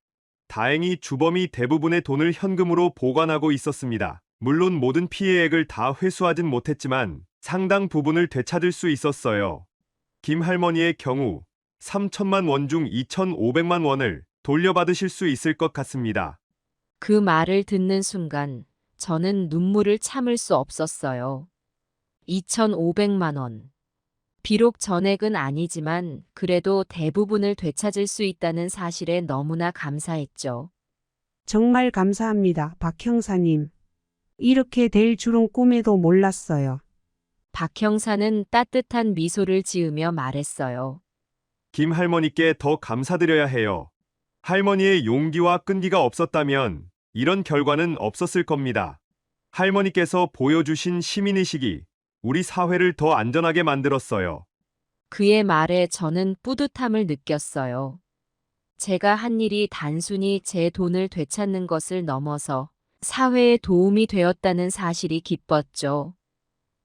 다행히 주범이 대부분의 돈을 현금으로 보관하고 있었습니다. 물론 모든 피해액을 다 회수하진 못했지만 상당 부분을 되찾을 수 있었어요. 김 할머니의 경우 3천만 원 중 2,500만 원을 돌려받으실 수 있을 것 같습니다. 그 말을 듣는 순간 저는 눈물을 참을 수 없었어요. 2,500만 원. 비록 전액은 아니지만 그래도 대부분을 되찾을 수 있다는 사실에 너무나 감사했죠. 정말 감사합니다, 박 형사님. 이렇게 될 줄은 꿈에도 몰랐어요. 박 형사는 따뜻한 미소를 지으며 말했어요. 김 할머니께 더 감사드려야 해요. 할머니의 용기와 끈기가 없었다면 이런 결과는 없었을 겁니다. 할머니께서 보여주신 시민의식이 우리 사회를 더 안전하게 만들었어요. 그의 말에 저는 뿌듯함을 느꼈어요. 제가 한 일이 단순히 제 돈을 되찾는 것을 넘어서 사회에 도움이 되었다는 사실이 기뻤죠.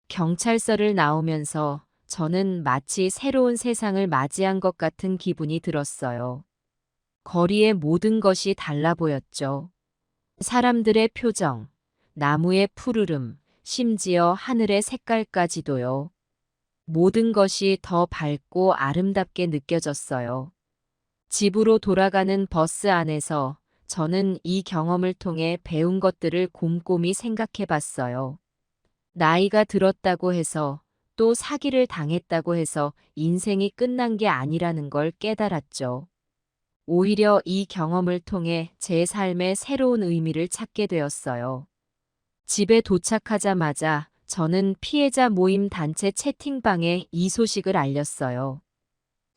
경찰서를 나오면서 저는 마치 새로운 세상을 맞이한 것 같은 기분이 들었어요. 거리의 모든 것이 달라 보였죠. 사람들의 표정, 나무의 푸르름, 심지어 하늘의 색깔까지도요. 모든 것이 더 밝고 아름답게 느껴졌어요. 집으로 돌아가는 버스 안에서 저는 이 경험을 통해 배운 것들을 곰곰이 생각해 봤어요. 나이가 들었다고 해서 또 사기를 당했다고 해서 인생이 끝난 게 아니라는 걸 깨달았죠. 오히려 이 경험을 통해 제 삶에 새로운 의미를 찾게 되었어요. 집에 도착하자마자 저는 피해자 모임 단체 채팅방에 이 소식을 알렸어요.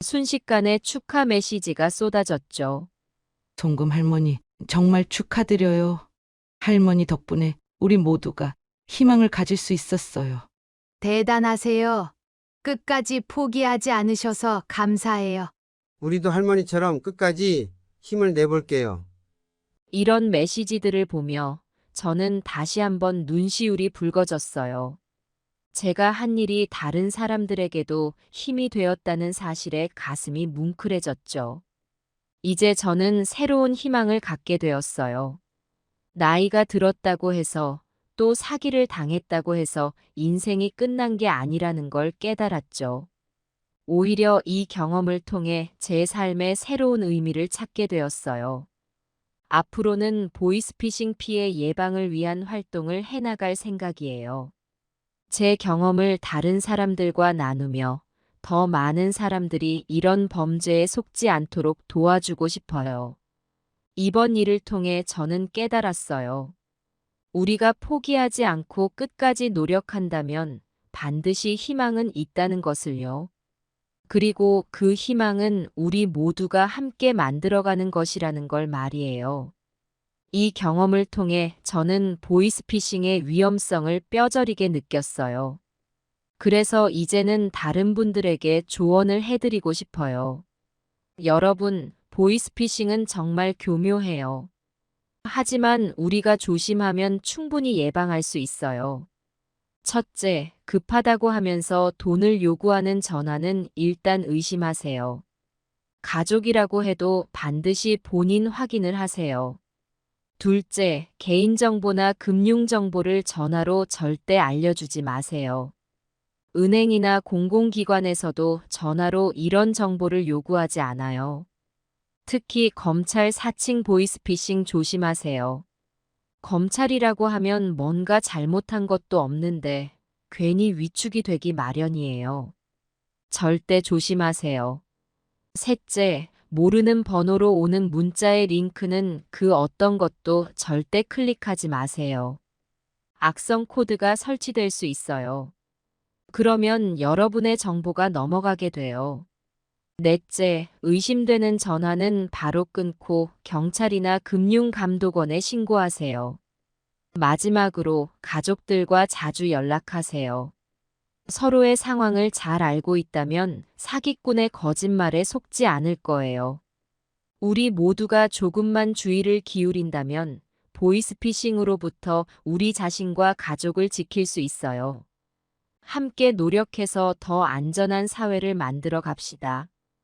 순식간에 축하 메시지가 쏟아졌죠. 송금 할머니, 정말 축하드려요. 할머니 덕분에 우리 모두가 희망을 가질 수 있었어요. 대단하세요. 끝까지 포기하지 않으셔서 감사해요. 우리도 할머니처럼 끝까지 힘을 내볼게요. 이런 메시지들을 보며 저는 다시 한번 눈시울이 붉어졌어요. 제가 한 일이 다른 사람들에게도 힘이 되었다는 사실에 가슴이 뭉클해졌죠. 이제 저는 새로운 희망을 갖게 되었어요. 나이가 들었다고 해서 또 사기를 당했다고 해서 인생이 끝난 게 아니라는 걸 깨달았죠. 오히려 이 경험을 통해 제 삶에 새로운 의미를 찾게 되었어요. 앞으로는 보이스피싱 피해 예방을 위한 활동을 해나갈 생각이에요. 제 경험을 다른 사람들과 나누며 더 많은 사람들이 이런 범죄에 속지 않도록 도와주고 싶어요. 이번 일을 통해 저는 깨달았어요. 우리가 포기하지 않고 끝까지 노력한다면 반드시 희망은 있다는 것을요. 그리고 그 희망은 우리 모두가 함께 만들어가는 것이라는 걸 말이에요. 이 경험을 통해 저는 보이스피싱의 위험성을 뼈저리게 느꼈어요. 그래서 이제는 다른 분들에게 조언을 해드리고 싶어요. 여러분, 보이스피싱은 정말 교묘해요. 하지만 우리가 조심하면 충분히 예방할 수 있어요. 첫째, 급하다고 하면서 돈을 요구하는 전화는 일단 의심하세요. 가족이라고 해도 반드시 본인 확인을 하세요. 둘째, 개인정보나 금융정보를 전화로 절대 알려주지 마세요. 은행이나 공공기관에서도 전화로 이런 정보를 요구하지 않아요. 특히 검찰 사칭 보이스피싱 조심하세요. 검찰이라고 하면 뭔가 잘못한 것도 없는데 괜히 위축이 되기 마련이에요. 절대 조심하세요. 셋째, 모르는 번호로 오는 문자의 링크는 그 어떤 것도 절대 클릭하지 마세요. 악성 코드가 설치될 수 있어요. 그러면 여러분의 정보가 넘어가게 돼요. 넷째, 의심되는 전화는 바로 끊고 경찰이나 금융감독원에 신고하세요. 마지막으로 가족들과 자주 연락하세요. 서로의 상황을 잘 알고 있다면 사기꾼의 거짓말에 속지 않을 거예요. 우리 모두가 조금만 주의를 기울인다면 보이스피싱으로부터 우리 자신과 가족을 지킬 수 있어요. 함께 노력해서 더 안전한 사회를 만들어 갑시다.